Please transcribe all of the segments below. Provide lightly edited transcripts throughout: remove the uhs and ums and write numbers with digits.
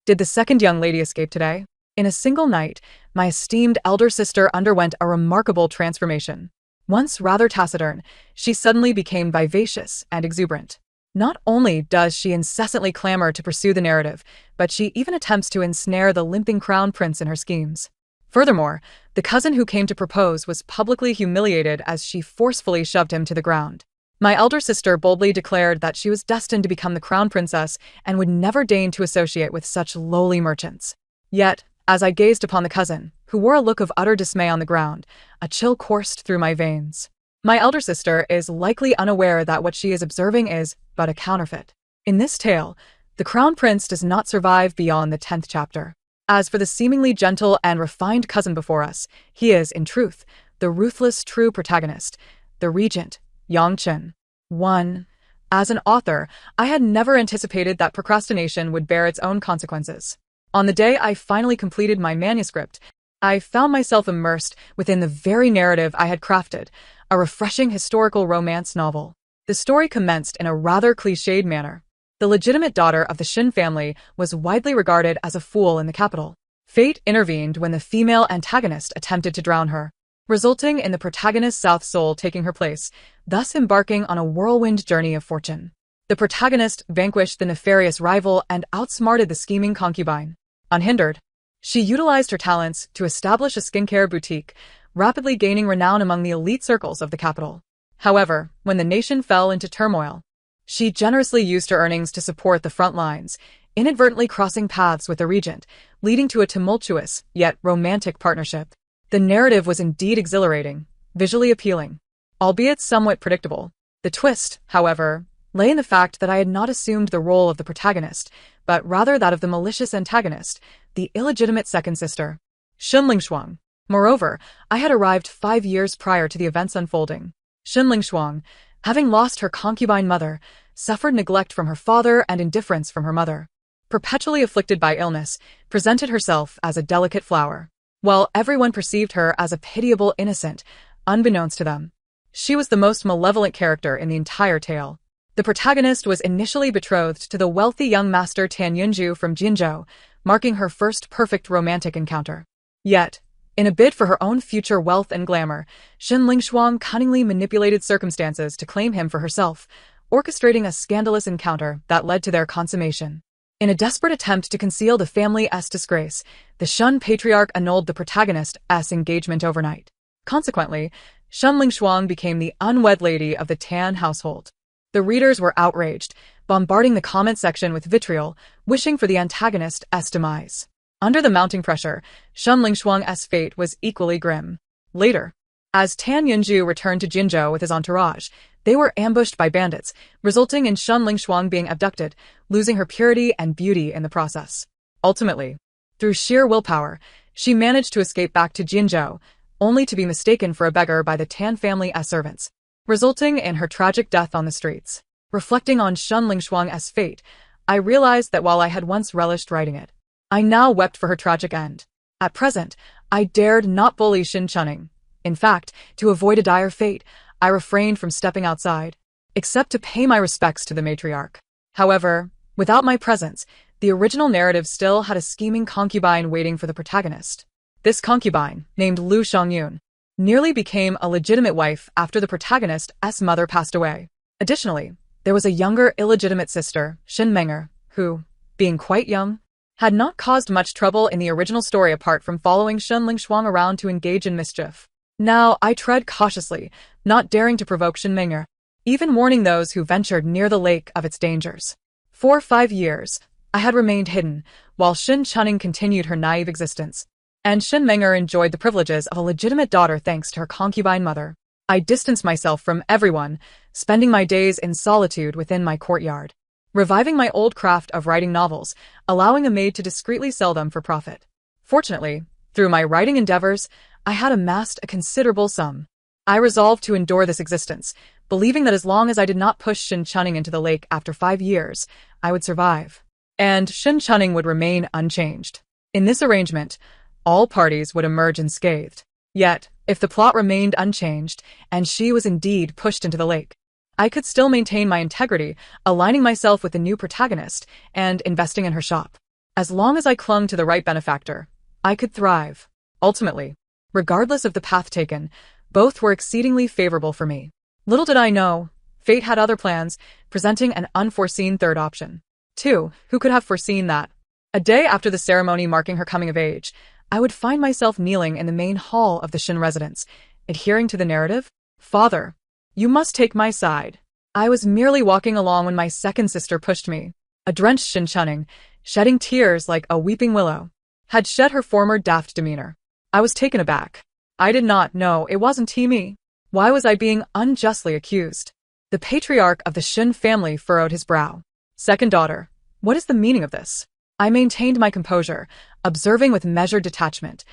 Did the second young lady escape today? In a single night, my esteemed elder sister underwent a remarkable transformation. Once rather taciturn, she suddenly became vivacious and exuberant. Not only does she incessantly clamor to pursue the narrative, but she even attempts to ensnare the limping crown prince in her schemes. Furthermore, the cousin who came to propose was publicly humiliated as she forcefully shoved him to the ground. My elder sister boldly declared that she was destined to become the crown princess and would never deign to associate with such lowly merchants. Yet, as I gazed upon the cousin, who wore a look of utter dismay on the ground, a chill coursed through my veins. My elder sister is likely unaware that what she is observing is but a counterfeit. In this tale, the crown prince does not survive beyond the 10th chapter. As for the seemingly gentle and refined cousin before us, he is, in truth, the ruthless true protagonist, the regent, Yang Chen. 1. As an author, I had never anticipated that procrastination would bear its own consequences. On the day I finally completed my manuscript, I found myself immersed within the very narrative I had crafted, a refreshing historical romance novel. The story commenced in a rather cliched manner. The legitimate daughter of the Shin family was widely regarded as a fool in the capital. Fate intervened when the female antagonist attempted to drown her, resulting in the protagonist's South Soul taking her place, thus embarking on a whirlwind journey of fortune. The protagonist vanquished the nefarious rival and outsmarted the scheming concubine. Unhindered, she utilized her talents to establish a skincare boutique, rapidly gaining renown among the elite circles of the capital. However, when the nation fell into turmoil, she generously used her earnings to support the front lines, inadvertently crossing paths with the regent, leading to a tumultuous, yet romantic partnership. The narrative was indeed exhilarating, visually appealing, albeit somewhat predictable. The twist, however, lay in the fact that I had not assumed the role of the protagonist, but rather that of the malicious antagonist, the illegitimate second sister, Shen Lingshuang. Moreover, I had arrived 5 years prior to the events unfolding. Shen Lingshuang, having lost her concubine mother, suffered neglect from her father and indifference from her mother. Perpetually afflicted by illness, presented herself as a delicate flower, while everyone perceived her as a pitiable innocent, unbeknownst to them. She was the most malevolent character in the entire tale. The protagonist was initially betrothed to the wealthy young master Tan Yunju from Jinzhou, marking her first perfect romantic encounter. Yet, in a bid for her own future wealth and glamour, Shen Lingshuang cunningly manipulated circumstances to claim him for herself, orchestrating a scandalous encounter that led to their consummation. In a desperate attempt to conceal the family's disgrace, the Shen patriarch annulled the protagonist's engagement overnight. Consequently, Shen Lingshuang became the unwed lady of the Tan household. The readers were outraged, bombarding the comment section with vitriol, wishing for the antagonist's demise. Under the mounting pressure, Shen Lingshuang's fate was equally grim. Later, as Tan Yunju returned to Jinzhou with his entourage, they were ambushed by bandits, resulting in Shen Lingshuang being abducted, losing her purity and beauty in the process. Ultimately, through sheer willpower, she managed to escape back to Jinzhou, only to be mistaken for a beggar by the Tan family's servants, resulting in her tragic death on the streets. Reflecting on Shen Lingshuang's fate, I realized that while I had once relished writing it, I now wept for her tragic end. At present, I dared not bully Shin Chunning. In fact, to avoid a dire fate, I refrained from stepping outside, except to pay my respects to the matriarch. However, without my presence, the original narrative still had a scheming concubine waiting for the protagonist. This concubine, named Lu Xiangyun, nearly became a legitimate wife after the protagonist's mother passed away. Additionally, there was a younger illegitimate sister, Shin Menger, who, being quite young, had not caused much trouble in the original story apart from following Shen Lingshuang around to engage in mischief. Now I tread cautiously, not daring to provoke Shin Menger, even warning those who ventured near the lake of its dangers. For 5 years, I had remained hidden, while Shin Chunning continued her naive existence, and Shin Menger enjoyed the privileges of a legitimate daughter thanks to her concubine mother. I distanced myself from everyone, spending my days in solitude within my courtyard, reviving my old craft of writing novels, allowing a maid to discreetly sell them for profit. Fortunately, through my writing endeavors, I had amassed a considerable sum. I resolved to endure this existence, believing that as long as I did not push Shin Chunning into the lake after 5 years, I would survive, and Shin Chunning would remain unchanged. In this arrangement, all parties would emerge unscathed. Yet, if the plot remained unchanged, and she was indeed pushed into the lake, I could still maintain my integrity, aligning myself with the new protagonist and investing in her shop. As long as I clung to the right benefactor, I could thrive. Ultimately, regardless of the path taken, both were exceedingly favorable for me. Little did I know, fate had other plans, presenting an unforeseen third option. 2. Who could have foreseen that? A day after the ceremony marking her coming of age, I would find myself kneeling in the main hall of the Shin residence, adhering to the narrative. Father, you must take my side. I was merely walking along when my second sister pushed me. A drenched Shin Chunning, shedding tears like a weeping willow, had shed her former daft demeanor. I was taken aback. I did not know it wasn't me. Why was I being unjustly accused? The patriarch of the Shin family furrowed his brow. Second daughter, what is the meaning of this? I maintained my composure, observing with measured detachment.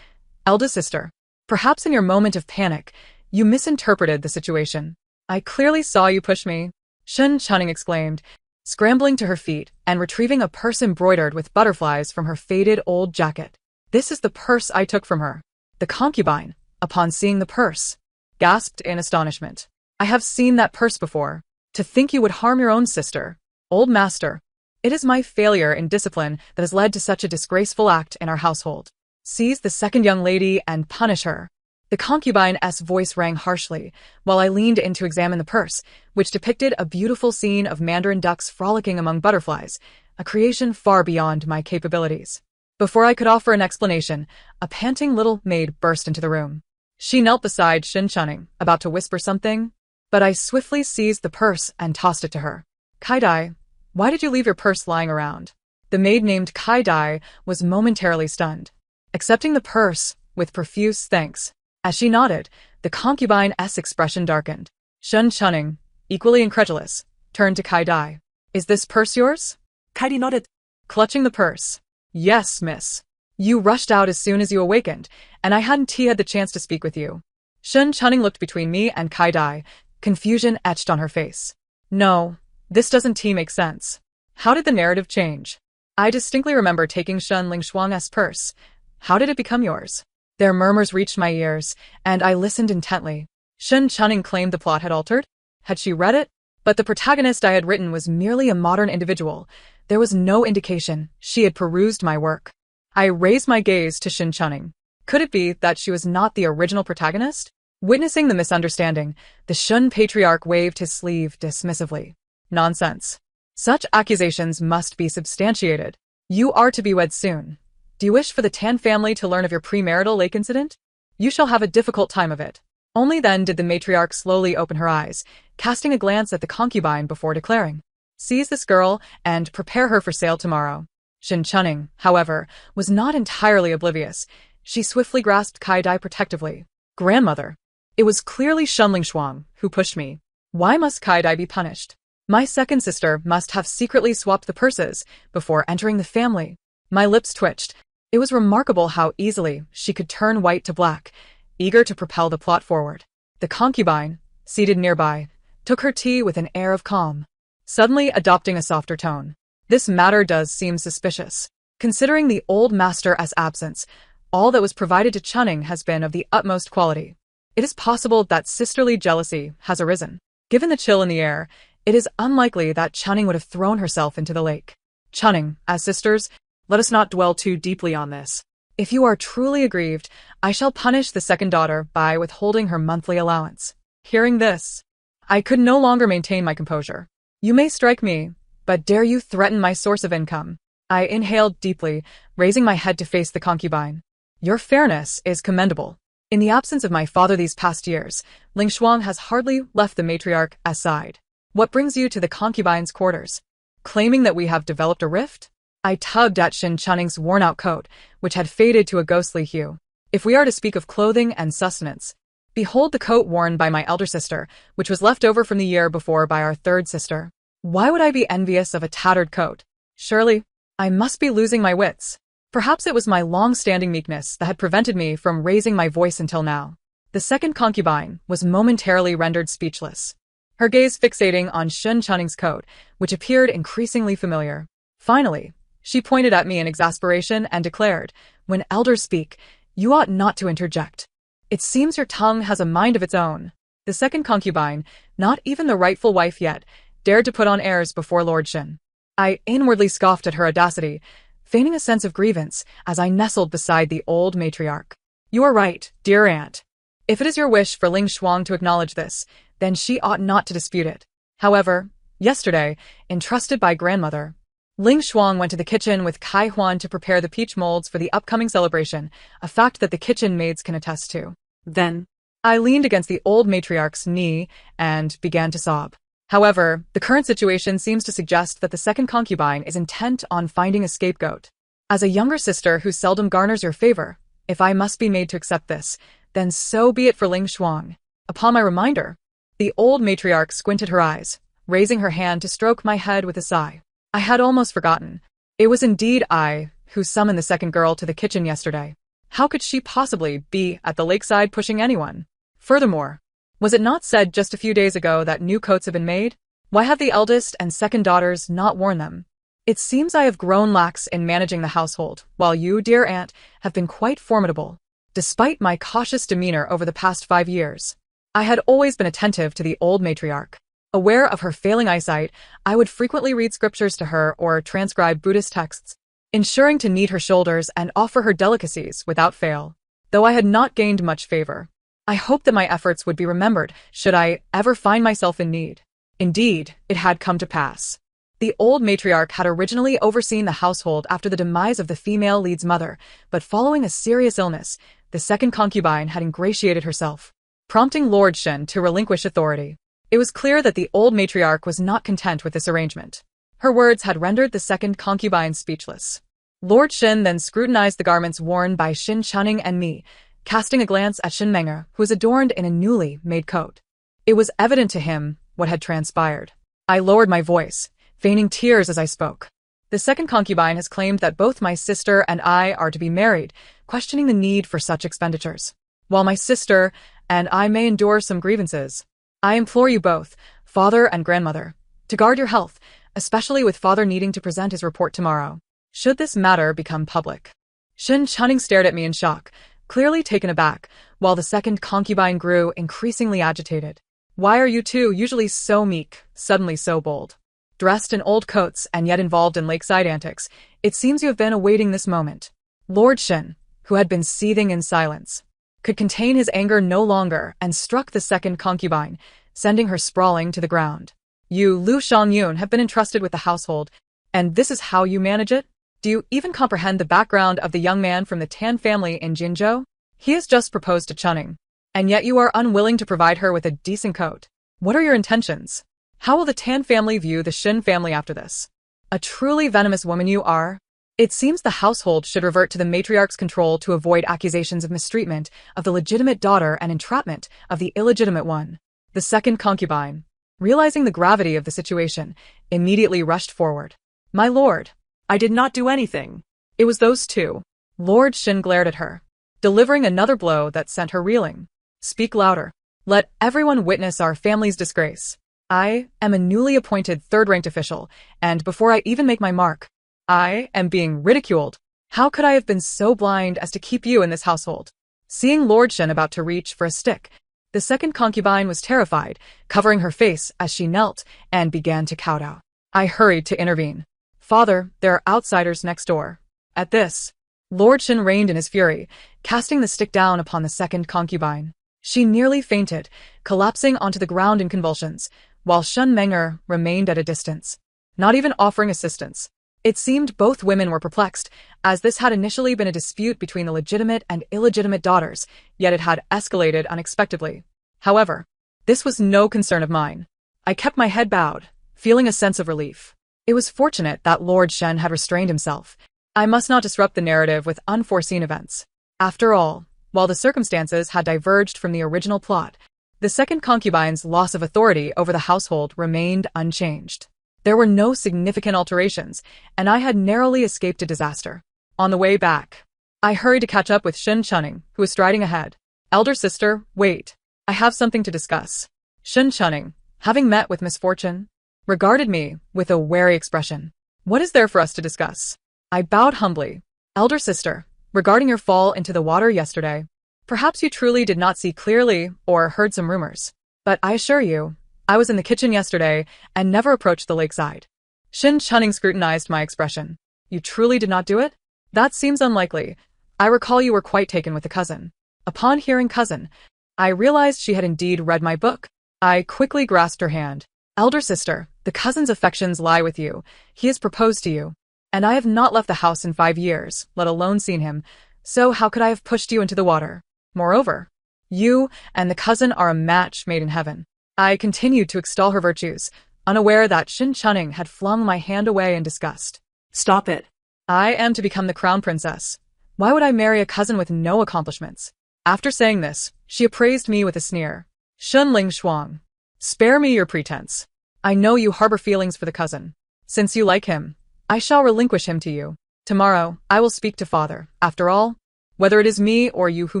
Eldest sister, perhaps in your moment of panic, you misinterpreted the situation. I clearly saw you push me, Shin Chunning exclaimed, scrambling to her feet and retrieving a purse embroidered with butterflies from her faded old jacket. This is the purse I took from her. The concubine, upon seeing the purse, gasped in astonishment. I have seen that purse before. To think you would harm your own sister. Old master, it is my failure in discipline that has led to such a disgraceful act in our household. Seize the second young lady and punish her. The concubine's voice rang harshly, while I leaned in to examine the purse, which depicted a beautiful scene of mandarin ducks frolicking among butterflies, a creation far beyond my capabilities. Before I could offer an explanation, a panting little maid burst into the room. She knelt beside Shin Chunning, about to whisper something, but I swiftly seized the purse and tossed it to her. Kai-dai, why did you leave your purse lying around? The maid named Kai-dai was momentarily stunned, accepting the purse with profuse thanks. As she nodded, the concubine's expression darkened. Shin Chunning, equally incredulous, turned to Kai-dai. Is this purse yours? Kai-dai nodded, clutching the purse. Yes, miss. You rushed out as soon as you awakened, and I hadn't had the chance to speak with you. Shin Chunning looked between me and Kai-dai, confusion etched on her face. No, this doesn't make sense. How did the narrative change? I distinctly remember taking Shen Lingshuang's purse. How did it become yours? Their murmurs reached my ears, and I listened intently. Shin Chunning claimed the plot had altered. Had she read it? But the protagonist I had written was merely a modern individual. There was no indication she had perused my work. I raised my gaze to Shin Chunning. Could it be that she was not the original protagonist? Witnessing the misunderstanding, the Shun patriarch waved his sleeve dismissively. Nonsense. Such accusations must be substantiated. You are to be wed soon. Do you wish for the Tan family to learn of your premarital lake incident? You shall have a difficult time of it. Only then did the matriarch slowly open her eyes, casting a glance at the concubine before declaring, seize this girl and prepare her for sale tomorrow. Shin Chunning, however, was not entirely oblivious. She swiftly grasped Kai-dai protectively. Grandmother, it was clearly Shen Lingshuang who pushed me. Why must Kai-dai be punished? My second sister must have secretly swapped the purses before entering the family. My lips twitched. It was remarkable how easily she could turn white to black, eager to propel the plot forward. The concubine, seated nearby, took her tea with an air of calm, suddenly adopting a softer tone. This matter does seem suspicious. Considering the old master's absence, all that was provided to Chunning has been of the utmost quality. It is possible that sisterly jealousy has arisen. Given the chill in the air, it is unlikely that Chunning would have thrown herself into the lake. Chunning, as sisters, let us not dwell too deeply on this. If you are truly aggrieved, I shall punish the second daughter by withholding her monthly allowance. Hearing this, I could no longer maintain my composure. You may strike me, but dare you threaten my source of income? I inhaled deeply, raising my head to face the concubine. Your fairness is commendable. In the absence of my father these past years, Lingshuang has hardly left the matriarch aside. What brings you to the concubine's quarters? Claiming that we have developed a rift? I tugged at Shin Chunning's worn-out coat, which had faded to a ghostly hue. If we are to speak of clothing and sustenance, behold the coat worn by my elder sister, which was left over from the year before by our third sister. Why would I be envious of a tattered coat? Surely, I must be losing my wits. Perhaps it was my long-standing meekness that had prevented me from raising my voice until now. The second concubine was momentarily rendered speechless, her gaze fixating on Shin Chunning's coat, which appeared increasingly familiar. Finally, she pointed at me in exasperation and declared, when elders speak, you ought not to interject. It seems your tongue has a mind of its own. The second concubine, not even the rightful wife yet, dared to put on airs before Lord Shin. I inwardly scoffed at her audacity, feigning a sense of grievance as I nestled beside the old matriarch. You are right, dear aunt. If it is your wish for Ling Shuang to acknowledge this, then she ought not to dispute it. However, yesterday, entrusted by grandmother, Ling Shuang went to the kitchen with Kai Huan to prepare the peach molds for the upcoming celebration, a fact that the kitchen maids can attest to. Then, I leaned against the old matriarch's knee and began to sob. However, the current situation seems to suggest that the second concubine is intent on finding a scapegoat. As a younger sister who seldom garners your favor, if I must be made to accept this, then so be it for Ling Shuang. Upon my reminder, the old matriarch squinted her eyes, raising her hand to stroke my head with a sigh. I had almost forgotten. It was indeed I who summoned the second girl to the kitchen yesterday. How could she possibly be at the lakeside pushing anyone? Furthermore, was it not said just a few days ago that new coats have been made? Why have the eldest and second daughters not worn them? It seems I have grown lax in managing the household, while you, dear aunt, have been quite formidable. Despite my cautious demeanor over the past 5 years, I had always been attentive to the old matriarch. Aware of her failing eyesight, I would frequently read scriptures to her or transcribe Buddhist texts, ensuring to knead her shoulders and offer her delicacies without fail. Though I had not gained much favor, I hoped that my efforts would be remembered should I ever find myself in need. Indeed, it had come to pass. The old matriarch had originally overseen the household after the demise of the female lead's mother, but following a serious illness, the second concubine had ingratiated herself, prompting Lord Shen to relinquish authority. It was clear that the old matriarch was not content with this arrangement. Her words had rendered the second concubine speechless. Lord Shen then scrutinized the garments worn by Xin Chunning and me, casting a glance at Shen Menger, who was adorned in a newly made coat. It was evident to him what had transpired. I lowered my voice, feigning tears as I spoke. The second concubine has claimed that both my sister and I are to be married, questioning the need for such expenditures. While my sister and I may endure some grievances, I implore you both, father and grandmother, to guard your health, especially with father needing to present his report tomorrow, should this matter become public. Shin Chunning stared at me in shock, clearly taken aback, while the second concubine grew increasingly agitated. Why are you two, usually so meek, suddenly so bold? Dressed in old coats and yet involved in lakeside antics, it seems you have been awaiting this moment. Lord Shin, who had been seething in silence, could contain his anger no longer and struck the second concubine, sending her sprawling to the ground. You, Lu Shangyun, have been entrusted with the household, and this is how you manage it? Do you even comprehend the background of the young man from the Tan family in Jinzhou? He has just proposed to Chunning, and yet you are unwilling to provide her with a decent coat. What are your intentions? How will the Tan family view the Shin family after this? A truly venomous woman you are. It seems the household should revert to the matriarch's control to avoid accusations of mistreatment of the legitimate daughter and entrapment of the illegitimate one. The second concubine, realizing the gravity of the situation, immediately rushed forward. My lord, I did not do anything. It was those two. Lord Shin glared at her, delivering another blow that sent her reeling. Speak louder. Let everyone witness our family's disgrace. I am a newly appointed third-ranked official, and before I even make my mark, I am being ridiculed. How could I have been so blind as to keep you in this household? Seeing Lord Shen about to reach for a stick, the second concubine was terrified, covering her face as she knelt and began to kowtow. I hurried to intervene. Father, there are outsiders next door. At this, Lord Shen reined in his fury, casting the stick down upon the second concubine. She nearly fainted, collapsing onto the ground in convulsions, while Shen Menger remained at a distance, not even offering assistance. It seemed both women were perplexed, as this had initially been a dispute between the legitimate and illegitimate daughters, yet it had escalated unexpectedly. However, this was no concern of mine. I kept my head bowed, feeling a sense of relief. It was fortunate that Lord Shen had restrained himself. I must not disrupt the narrative with unforeseen events. After all, while the circumstances had diverged from the original plot, the second concubine's loss of authority over the household remained unchanged. There were no significant alterations, and I had narrowly escaped a disaster. On the way back, I hurried to catch up with Shin Chunning, who was striding ahead. Elder sister, wait. I have something to discuss. Shin Chunning, having met with misfortune, regarded me with a wary expression. What is there for us to discuss? I bowed humbly. Elder sister, regarding your fall into the water yesterday, perhaps you truly did not see clearly or heard some rumors. But I assure you, I was in the kitchen yesterday and never approached the lakeside. Shin Chunning scrutinized my expression. You truly did not do it? That seems unlikely. I recall you were quite taken with the cousin. Upon hearing cousin, I realized she had indeed read my book. I quickly grasped her hand. Elder sister, the cousin's affections lie with you. He has proposed to you. And I have not left the house in 5 years, let alone seen him. So how could I have pushed you into the water? Moreover, you and the cousin are a match made in heaven. I continued to extol her virtues, unaware that Shin Chunning had flung my hand away in disgust. Stop it. I am to become the crown princess. Why would I marry a cousin with no accomplishments? After saying this, she appraised me with a sneer. Shunling Shuang. Spare me your pretense. I know you harbor feelings for the cousin. Since you like him, I shall relinquish him to you. Tomorrow, I will speak to father. After all, whether it is me or you who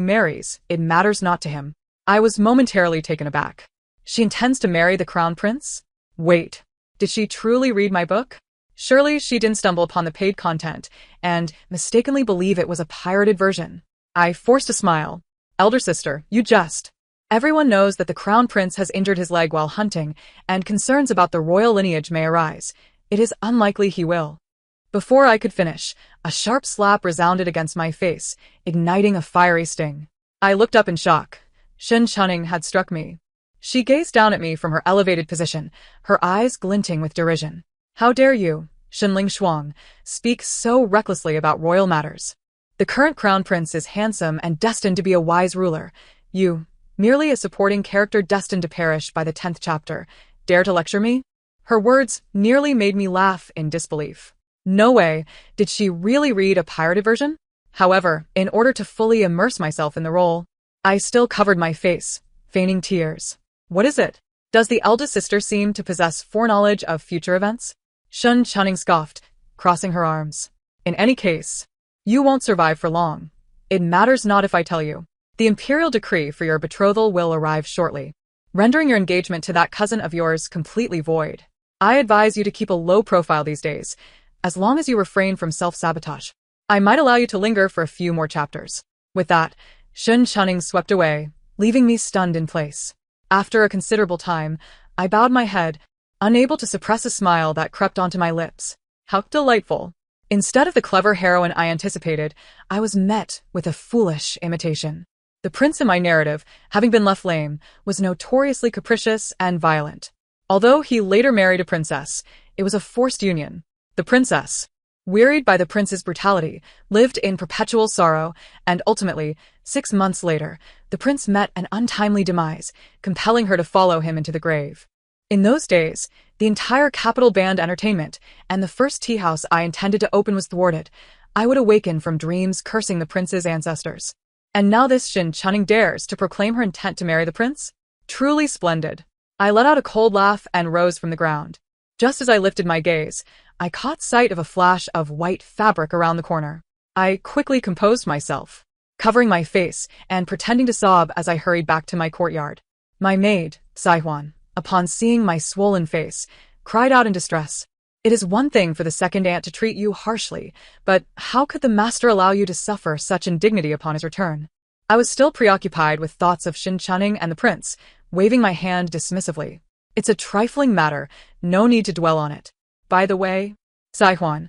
marries, it matters not to him. I was momentarily taken aback. She intends to marry the crown prince? Wait, did she truly read my book? Surely she didn't stumble upon the paid content and mistakenly believe it was a pirated version. I forced a smile. Elder sister, you jest. Everyone knows that the crown prince has injured his leg while hunting, and concerns about the royal lineage may arise. It is unlikely he will. Before I could finish, a sharp slap resounded against my face, igniting a fiery sting. I looked up in shock. Shin Chunning had struck me. She gazed down at me from her elevated position, her eyes glinting with derision. How dare you, Shinling Shuang, speak so recklessly about royal matters? The current crown prince is handsome and destined to be a wise ruler. You, merely a supporting character destined to perish by the 10th chapter, dare to lecture me? Her words nearly made me laugh in disbelief. No way, did she really read a pirated version? However, in order to fully immerse myself in the role, I still covered my face, feigning tears. What is it? Does the eldest sister seem to possess foreknowledge of future events? Shun Chunning scoffed, crossing her arms. In any case, you won't survive for long. It matters not if I tell you. The imperial decree for your betrothal will arrive shortly, rendering your engagement to that cousin of yours completely void. I advise you to keep a low profile these days, as long as you refrain from self-sabotage. I might allow you to linger for a few more chapters. With that, Shun Chunning swept away, leaving me stunned in place. After a considerable time, I bowed my head, unable to suppress a smile that crept onto my lips. How delightful. Instead of the clever heroine I anticipated, I was met with a foolish imitation. The prince in my narrative, having been left lame, was notoriously capricious and violent. Although he later married a princess, it was a forced union. The princess, wearied by the prince's brutality, lived in perpetual sorrow, and ultimately, 6 months later, the prince met an untimely demise, compelling her to follow him into the grave. In those days, the entire capital band entertainment, and the first tea house I intended to open was thwarted. I would awaken from dreams cursing the prince's ancestors. And now this Shin Chunning dares to proclaim her intent to marry the prince? Truly splendid. I let out a cold laugh and rose from the ground. Just as I lifted my gaze, I caught sight of a flash of white fabric around the corner. I quickly composed myself, covering my face and pretending to sob as I hurried back to my courtyard. My maid, Saihuan, upon seeing my swollen face, cried out in distress. It is one thing for the second aunt to treat you harshly, but how could the master allow you to suffer such indignity upon his return? I was still preoccupied with thoughts of Shin Chunning and the prince, waving my hand dismissively. It's a trifling matter, no need to dwell on it. By the way, Saihuan,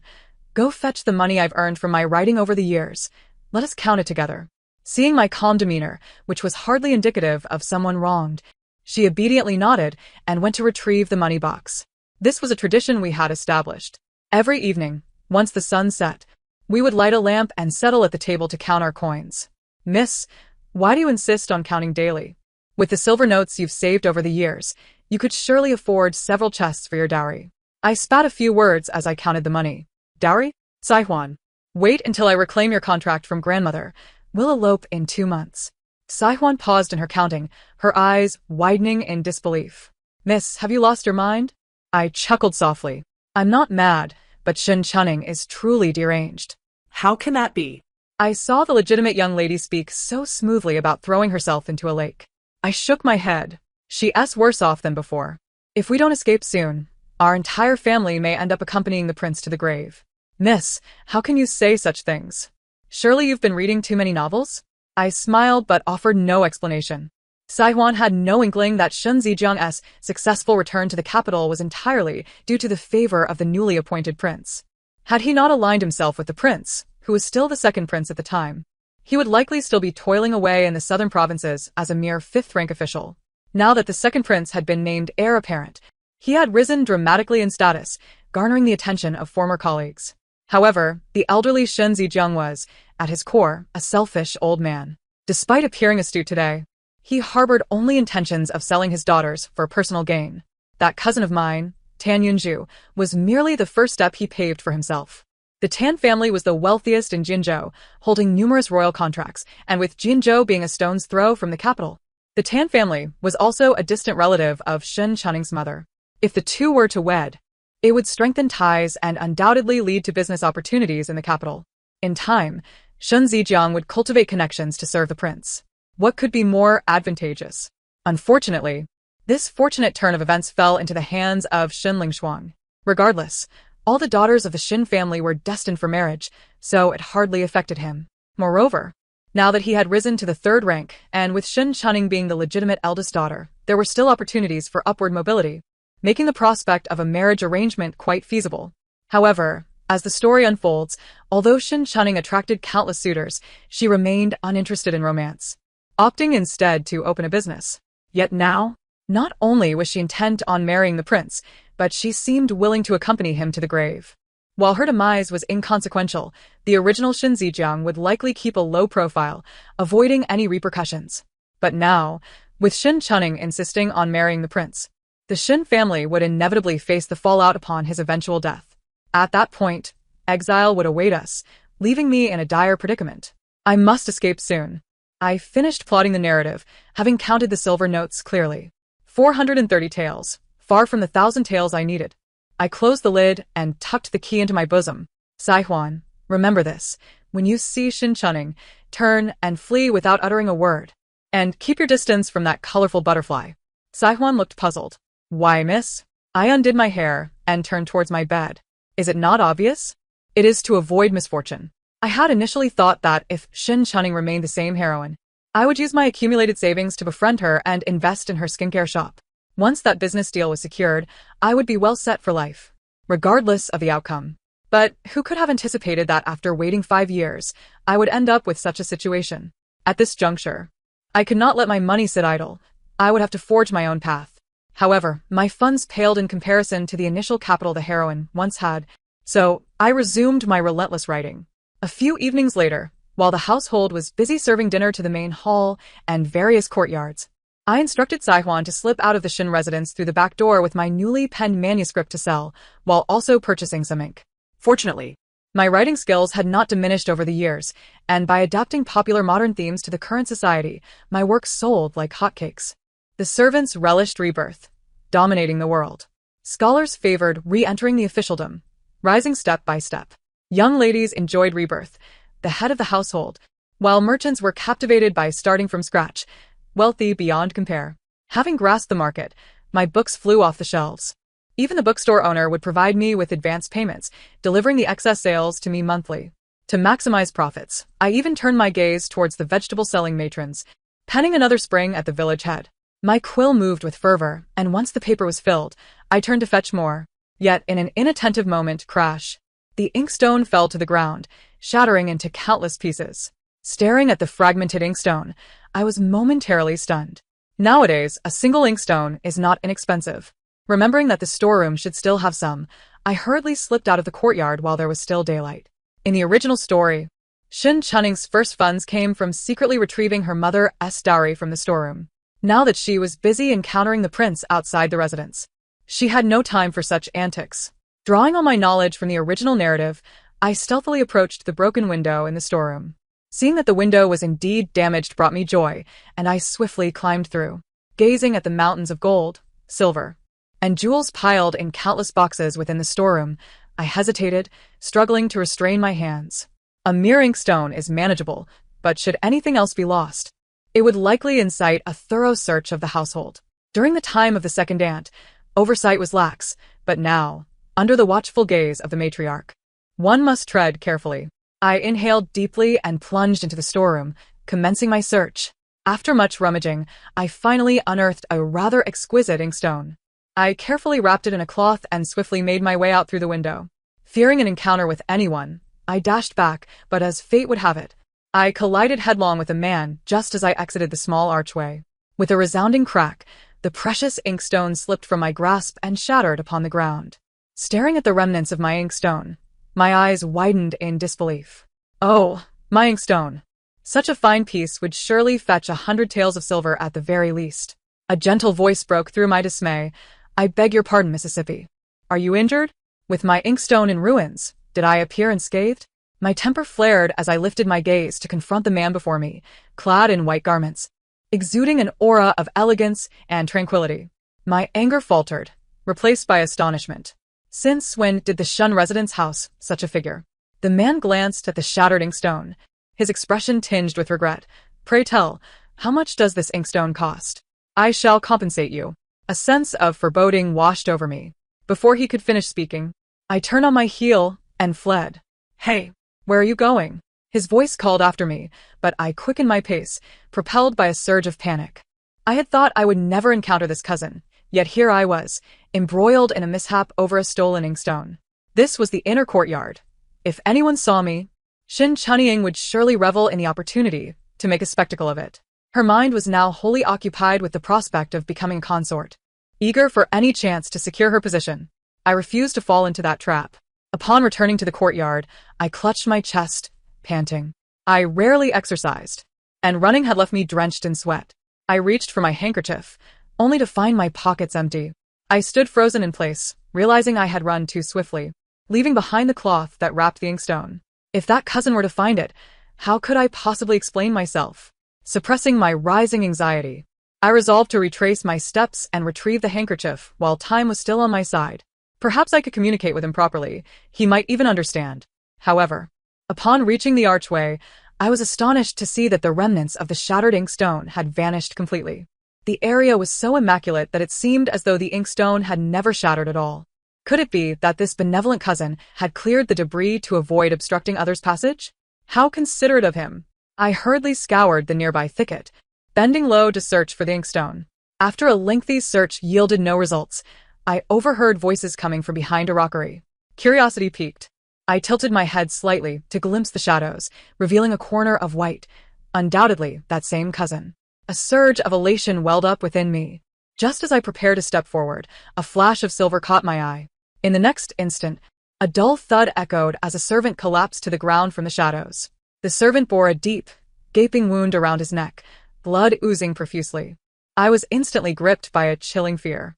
go fetch the money I've earned from my writing over the years. Let us count it together. Seeing my calm demeanor, which was hardly indicative of someone wronged, she obediently nodded and went to retrieve the money box. This was a tradition we had established. Every evening, once the sun set, we would light a lamp and settle at the table to count our coins. Miss, why do you insist on counting daily? With the silver notes you've saved over the years, you could surely afford several chests for your dowry. I spat a few words as I counted the money. Dowry? Saihuan, wait until I reclaim your contract from grandmother. We'll elope in 2 months. Saihuan paused in her counting, her eyes widening in disbelief. Miss, have you lost your mind? I chuckled softly. I'm not mad, but Shin Chunning is truly deranged. How can that be? I saw the legitimate young lady speak so smoothly about throwing herself into a lake. I shook my head. She's worse off than before. If we don't escape soon, our entire family may end up accompanying the prince to the grave. Miss, how can you say such things? Surely you've been reading too many novels? I smiled but offered no explanation. Saihuan had no inkling that Shun Zijiang's successful return to the capital was entirely due to the favor of the newly appointed prince. Had he not aligned himself with the prince, who was still the second prince at the time, he would likely still be toiling away in the southern provinces as a mere fifth-rank official. Now that the second prince had been named heir apparent, he had risen dramatically in status, garnering the attention of former colleagues. However, the elderly Shen Zijiang was, at his core, a selfish old man. Despite appearing astute today, he harbored only intentions of selling his daughters for personal gain. That cousin of mine, Tan Yunju, was merely the first step he paved for himself. The Tan family was the wealthiest in Jinzhou, holding numerous royal contracts, and with Jinzhou being a stone's throw from the capital, the Tan family was also a distant relative of Shen Chunning's mother. If the two were to wed, it would strengthen ties and undoubtedly lead to business opportunities in the capital. In time, Shen Zijiang would cultivate connections to serve the prince. What could be more advantageous? Unfortunately, this fortunate turn of events fell into the hands of Shen Lingshuang. Regardless, all the daughters of the Shen family were destined for marriage, so it hardly affected him. Moreover, now that he had risen to the third rank, and with Shen Chunning being the legitimate eldest daughter, there were still opportunities for upward mobility, making the prospect of a marriage arrangement quite feasible. However, as the story unfolds, although Shen Chunning attracted countless suitors, she remained uninterested in romance, opting instead to open a business. Yet now, not only was she intent on marrying the prince, but she seemed willing to accompany him to the grave. While her demise was inconsequential, the original Shen Zijiang would likely keep a low profile, avoiding any repercussions. But now, with Shen Chunning insisting on marrying the prince, the Shen family would inevitably face the fallout upon his eventual death. At that point, exile would await us, leaving me in a dire predicament. I must escape soon. I finished plotting the narrative, having counted the silver notes clearly. 430 taels, far from the 1,000 taels I needed. I closed the lid and tucked the key into my bosom. Saihuan, remember this. When you see Shen Chunning, turn and flee without uttering a word. And keep your distance from that colorful butterfly. Saihuan looked puzzled. Why, miss? I undid my hair and turned towards my bed. Is it not obvious? It is to avoid misfortune. I had initially thought that if Shen Chunning remained the same heroine, I would use my accumulated savings to befriend her and invest in her skincare shop. Once that business deal was secured, I would be well set for life, regardless of the outcome. But who could have anticipated that after waiting 5 years, I would end up with such a situation? At this juncture, I could not let my money sit idle. I would have to forge my own path. However, my funds paled in comparison to the initial capital the heroine once had, so I resumed my relentless writing. A few evenings later, while the household was busy serving dinner to the main hall and various courtyards, I instructed Saihuan to slip out of the Shin residence through the back door with my newly penned manuscript to sell, while also purchasing some ink. Fortunately, my writing skills had not diminished over the years, and by adapting popular modern themes to the current society, my work sold like hotcakes. The servants relished rebirth, dominating the world. Scholars favored re-entering the officialdom, rising step by step. Young ladies enjoyed rebirth, the head of the household, while merchants were captivated by starting from scratch, wealthy beyond compare. Having grasped the market, my books flew off the shelves. Even the bookstore owner would provide me with advance payments, delivering the excess sales to me monthly. To maximize profits, I even turned my gaze towards the vegetable-selling matrons, penning another spring at the village head. My quill moved with fervor, and once the paper was filled, I turned to fetch more. Yet, in an inattentive moment, crash. The inkstone fell to the ground, shattering into countless pieces. Staring at the fragmented inkstone, I was momentarily stunned. Nowadays, a single inkstone is not inexpensive. Remembering that the storeroom should still have some, I hurriedly slipped out of the courtyard while there was still daylight. In the original story, Shen Chunning's first funds came from secretly retrieving her mother's dowry from the storeroom. Now that she was busy encountering the prince outside the residence, she had no time for such antics. Drawing on my knowledge from the original narrative, I stealthily approached the broken window in the storeroom. Seeing that the window was indeed damaged brought me joy, and I swiftly climbed through. Gazing at the mountains of gold, silver, and jewels piled in countless boxes within the storeroom, I hesitated, struggling to restrain my hands. A mere inkstone is manageable, but should anything else be lost, it would likely incite a thorough search of the household. During the time of the second aunt, oversight was lax, but now, under the watchful gaze of the matriarch, one must tread carefully. I inhaled deeply and plunged into the storeroom, commencing my search. After much rummaging, I finally unearthed a rather exquisite inkstone. I carefully wrapped it in a cloth and swiftly made my way out through the window. Fearing an encounter with anyone, I dashed back, but as fate would have it, I collided headlong with a man just as I exited the small archway. With a resounding crack, the precious inkstone slipped from my grasp and shattered upon the ground. Staring at the remnants of my inkstone, my eyes widened in disbelief. Oh, my inkstone! Such a fine piece would surely fetch 100 taels of silver at the very least. A gentle voice broke through my dismay. I beg your pardon, Mississippi. Are you injured? With my inkstone in ruins, did I appear unscathed? My temper flared as I lifted my gaze to confront the man before me, clad in white garments, exuding an aura of elegance and tranquility. My anger faltered, replaced by astonishment. Since when did the Shun residence house such a figure? The man glanced at the shattered inkstone, his expression tinged with regret. Pray tell, how much does this inkstone cost? I shall compensate you. A sense of foreboding washed over me. Before he could finish speaking, I turned on my heel and fled. Hey, where are you going? His voice called after me, but I quickened my pace, propelled by a surge of panic. I had thought I would never encounter this cousin, yet here I was, embroiled in a mishap over a stolen inkstone. This was the inner courtyard. If anyone saw me, Shin Chunying would surely revel in the opportunity to make a spectacle of it. Her mind was now wholly occupied with the prospect of becoming a consort. Eager for any chance to secure her position, I refused to fall into that trap. Upon returning to the courtyard, I clutched my chest, panting. I rarely exercised, and running had left me drenched in sweat. I reached for my handkerchief, only to find my pockets empty. I stood frozen in place, realizing I had run too swiftly, leaving behind the cloth that wrapped the inkstone. If that cousin were to find it, how could I possibly explain myself? Suppressing my rising anxiety, I resolved to retrace my steps and retrieve the handkerchief while time was still on my side. Perhaps I could communicate with him properly. He might even understand. However, upon reaching the archway, I was astonished to see that the remnants of the shattered inkstone had vanished completely. The area was so immaculate that it seemed as though the inkstone had never shattered at all. Could it be that this benevolent cousin had cleared the debris to avoid obstructing others' passage? How considerate of him! I hurriedly scoured the nearby thicket, bending low to search for the inkstone. After a lengthy search yielded no results, I overheard voices coming from behind a rockery. Curiosity piqued. I tilted my head slightly to glimpse the shadows, revealing a corner of white. Undoubtedly, that same cousin. A surge of elation welled up within me. Just as I prepared to step forward, a flash of silver caught my eye. In the next instant, a dull thud echoed as a servant collapsed to the ground from the shadows. The servant bore a deep, gaping wound around his neck, blood oozing profusely. I was instantly gripped by a chilling fear.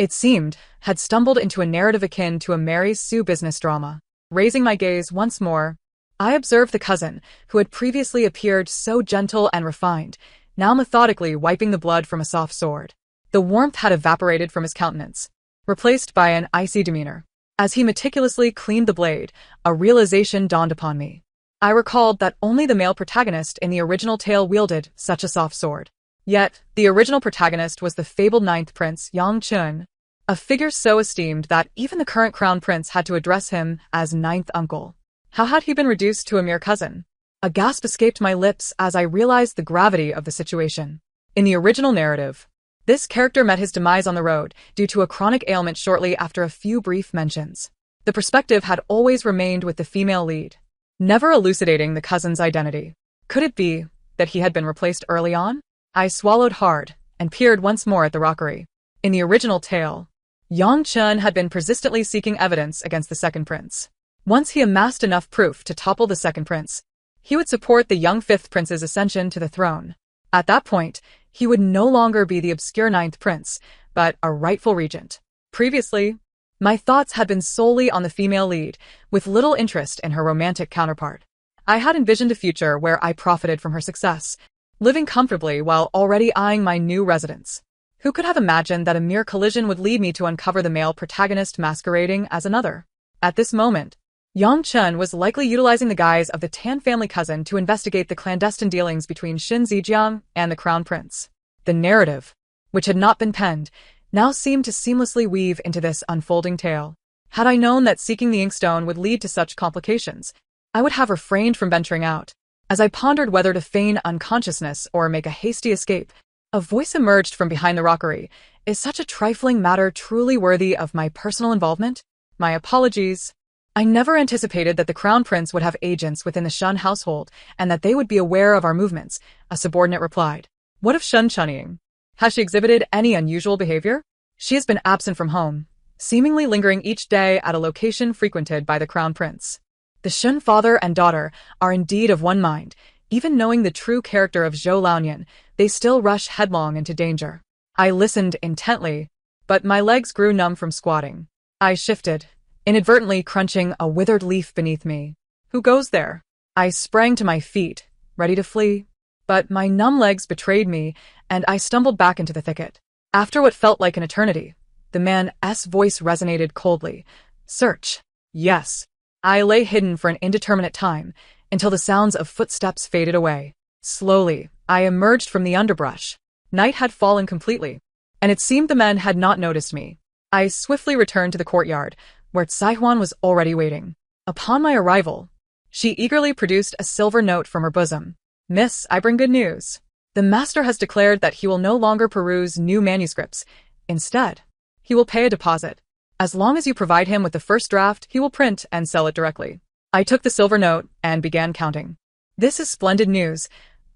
It seemed, had stumbled into a narrative akin to a Mary Sue business drama. Raising my gaze once more, I observed the cousin, who had previously appeared so gentle and refined, now methodically wiping the blood from a soft sword. The warmth had evaporated from his countenance, replaced by an icy demeanor. As he meticulously cleaned the blade, a realization dawned upon me. I recalled that only the male protagonist in the original tale wielded such a soft sword. Yet, the original protagonist was the fabled ninth prince, Yang Chun, a figure so esteemed that even the current crown prince had to address him as ninth uncle. How had he been reduced to a mere cousin? A gasp escaped my lips as I realized the gravity of the situation. In the original narrative, this character met his demise on the road due to a chronic ailment shortly after a few brief mentions. The perspective had always remained with the female lead, never elucidating the cousin's identity. Could it be that he had been replaced early on? I swallowed hard and peered once more at the rockery. In the original tale, Yang Chun had been persistently seeking evidence against the second prince. Once he amassed enough proof to topple the second prince, he would support the young fifth prince's ascension to the throne. At that point, he would no longer be the obscure ninth prince, but a rightful regent. Previously, my thoughts had been solely on the female lead, with little interest in her romantic counterpart. I had envisioned a future where I profited from her success, living comfortably while already eyeing my new residence. Who could have imagined that a mere collision would lead me to uncover the male protagonist masquerading as another? At this moment, Yang Chun was likely utilizing the guise of the Tan family cousin to investigate the clandestine dealings between Shin Zijiang and the crown prince. The narrative, which had not been penned, now seemed to seamlessly weave into this unfolding tale. Had I known that seeking the inkstone would lead to such complications, I would have refrained from venturing out. As I pondered whether to feign unconsciousness or make a hasty escape, a voice emerged from behind the rockery. Is such a trifling matter truly worthy of my personal involvement? My apologies. I never anticipated that the Crown Prince would have agents within the Shun household and that they would be aware of our movements, a subordinate replied. What of Shun Chunying? Has she exhibited any unusual behavior? She has been absent from home, seemingly lingering each day at a location frequented by the Crown Prince. The Shun father and daughter are indeed of one mind. Even knowing the true character of Zhou Laonian, they still rush headlong into danger. I listened intently, but my legs grew numb from squatting. I shifted, inadvertently crunching a withered leaf beneath me. Who goes there? I sprang to my feet, ready to flee, but my numb legs betrayed me, and I stumbled back into the thicket. After what felt like an eternity, the man's voice resonated coldly. Search. Yes. I lay hidden for an indeterminate time, until the sounds of footsteps faded away. Slowly, I emerged from the underbrush. Night had fallen completely, and it seemed the men had not noticed me. I swiftly returned to the courtyard, where Saihuan was already waiting. Upon my arrival, she eagerly produced a silver note from her bosom. Miss, I bring good news. The master has declared that he will no longer peruse new manuscripts. Instead, he will pay a deposit. As long as you provide him with the first draft, he will print and sell it directly. I took the silver note and began counting. This is splendid news.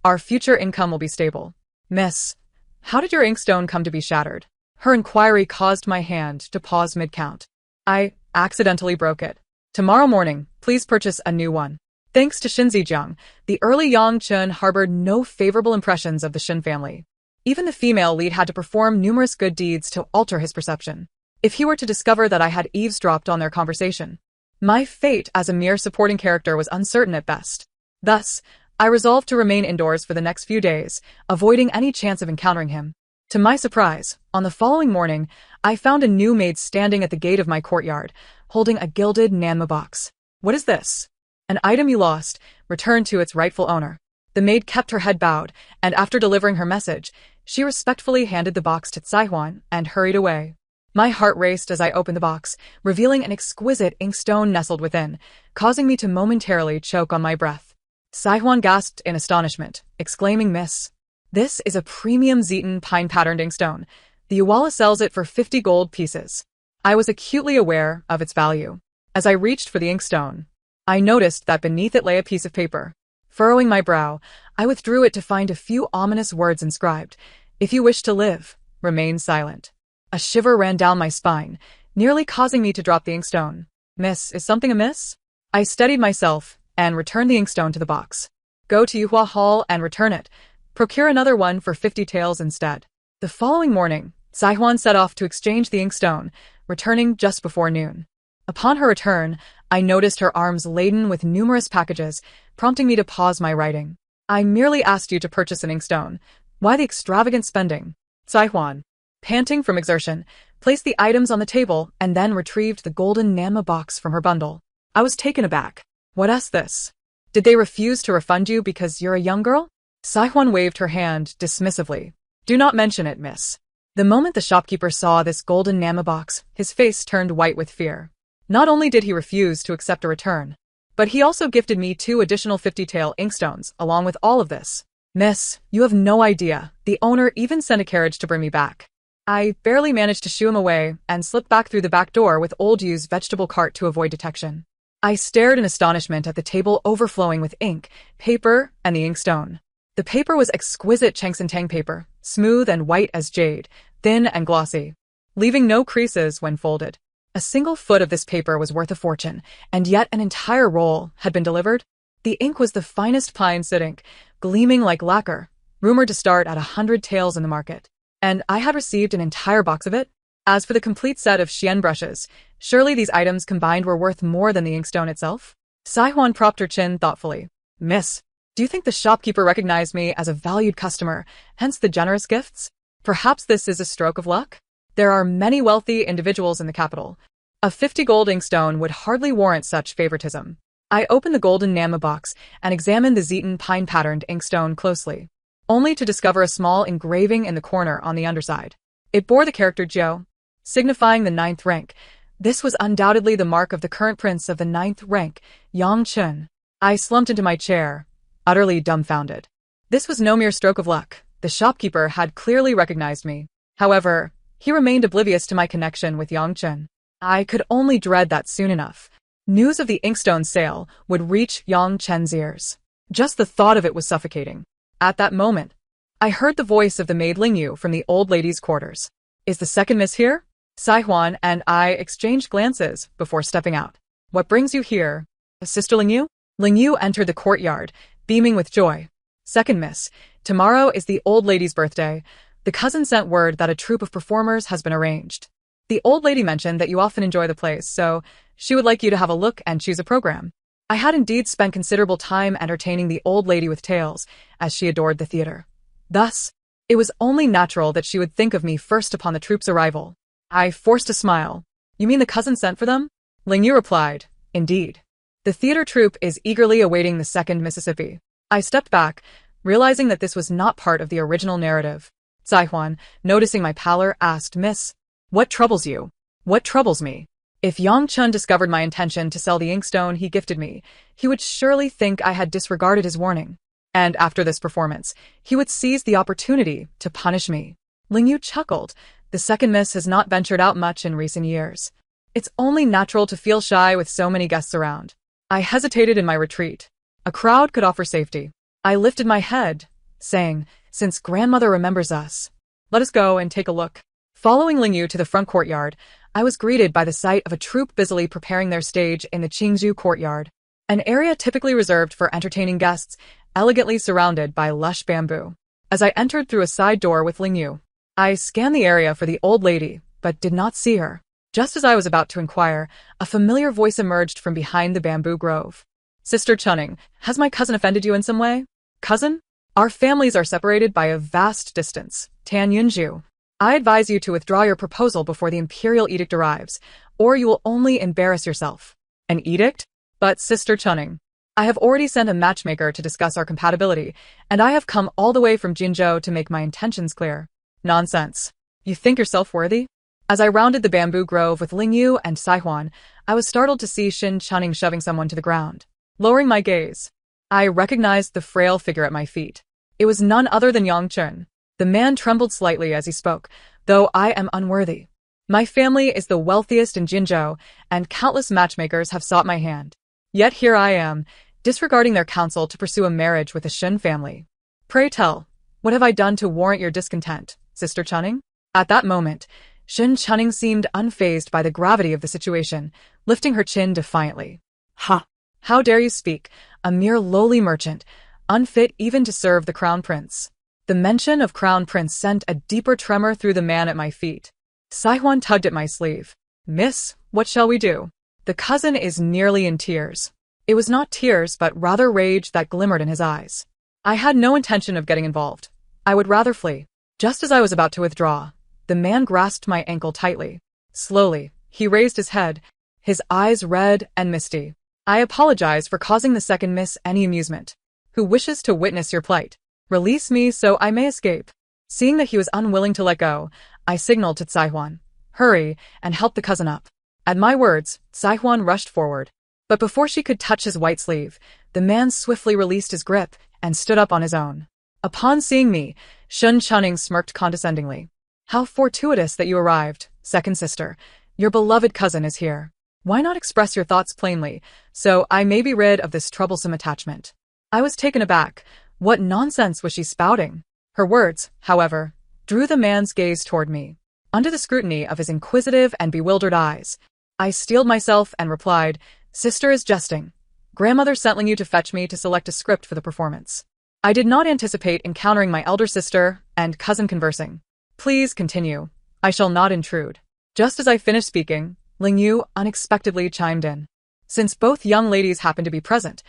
Our future income will be stable. Miss, how did your inkstone come to be shattered? Her inquiry caused my hand to pause mid-count. I accidentally broke it. Tomorrow morning, please purchase a new one. Thanks to Shinzijiang, the early Yang Chun harbored no favorable impressions of the Shin family. Even the female lead had to perform numerous good deeds to alter his perception. If he were to discover that I had eavesdropped on their conversation, my fate as a mere supporting character was uncertain at best. Thus, I resolved to remain indoors for the next few days, avoiding any chance of encountering him. To my surprise, on the following morning, I found a new maid standing at the gate of my courtyard, holding a gilded Nanma box. What is this? An item you lost, returned to its rightful owner. The maid kept her head bowed, and after delivering her message, she respectfully handed the box to Saihuan and hurried away. My heart raced as I opened the box, revealing an exquisite inkstone nestled within, causing me to momentarily choke on my breath. Saihuan gasped in astonishment, exclaiming, Miss, this is a premium Zeton pine-patterned inkstone. The Uwala sells it for 50 gold pieces. I was acutely aware of its value. As I reached for the inkstone, I noticed that beneath it lay a piece of paper. Furrowing my brow, I withdrew it to find a few ominous words inscribed. If you wish to live, remain silent. A shiver ran down my spine, nearly causing me to drop the inkstone. Miss, is something amiss? I steadied myself and returned the inkstone to the box. Go to Yuhua Hall and return it. Procure another one for 50 taels instead. The following morning, Saihuan set off to exchange the inkstone, returning just before noon. Upon her return, I noticed her arms laden with numerous packages, prompting me to pause my writing. I merely asked you to purchase an inkstone. Why the extravagant spending? Saihuan, panting from exertion, placed the items on the table and then retrieved the golden Nanma box from her bundle. I was taken aback. What's this? Did they refuse to refund you because you're a young girl? Saihuan waved her hand dismissively. Do not mention it, miss. The moment the shopkeeper saw this golden Nanma box, his face turned white with fear. Not only did he refuse to accept a return, but he also gifted me 2 additional 50-tael inkstones along with all of this. Miss, you have no idea. The owner even sent a carriage to bring me back. I barely managed to shoo him away and slipped back through the back door with old Yu's vegetable cart to avoid detection. I stared in astonishment at the table overflowing with ink, paper, and the inkstone. The paper was exquisite Chengsantang paper, smooth and white as jade, thin and glossy, leaving no creases when folded. A single foot of this paper was worth a fortune, and yet an entire roll had been delivered. The ink was the finest pine soot ink, gleaming like lacquer, rumored to start at 100 taels in the market. And I had received an entire box of it? As for the complete set of Xian brushes, surely these items combined were worth more than the inkstone itself? Saihuan propped her chin thoughtfully. Miss, do you think the shopkeeper recognized me as a valued customer, hence the generous gifts? Perhaps this is a stroke of luck? There are many wealthy individuals in the capital. A 50 gold inkstone would hardly warrant such favoritism. I opened the golden Nanma box and examined the Zeton pine-patterned inkstone closely, only to discover a small engraving in the corner on the underside. It bore the character Jiu, signifying the 9th rank. This was undoubtedly the mark of the current prince of the 9th rank, Yang Chun. I slumped into my chair, utterly dumbfounded. This was no mere stroke of luck. The shopkeeper had clearly recognized me. However, he remained oblivious to my connection with Yang Chun. I could only dread that soon enough. News of the Inkstone sale would reach Yang Chen's ears. Just the thought of it was suffocating. At that moment, I heard the voice of the maid Ling Yu from the old lady's quarters. Is the second miss here? Saihuan and I exchanged glances before stepping out. What brings you here? Sister Ling Yu? Ling Yu entered the courtyard, beaming with joy. Second miss, tomorrow is the old lady's birthday. The cousin sent word that a troupe of performers has been arranged. The old lady mentioned that you often enjoy the place, so she would like you to have a look and choose a program. I had indeed spent considerable time entertaining the old lady with tales, as she adored the theater. Thus, it was only natural that she would think of me first upon the troupe's arrival. I forced a smile. You mean the cousin sent for them? Ling Yu replied, indeed. The theater troupe is eagerly awaiting the second Mississippi. I stepped back, realizing that this was not part of the original narrative. Saihuan, noticing my pallor, asked, Miss, what troubles you? What troubles me? If Yang Chun discovered my intention to sell the inkstone he gifted me, he would surely think I had disregarded his warning. And after this performance, he would seize the opportunity to punish me. Ling Yu chuckled. The second miss has not ventured out much in recent years. It's only natural to feel shy with so many guests around. I hesitated in my retreat. A crowd could offer safety. I lifted my head, saying, since grandmother remembers us, let us go and take a look. Following Ling Yu to the front courtyard, I was greeted by the sight of a troupe busily preparing their stage in the Qingzhou courtyard, an area typically reserved for entertaining guests, elegantly surrounded by lush bamboo. As I entered through a side door with Ling Yu, I scanned the area for the old lady, but did not see her. Just as I was about to inquire, a familiar voice emerged from behind the bamboo grove. Sister Chunning, has my cousin offended you in some way? Cousin? Our families are separated by a vast distance. Tan Yunju. I advise you to withdraw your proposal before the imperial edict arrives, or you will only embarrass yourself. An edict? But Sister Chunning, I have already sent a matchmaker to discuss our compatibility, and I have come all the way from Jinzhou to make my intentions clear. Nonsense. You think yourself worthy? As I rounded the bamboo grove with Ling Yu and Saihuan, I was startled to see Xin Chunning shoving someone to the ground. Lowering my gaze, I recognized the frail figure at my feet. It was none other than Yang Chun. The man trembled slightly as he spoke, though I am unworthy. My family is the wealthiest in Jinzhou, and countless matchmakers have sought my hand. Yet here I am, disregarding their counsel to pursue a marriage with the Shen family. Pray tell, what have I done to warrant your discontent, Sister Chunning? At that moment, Xin Chunning seemed unfazed by the gravity of the situation, lifting her chin defiantly. Ha! How dare you speak, a mere lowly merchant, unfit even to serve the Crown Prince. The mention of Crown Prince sent a deeper tremor through the man at my feet. Saihuan tugged at my sleeve. Miss, what shall we do? The cousin is nearly in tears. It was not tears, but rather rage that glimmered in his eyes. I had no intention of getting involved. I would rather flee. Just as I was about to withdraw, the man grasped my ankle tightly. Slowly, he raised his head, his eyes red and misty. I apologize for causing the second miss any amusement. Who wishes to witness your plight? Release me so I may escape. Seeing that he was unwilling to let go, I signaled to Saihuan, hurry, and help the cousin up. At my words, Saihuan rushed forward. But before she could touch his white sleeve, the man swiftly released his grip and stood up on his own. Upon seeing me, Shun Chunning smirked condescendingly. How fortuitous that you arrived, second sister. Your beloved cousin is here. Why not express your thoughts plainly, so I may be rid of this troublesome attachment? I was taken aback. What nonsense was she spouting? Her words, however, drew the man's gaze toward me. Under the scrutiny of his inquisitive and bewildered eyes, I steeled myself and replied, Sister is jesting. Grandmother sent Ling Yu to fetch me to select a script for the performance. I did not anticipate encountering my elder sister and cousin conversing. Please continue. I shall not intrude. Just as I finished speaking, Ling Yu unexpectedly chimed in. Since both young ladies happen to be present,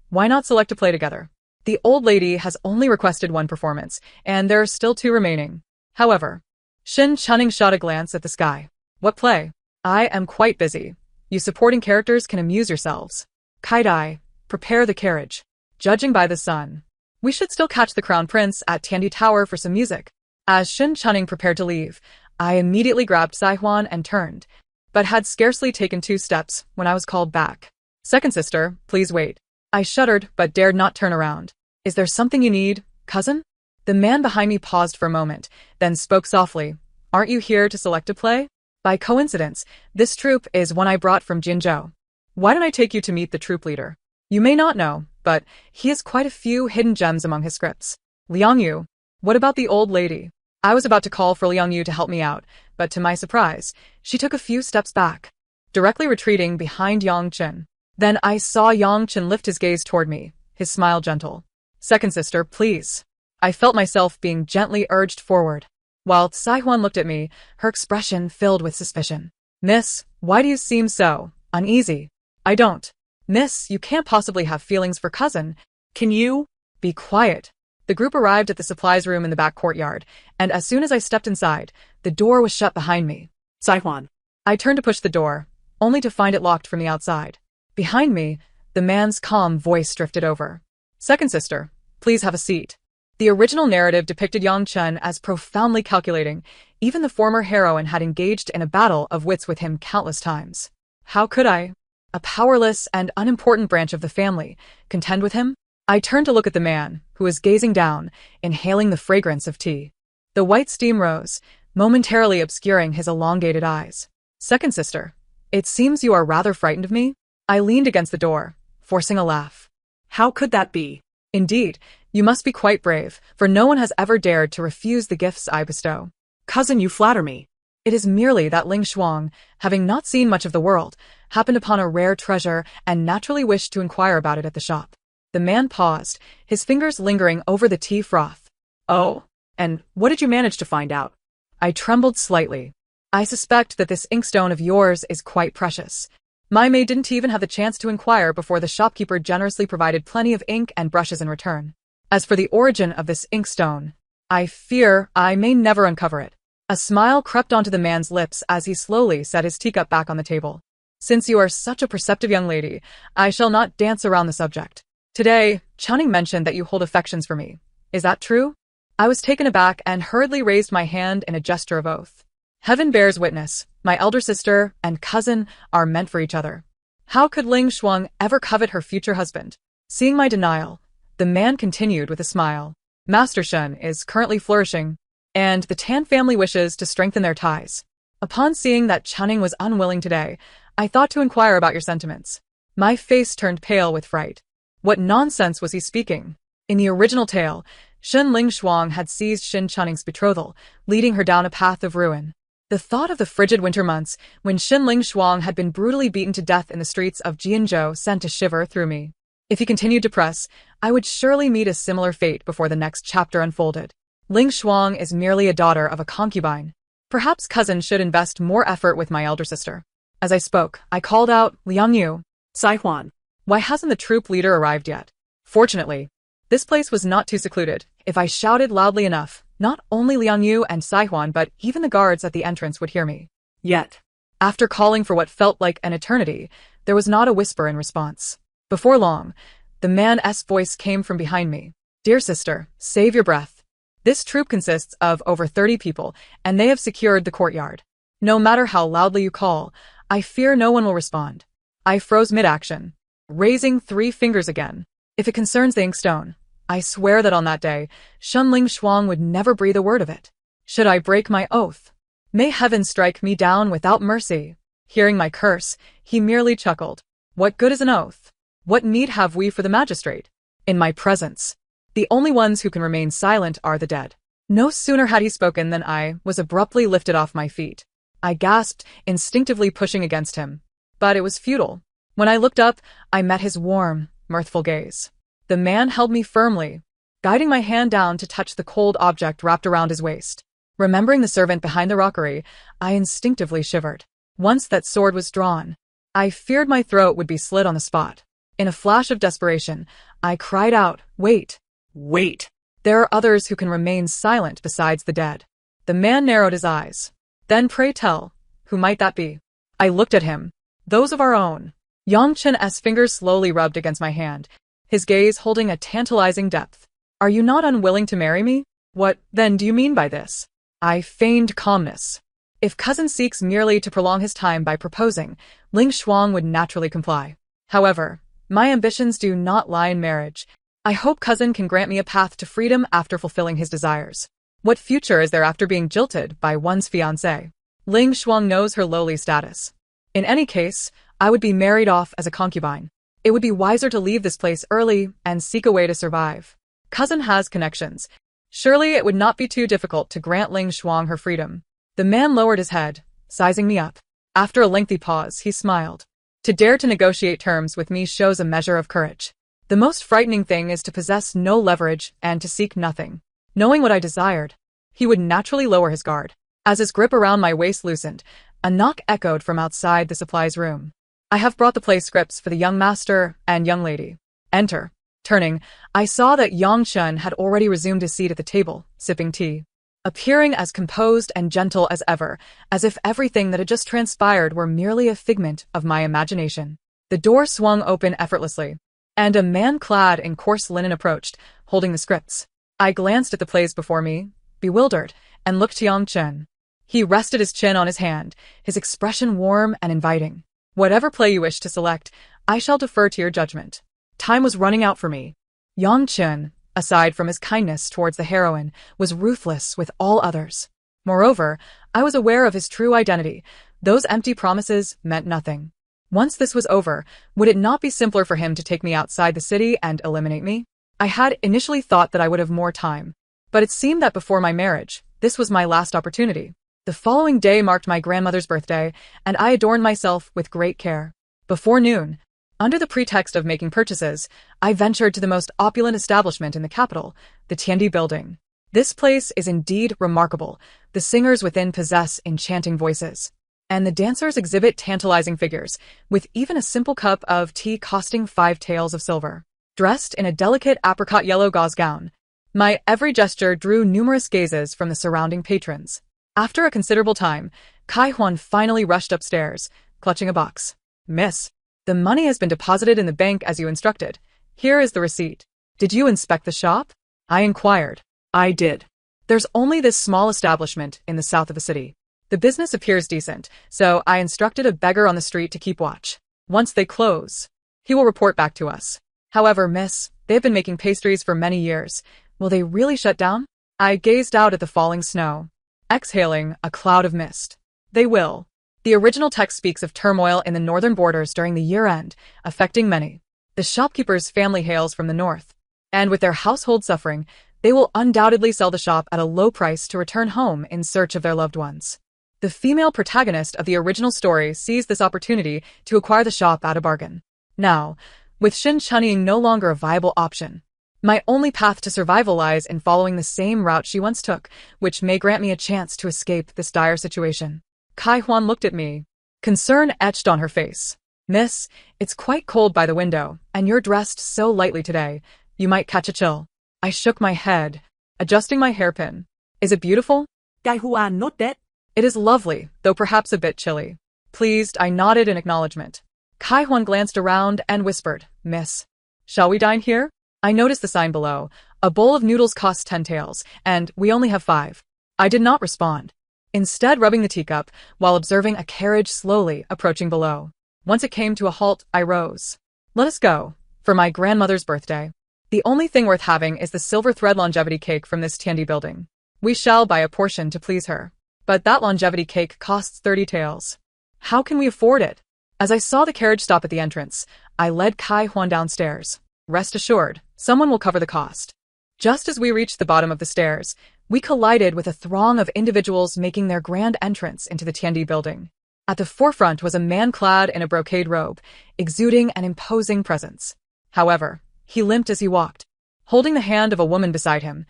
why not select a play together? The old lady has only requested one performance, and there are still 2 remaining. However, Xin Chunning shot a glance at the sky. What play? I am quite busy. You supporting characters can amuse yourselves. Kaidai, prepare the carriage. Judging by the sun, we should still catch the Crown Prince at Tandy Tower for some music. As Xin Chunning prepared to leave, I immediately grabbed Saihuan and turned, but had scarcely taken 2 steps when I was called back. Second sister, please wait. I shuddered but dared not turn around. Is there something you need, cousin? The man behind me paused for a moment, then spoke softly. Aren't you here to select a play? By coincidence, this troop is one I brought from Jinzhou. Why don't I take you to meet the troop leader? You may not know, but he has quite a few hidden gems among his scripts. Liang Yu. What about the old lady? I was about to call for Liang Yu to help me out, but to my surprise, she took a few steps back, directly retreating behind Yang Chen. Then I saw Yang Chen lift his gaze toward me, his smile gentle. Second sister, please. I felt myself being gently urged forward. While Saihuan looked at me, her expression filled with suspicion. Miss, why do you seem so uneasy? I don't. Miss, you can't possibly have feelings for cousin. Can you? Be quiet. The group arrived at the supplies room in the back courtyard, and as soon as I stepped inside, the door was shut behind me. Saihuan. I turned to push the door, only to find it locked from the outside. Behind me, the man's calm voice drifted over. Second sister, please have a seat. The original narrative depicted Yang Chen as profoundly calculating. Even the former heroine had engaged in a battle of wits with him countless times. How could I, a powerless and unimportant branch of the family, contend with him? I turned to look at the man, who was gazing down, inhaling the fragrance of tea. The white steam rose, momentarily obscuring his elongated eyes. Second sister, it seems you are rather frightened of me? I leaned against the door, forcing a laugh. How could that be? Indeed, you must be quite brave, for no one has ever dared to refuse the gifts I bestow. Cousin, you flatter me. It is merely that Ling Shuang, having not seen much of the world, happened upon a rare treasure and naturally wished to inquire about it at the shop. The man paused, his fingers lingering over the tea froth. Oh, and what did you manage to find out? I trembled slightly. I suspect that this inkstone of yours is quite precious. My maid didn't even have the chance to inquire before the shopkeeper generously provided plenty of ink and brushes in return. As for the origin of this inkstone, I fear I may never uncover it. A smile crept onto the man's lips as he slowly set his teacup back on the table. Since you are such a perceptive young lady, I shall not dance around the subject. Today, Channing mentioned that you hold affections for me. Is that true? I was taken aback and hurriedly raised my hand in a gesture of oath. Heaven bears witness, my elder sister and cousin are meant for each other. How could Ling Shuang ever covet her future husband? Seeing my denial, the man continued with a smile. Master Shen is currently flourishing, and the Tan family wishes to strengthen their ties. Upon seeing that Channing was unwilling today, I thought to inquire about your sentiments. My face turned pale with fright. What nonsense was he speaking? In the original tale, Shen Ling Shuang had seized Shin Channing's betrothal, leading her down a path of ruin. The thought of the frigid winter months, when Shin Ling Shuang had been brutally beaten to death in the streets of Jianzhou, sent a shiver through me. If he continued to press, I would surely meet a similar fate before the next chapter unfolded. Ling Shuang is merely a daughter of a concubine. Perhaps cousin should invest more effort with my elder sister. As I spoke, I called out, Liang Yu. Saihuan. Why hasn't the troop leader arrived yet? Fortunately, this place was not too secluded. If I shouted loudly enough, not only Liang Yu and Saihuan but even the guards at the entrance would hear me. Yet. After calling for what felt like an eternity, there was not a whisper in response. Before long, the man's voice came from behind me. Dear sister, save your breath. This troop consists of over 30 people, and they have secured the courtyard. No matter how loudly you call, I fear no one will respond. I froze mid-action, raising 3 fingers again. If it concerns the inkstone, I swear that on that day, Shen Ling Shuang would never breathe a word of it. Should I break my oath? May heaven strike me down without mercy. Hearing my curse, he merely chuckled. What good is an oath? What need have we for the magistrate? In my presence, the only ones who can remain silent are the dead. No sooner had he spoken than I was abruptly lifted off my feet. I gasped, instinctively pushing against him. But it was futile. When I looked up, I met his warm, mirthful gaze. The man held me firmly, guiding my hand down to touch the cold object wrapped around his waist. Remembering the servant behind the rockery, I instinctively shivered. Once that sword was drawn, I feared my throat would be slit on the spot. In a flash of desperation, I cried out, Wait! Wait! There are others who can remain silent besides the dead. The man narrowed his eyes. Then pray tell, who might that be? I looked at him. Those of our own. Yang Chen's fingers slowly rubbed against my hand, his gaze holding a tantalizing depth. Are you not unwilling to marry me? What, then, do you mean by this? I feigned calmness. If cousin seeks merely to prolong his time by proposing, Ling Shuang would naturally comply. However, my ambitions do not lie in marriage. I hope cousin can grant me a path to freedom after fulfilling his desires. What future is there after being jilted by one's fiancé? Ling Shuang knows her lowly status. In any case, I would be married off as a concubine. It would be wiser to leave this place early and seek a way to survive. Cousin has connections. Surely it would not be too difficult to grant Ling Shuang her freedom. The man lowered his head, sizing me up. After a lengthy pause, he smiled. To dare to negotiate terms with me shows a measure of courage. The most frightening thing is to possess no leverage and to seek nothing. Knowing what I desired, he would naturally lower his guard. As his grip around my waist loosened, a knock echoed from outside the supplies room. I have brought the play scripts for the young master and young lady. Enter. Turning, I saw that Yang Chen had already resumed his seat at the table, sipping tea. Appearing as composed and gentle as ever, as if everything that had just transpired were merely a figment of my imagination. The door swung open effortlessly, and a man clad in coarse linen approached, holding the scripts. I glanced at the plays before me, bewildered, and looked to Yang Chen. He rested his chin on his hand, his expression warm and inviting. Whatever play you wish to select, I shall defer to your judgment. Time was running out for me. Yang Chen, aside from his kindness towards the heroine, was ruthless with all others. Moreover, I was aware of his true identity. Those empty promises meant nothing. Once this was over, would it not be simpler for him to take me outside the city and eliminate me? I had initially thought that I would have more time, but it seemed that before my marriage, this was my last opportunity. The following day marked my grandmother's birthday, and I adorned myself with great care. Before noon, under the pretext of making purchases, I ventured to the most opulent establishment in the capital, the Tiandi building. This place is indeed remarkable. The singers within possess enchanting voices, and the dancers exhibit tantalizing figures, with even a simple cup of tea costing 5 taels of silver. Dressed in a delicate apricot yellow gauze gown, my every gesture drew numerous gazes from the surrounding patrons. After a considerable time, Kai Huan finally rushed upstairs, clutching a box. Miss, the money has been deposited in the bank as you instructed. Here is the receipt. Did you inspect the shop? I inquired. I did. There's only this small establishment in the south of the city. The business appears decent, so I instructed a beggar on the street to keep watch. Once they close, he will report back to us. However, miss, they've been making pastries for many years. Will they really shut down? I gazed out at the falling snow, exhaling a cloud of mist. They will. The original text speaks of turmoil in the northern borders during the year-end, affecting many. The shopkeeper's family hails from the north, and with their household suffering, they will undoubtedly sell the shop at a low price to return home in search of their loved ones. The female protagonist of the original story seized this opportunity to acquire the shop at a bargain. Now, with Shin Chunning no longer a viable option, my only path to survival lies in following the same route she once took, which may grant me a chance to escape this dire situation. Kai Huan looked at me, concern etched on her face. Miss, it's quite cold by the window, and you're dressed so lightly today, you might catch a chill. I shook my head, adjusting my hairpin. Is it beautiful? Kai Huan nodded. It is lovely, though perhaps a bit chilly. Pleased, I nodded in acknowledgement. Kai Huan glanced around and whispered, Miss, shall we dine here? I noticed the sign below. A bowl of noodles costs 10 taels, and we only have 5. I did not respond, instead rubbing the teacup while observing a carriage slowly approaching below. Once it came to a halt, I rose. Let us go, for my grandmother's birthday. The only thing worth having is the silver thread longevity cake from this Tiandi building. We shall buy a portion to please her. But that longevity cake costs 30 taels. How can we afford it? As I saw the carriage stop at the entrance, I led Kai Huan downstairs. Rest assured, someone will cover the cost. Just as we reached the bottom of the stairs, we collided with a throng of individuals making their grand entrance into the Tiandi building. At the forefront was a man clad in a brocade robe, exuding an imposing presence. However, he limped as he walked, holding the hand of a woman beside him,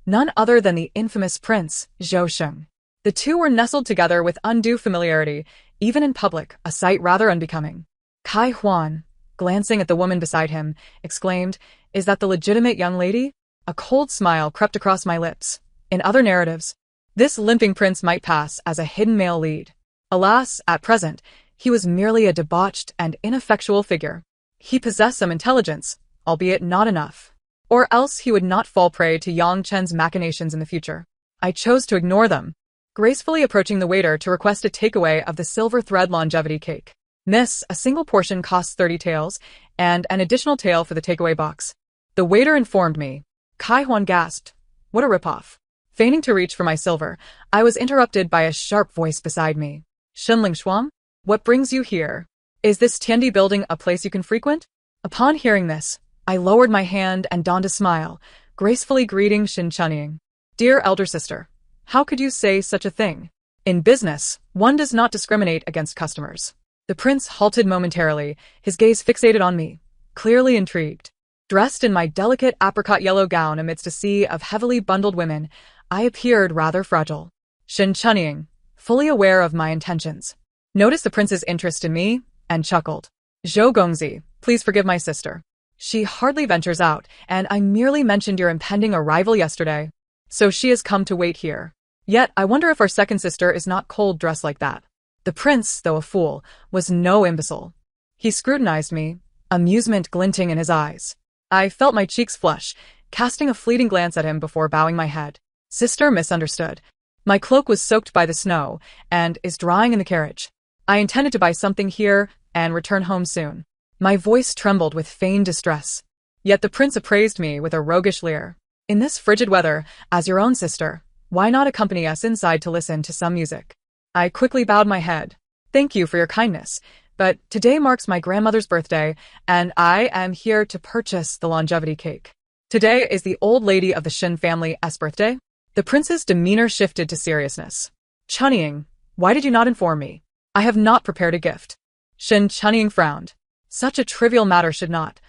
none other than the infamous Prince Zhou Sheng. The two were nestled together with undue familiarity, even in public, a sight rather unbecoming. Kai Huan, glancing at the woman beside him, exclaimed, Is that the legitimate young lady? A cold smile crept across my lips. In other narratives, this limping prince might pass as a hidden male lead. Alas, at present, he was merely a debauched and ineffectual figure. He possessed some intelligence, albeit not enough, or else he would not fall prey to Yang Chen's machinations in the future. I chose to ignore them, gracefully approaching the waiter to request a takeaway of the silver thread longevity cake. Miss, a single portion costs 30 taels, and an additional tael for the takeaway box. The waiter informed me. Kai Huan gasped. What a ripoff. Feigning to reach for my silver, I was interrupted by a sharp voice beside me. Shenling Shuang? What brings you here? Is this Tiandi building a place you can frequent? Upon hearing this, I lowered my hand and donned a smile, gracefully greeting Shin Chunying. Dear elder sister, how could you say such a thing? In business, one does not discriminate against customers. The prince halted momentarily, his gaze fixated on me, clearly intrigued. Dressed in my delicate apricot yellow gown amidst a sea of heavily bundled women, I appeared rather fragile. Shin Chunying, fully aware of my intentions, noticed the prince's interest in me and chuckled. Zhou Gongzi, please forgive my sister. She hardly ventures out, and I merely mentioned your impending arrival yesterday. So she has come to wait here. Yet I wonder if our second sister is not cold dressed like that. The prince, though a fool, was no imbecile. He scrutinized me, amusement glinting in his eyes. I felt my cheeks flush, casting a fleeting glance at him before bowing my head. Sister misunderstood. My cloak was soaked by the snow and is drying in the carriage. I intended to buy something here and return home soon. My voice trembled with feigned distress. Yet the prince appraised me with a roguish leer. In this frigid weather, as your own sister, why not accompany us inside to listen to some music? I quickly bowed my head. Thank you for your kindness, but today marks my grandmother's birthday, and I am here to purchase the longevity cake. Today is the old lady of the Shin family's birthday? The prince's demeanor shifted to seriousness. Chunying, why did you not inform me? I have not prepared a gift. Shin Chunying frowned. Such a trivial matter should not.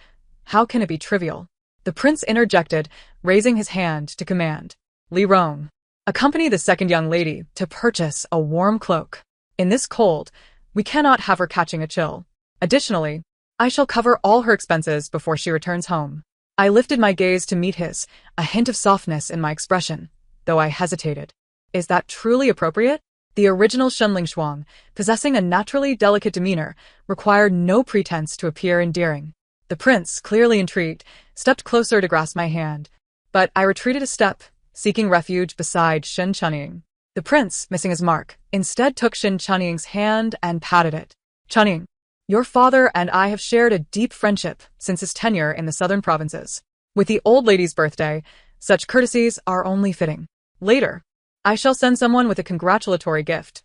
How can it be trivial? The prince interjected, raising his hand to command. Li Rong, accompany the second young lady to purchase a warm cloak. In this cold, we cannot have her catching a chill. Additionally, I shall cover all her expenses before she returns home. I lifted my gaze to meet his, a hint of softness in my expression, though I hesitated. Is that truly appropriate? The original Shenling Shuang, possessing a naturally delicate demeanor, required no pretense to appear endearing. The prince, clearly intrigued, stepped closer to grasp my hand, but I retreated a step, seeking refuge beside Shin Chunying. The prince, missing his mark, instead took Shin Chunying's hand and patted it. Chunying, your father and I have shared a deep friendship since his tenure in the southern provinces. With the old lady's birthday, such courtesies are only fitting. Later, I shall send someone with a congratulatory gift.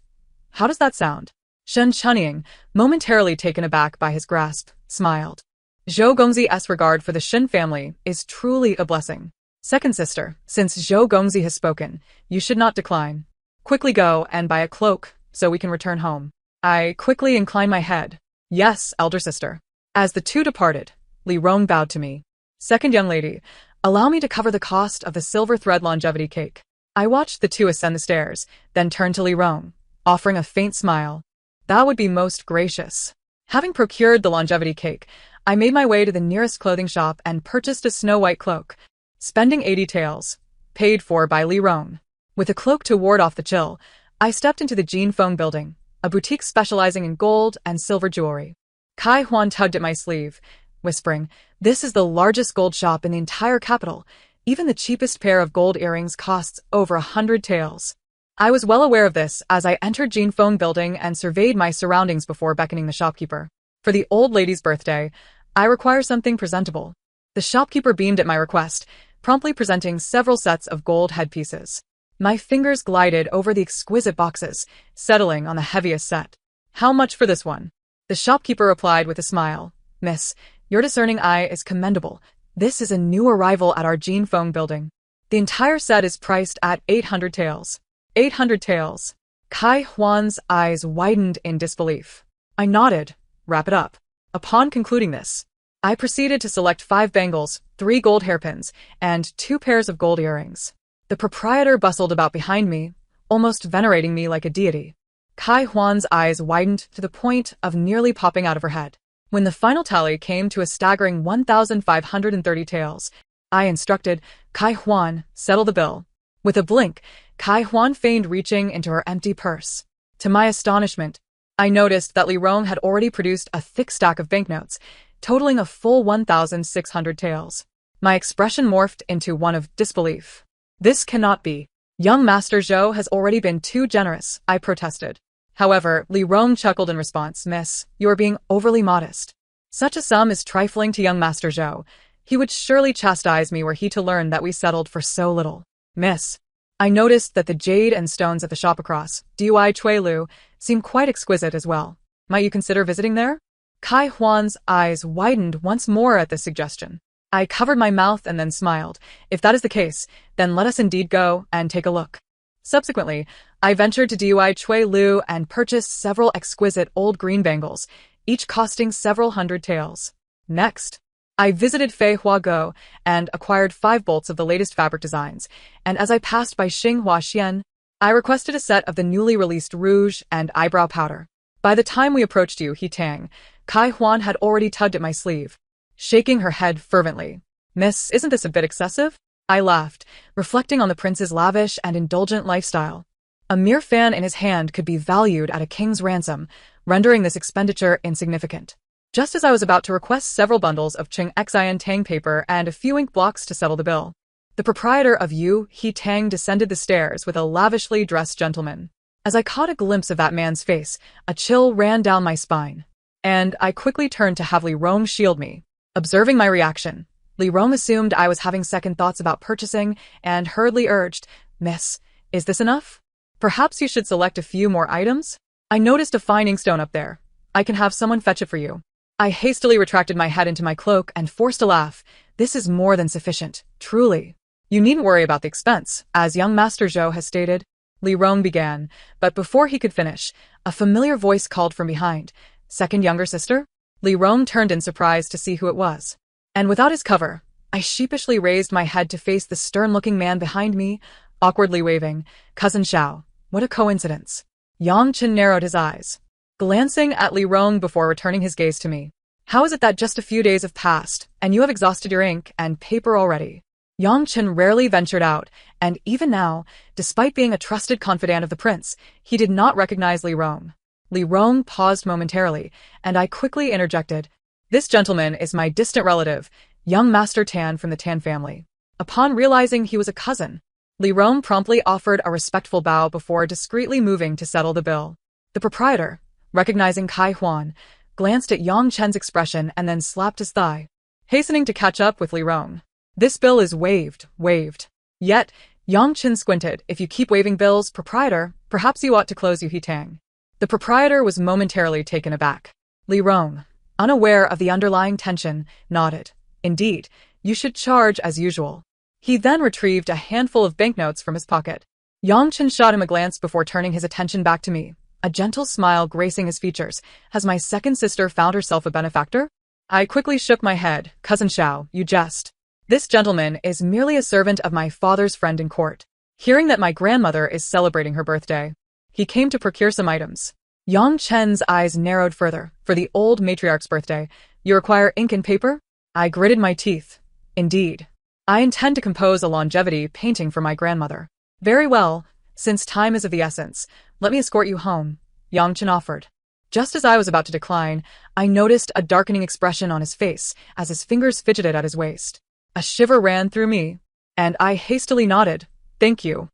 How does that sound? Shin Chunying, momentarily taken aback by his grasp, smiled. Zhou Gongzi's regard for the Shin family is truly a blessing. Second sister, since Zhou Gongzi has spoken, you should not decline. Quickly go and buy a cloak, so we can return home. I quickly inclined my head. Yes, elder sister. As the two departed, Li Rong bowed to me. Second young lady, allow me to cover the cost of the silver thread longevity cake. I watched the two ascend the stairs, then turned to Li Rong, offering a faint smile. That would be most gracious. Having procured the longevity cake, I made my way to the nearest clothing shop and purchased a snow-white cloak, spending 80 taels, paid for by Li Rong. With a cloak to ward off the chill, I stepped into the Jinfeng building, a boutique specializing in gold and silver jewelry. Kai Huan tugged at my sleeve, whispering, "This is the largest gold shop in the entire capital. Even the cheapest pair of gold earrings costs over 100 taels." I was well aware of this as I entered Jinfeng building and surveyed my surroundings before beckoning the shopkeeper. For the old lady's birthday, I require something presentable. The shopkeeper beamed at my request, promptly presenting several sets of gold headpieces. My fingers glided over the exquisite boxes, settling on the heaviest set. How much for this one? The shopkeeper replied with a smile. Miss, your discerning eye is commendable. This is a new arrival at our Jinfeng building. The entire set is priced at 800 taels. 800 taels. Kai Huan's eyes widened in disbelief. I nodded. Wrap it up. Upon concluding this, I proceeded to select 5 bangles, 3 gold hairpins, and 2 pairs of gold earrings. The proprietor bustled about behind me, almost venerating me like a deity. Kai Huan's eyes widened to the point of nearly popping out of her head. When the final tally came to a staggering 1,530 taels, I instructed, Kai Huan, settle the bill. With a blink, Kai Huan feigned reaching into her empty purse. To my astonishment, I noticed that Li Rong had already produced a thick stack of banknotes, totaling a full 1,600 taels. My expression morphed into one of disbelief. This cannot be. Young Master Zhou has already been too generous, I protested. However, Li Rong chuckled in response. Miss, you are being overly modest. Such a sum is trifling to young Master Zhou. He would surely chastise me were he to learn that we settled for so little. Miss, I noticed that the jade and stones at the shop across, Dui seemed quite exquisite as well. Might you consider visiting there? Kai Huan's eyes widened once more at this suggestion. I covered my mouth and then smiled. If that is the case, then let us indeed go and take a look. Subsequently, I ventured to Dui and purchased several exquisite old green bangles, each costing several hundred taels. Next, I visited Fei Huago and acquired 5 bolts of the latest fabric designs, and as I passed by Xinghua Xian, I requested a set of the newly released rouge and eyebrow powder. By the time we approached Yu Tang, Kai Huan had already tugged at my sleeve, shaking her head fervently. Miss, isn't this a bit excessive? I laughed, reflecting on the prince's lavish and indulgent lifestyle. A mere fan in his hand could be valued at a king's ransom, rendering this expenditure insignificant. Just as I was about to request several bundles of Qing Xian Tang paper and a few ink blocks to settle the bill, the proprietor of Yu Tang descended the stairs with a lavishly dressed gentleman. As I caught a glimpse of that man's face, a chill ran down my spine, and I quickly turned to have Li Rong shield me. Observing my reaction, Li Rong assumed I was having second thoughts about purchasing and hurriedly urged, "Miss, is this enough? Perhaps you should select a few more items? I noticed a fine inkstone up there. I can have someone fetch it for you." I hastily retracted my head into my cloak and forced a laugh. This is more than sufficient, truly. You needn't worry about the expense, as young Master Zhou has stated. Li Rong began, but before he could finish, a familiar voice called from behind, "Second younger sister?" Li Rong turned in surprise to see who it was. And without his cover, I sheepishly raised my head to face the stern-looking man behind me, awkwardly waving, "Cousin Xiao, what a coincidence." Yang Chen narrowed his eyes, glancing at Li Rong before returning his gaze to me. "How is it that just a few days have passed, and you have exhausted your ink and paper already?" Yang Chen rarely ventured out, and even now, despite being a trusted confidant of the prince, he did not recognize Li Rong. Li Rong paused momentarily, and I quickly interjected, "This gentleman is my distant relative, young Master Tan from the Tan family." Upon realizing he was a cousin, Li Rong promptly offered a respectful bow before discreetly moving to settle the bill. The proprietor, recognizing Kai Huan, glanced at Yang Chen's expression and then slapped his thigh, hastening to catch up with Li Rong. "This bill is waived. Yet, Yang Chen squinted, "If you keep waiving bills, proprietor, perhaps you ought to close Yu Tang." The proprietor was momentarily taken aback. Li Rong, unaware of the underlying tension, nodded. "Indeed, you should charge as usual." He then retrieved a handful of banknotes from his pocket. Yang Chen shot him a glance before turning his attention back to me, a gentle smile gracing his features. "Has my second sister found herself a benefactor?" I quickly shook my head. "Cousin Xiao, you jest. This gentleman is merely a servant of my father's friend in court. Hearing that my grandmother is celebrating her birthday, he came to procure some items." Yang Chen's eyes narrowed further. "For the old matriarch's birthday, you require ink and paper?" I gritted my teeth. "Indeed. I intend to compose a longevity painting for my grandmother." "Very well. Since time is of the essence, let me escort you home," Yang Chen offered. Just as I was about to decline, I noticed a darkening expression on his face as his fingers fidgeted at his waist. A shiver ran through me, and I hastily nodded. Thank you.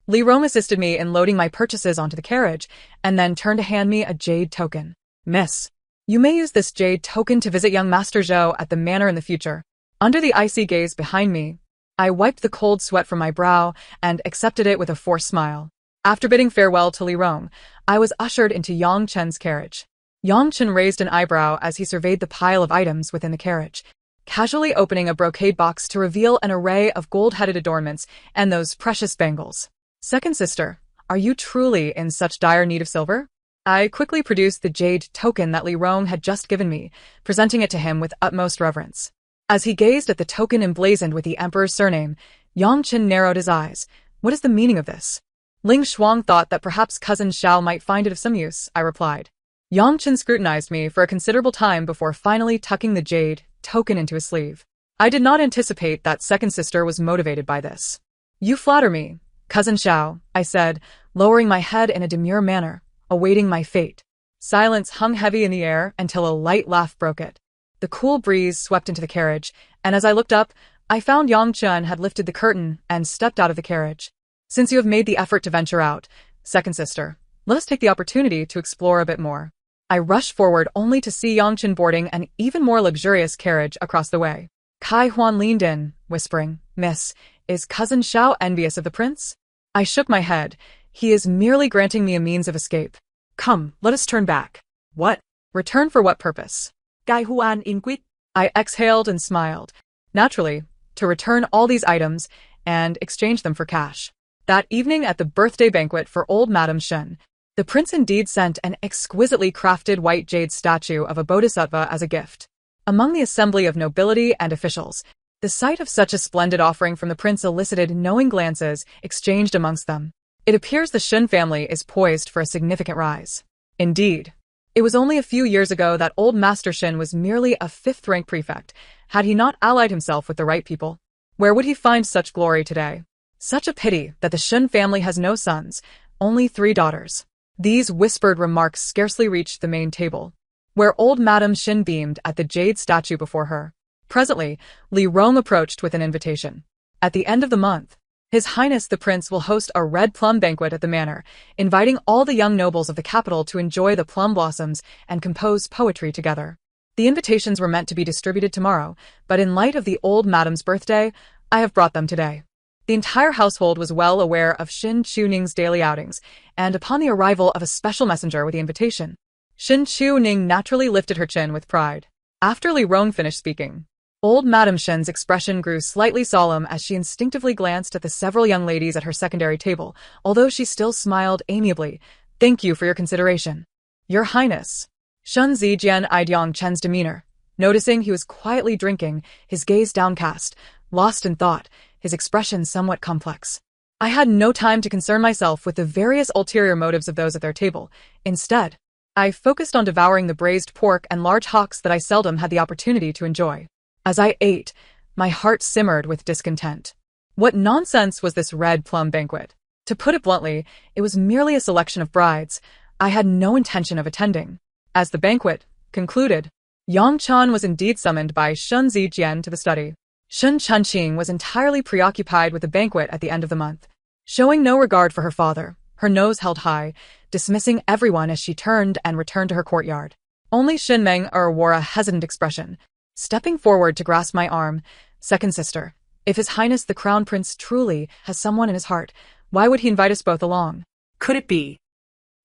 Li Rong assisted me in loading my purchases onto the carriage, and then turned to hand me a jade token. "Miss, you may use this jade token to visit young Master Zhou at the manor in the future." Under the icy gaze behind me, I wiped the cold sweat from my brow and accepted it with a forced smile. After bidding farewell to Li Rong, I was ushered into Yang Chen's carriage. Yang Chen raised an eyebrow as he surveyed the pile of items within the carriage, casually opening a brocade box to reveal an array of gold-headed adornments and those precious bangles. "Second sister, are you truly in such dire need of silver?" I quickly produced the jade token that Li Rong had just given me, presenting it to him with utmost reverence. As he gazed at the token emblazoned with the emperor's surname, Yang Chen narrowed his eyes. "What is the meaning of this?" "Ling Shuang thought that perhaps cousin Xiao might find it of some use," I replied. Yang Chen scrutinized me for a considerable time before finally tucking the jade token into his sleeve. I did not anticipate that second sister was motivated by this. "You flatter me, cousin Xiao," I said, lowering my head in a demure manner, awaiting my fate. Silence hung heavy in the air until a light laugh broke it. The cool breeze swept into the carriage, and as I looked up, I found Yang Chen had lifted the curtain and stepped out of the carriage. "Since you have made the effort to venture out, second sister, let us take the opportunity to explore a bit more." I rushed forward only to see Yang Chen boarding an even more luxurious carriage across the way. Kai Huan leaned in, whispering, "Miss, Is cousin Xiao envious of the prince? I shook my head. He is merely granting me a means of escape. Come, let us turn back. What? Return for what purpose? Gai Huan Inquit? I exhaled and smiled. Naturally, to return all these items and exchange them for cash. That evening at the birthday banquet for old Madame Shen, the prince indeed sent an exquisitely crafted white jade statue of a bodhisattva as a gift. Among the assembly of nobility and officials, the sight of such a splendid offering from the prince elicited knowing glances exchanged amongst them. It appears the Shen family is poised for a significant rise. Indeed, it was only a few years ago that old Master Shen was merely a fifth-rank prefect, had he not allied himself with the right people. Where would he find such glory today? Such a pity that the Shen family has no sons, only 3 daughters. These whispered remarks scarcely reached the main table, where old Madame Shen beamed at the jade statue before her. Presently, Li Rong approached with an invitation. At the end of the month, His Highness the Prince will host a red plum banquet at the manor, inviting all the young nobles of the capital to enjoy the plum blossoms and compose poetry together. The invitations were meant to be distributed tomorrow, but in light of the old madam's birthday, I have brought them today. The entire household was well aware of Xin Chuning's daily outings, and upon the arrival of a special messenger with the invitation, Xin Chuning naturally lifted her chin with pride. After Li Rong finished speaking, old Madame Shen's expression grew slightly solemn as she instinctively glanced at the several young ladies at her secondary table, although she still smiled amiably. "Thank you for your consideration, Your Highness." Shun Zijian eyed Yang Chen's demeanor, noticing he was quietly drinking, his gaze downcast, lost in thought, his expression somewhat complex. I had no time to concern myself with the various ulterior motives of those at their table. Instead, I focused on devouring the braised pork and large hocks that I seldom had the opportunity to enjoy. As I ate, my heart simmered with discontent. What nonsense was this red plum banquet? To put it bluntly, it was merely a selection of brides. I had no intention of attending. As the banquet concluded, Yang Chan was indeed summoned by Shun Zijian to the study. Shun Chunqing was entirely preoccupied with the banquet at the end of the month, showing no regard for her father, her nose held high, dismissing everyone as she turned and returned to her courtyard. Only Xin Meng wore a hesitant expression, stepping forward to grasp my arm. "Second sister, if His Highness the Crown Prince truly has someone in his heart, why would he invite us both along?" Could it be?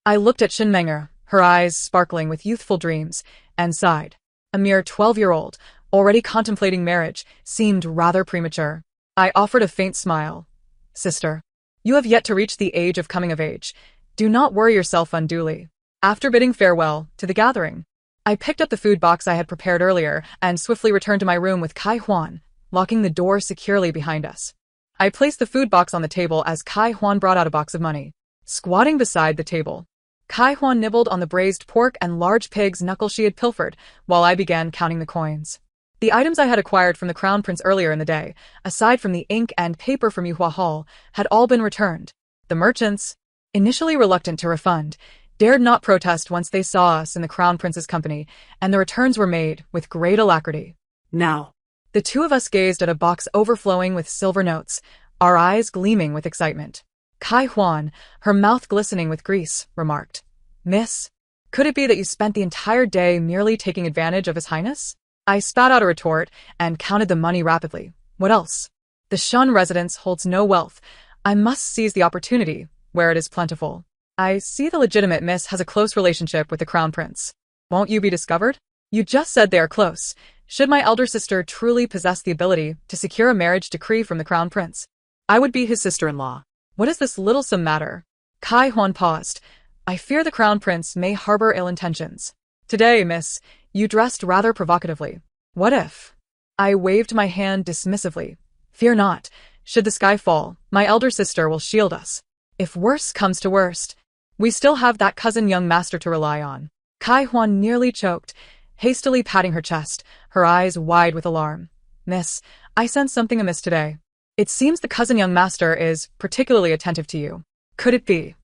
I looked at Xin Menger, her eyes sparkling with youthful dreams, and sighed. A mere 12-year-old, already contemplating marriage, seemed rather premature. I offered a faint smile. "Sister, you have yet to reach the age of coming of age. Do not worry yourself unduly." After bidding farewell to the gathering, I picked up the food box I had prepared earlier and swiftly returned to my room with Kai Huan, locking the door securely behind us. I placed the food box on the table as Kai Huan brought out a box of money. Squatting beside the table, Kai Huan nibbled on the braised pork and large pig's knuckle she had pilfered, while I began counting the coins. The items I had acquired from the Crown Prince earlier in the day, aside from the ink and paper from Yuhua Hall, had all been returned. The merchants, initially reluctant to refund, dared not protest once they saw us in the Crown Prince's company, and the returns were made with great alacrity. Now, The two of us gazed at a box overflowing with silver notes, our eyes gleaming with excitement. Kai Huan, her mouth glistening with grease, remarked, "Miss, could it be that you spent the entire day merely taking advantage of His Highness?" I spat out a retort and counted the money rapidly. What else? The Shun residence holds no wealth. I must seize the opportunity where it is plentiful. I see the legitimate miss has a close relationship with the Crown Prince. Won't you be discovered? You just said they are close. Should my elder sister truly possess the ability to secure a marriage decree from the Crown Prince, I would be his sister-in-law. what is this littlesome matter? Kai Huan paused. I fear the Crown Prince may harbor ill intentions. Today, miss, you dressed rather provocatively. What if? I waved my hand dismissively. Fear not. Should the sky fall, my elder sister will shield us. If worse comes to worst, we still have that cousin young master to rely on. Kai Huan nearly choked, hastily patting her chest, her eyes wide with alarm. Miss, I sense something amiss today. It seems the cousin young master is particularly attentive to you. Could it be?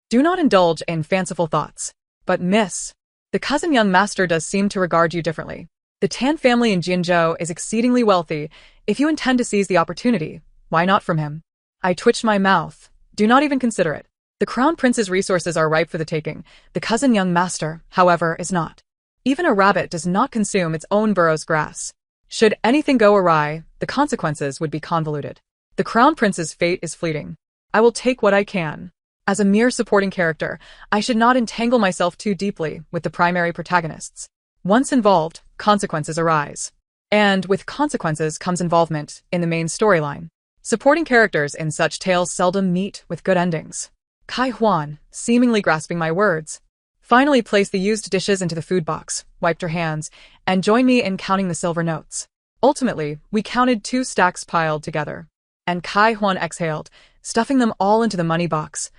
Do not indulge in fanciful thoughts. But miss, the cousin young master does seem to regard you differently. The Tan family in Jianzhou is exceedingly wealthy. If you intend to seize the opportunity, why not from him? I twitched my mouth. Do not even consider it. The Crown Prince's resources are ripe for the taking. The cousin young master, however, is not. Even a rabbit does not consume its own burrow's grass. Should anything go awry, the consequences would be convoluted. The The crown prince's fate is fleeting. I will take what I can. As a mere supporting character, I should not entangle myself too deeply with the primary protagonists. Once involved, consequences arise. And with consequences comes involvement in the main storyline. Supporting characters in such tales seldom meet with good endings. Kai Huan, seemingly grasping my words, finally placed the used dishes into the food box, wiped her hands, and joined me in counting the silver notes. Ultimately, we counted 2 stacks piled together. And Kai Huan exhaled, stuffing them all into the money box.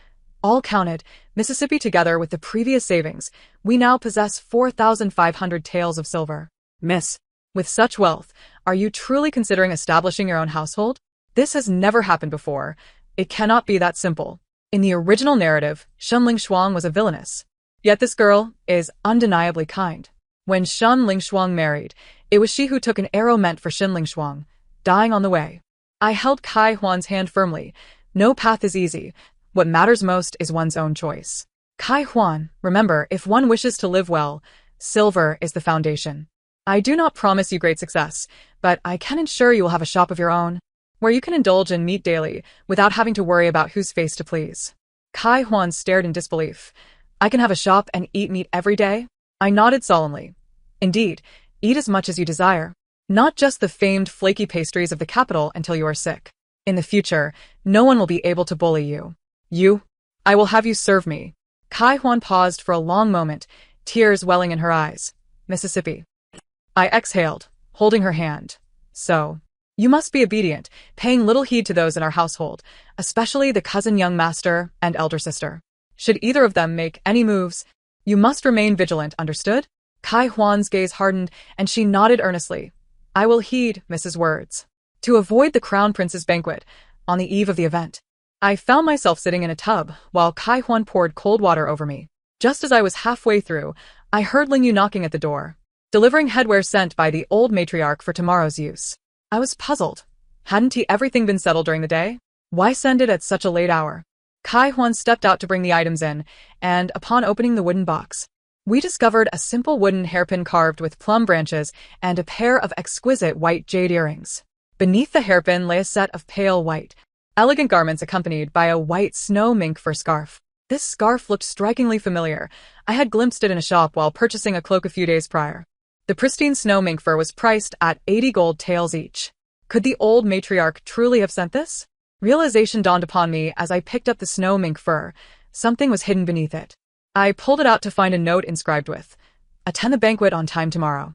All counted, Mississippi together with the previous savings, we now possess 4,500 taels of silver. Miss. With such wealth, are you truly considering establishing your own household? This has never happened before. It cannot be that simple. In the original narrative, Shen Lingshuang was a villainess. Yet this girl is undeniably kind. When Shen Lingshuang married, it was she who took an arrow meant for Shen Lingshuang, dying on the way. I held Kai Huan's hand firmly. No path is easy. What matters most is one's own choice. Kai Huan, remember, if one wishes to live well, silver is the foundation. I do not promise you great success, but I can ensure you will have a shop of your own, where you can indulge in meat daily without having to worry about whose face to please. Kai Huan stared in disbelief. I can have a shop and eat meat every day? I nodded solemnly. Indeed, eat as much as you desire. Not just the famed flaky pastries of the capital until you are sick. In the future, no one will be able to bully you. I will have you serve me. Kai Huan paused for a long moment, tears welling in her eyes. Mississippi. I exhaled, holding her hand. So, you must be obedient, paying little heed to those in our household, especially the cousin young master and elder sister. Should either of them make any moves, you must remain vigilant, understood? Kai Huan's gaze hardened, and she nodded earnestly. I will heed Mrs. Words. To avoid the crown prince's banquet, on the eve of the event, I found myself sitting in a tub while Kai Huan poured cold water over me. Just as I was halfway through, I heard Ling Yu knocking at the door, delivering headwear sent by the old matriarch for tomorrow's use. I was puzzled. Hadn't everything been settled during the day? Why send it at such a late hour? Kai Huan stepped out to bring the items in, and upon opening the wooden box, we discovered a simple wooden hairpin carved with plum branches and a pair of exquisite white jade earrings. Beneath the hairpin lay a set of pale white, elegant garments accompanied by a white snow mink fur scarf. This scarf looked strikingly familiar. I had glimpsed it in a shop while purchasing a cloak a few days prior. The pristine snow mink fur was priced at 80 gold taels each. Could the old matriarch truly have sent this? Realization dawned upon me as I picked up the snow mink fur. Something was hidden beneath it. I pulled it out to find a note inscribed with, "Attend the banquet on time tomorrow."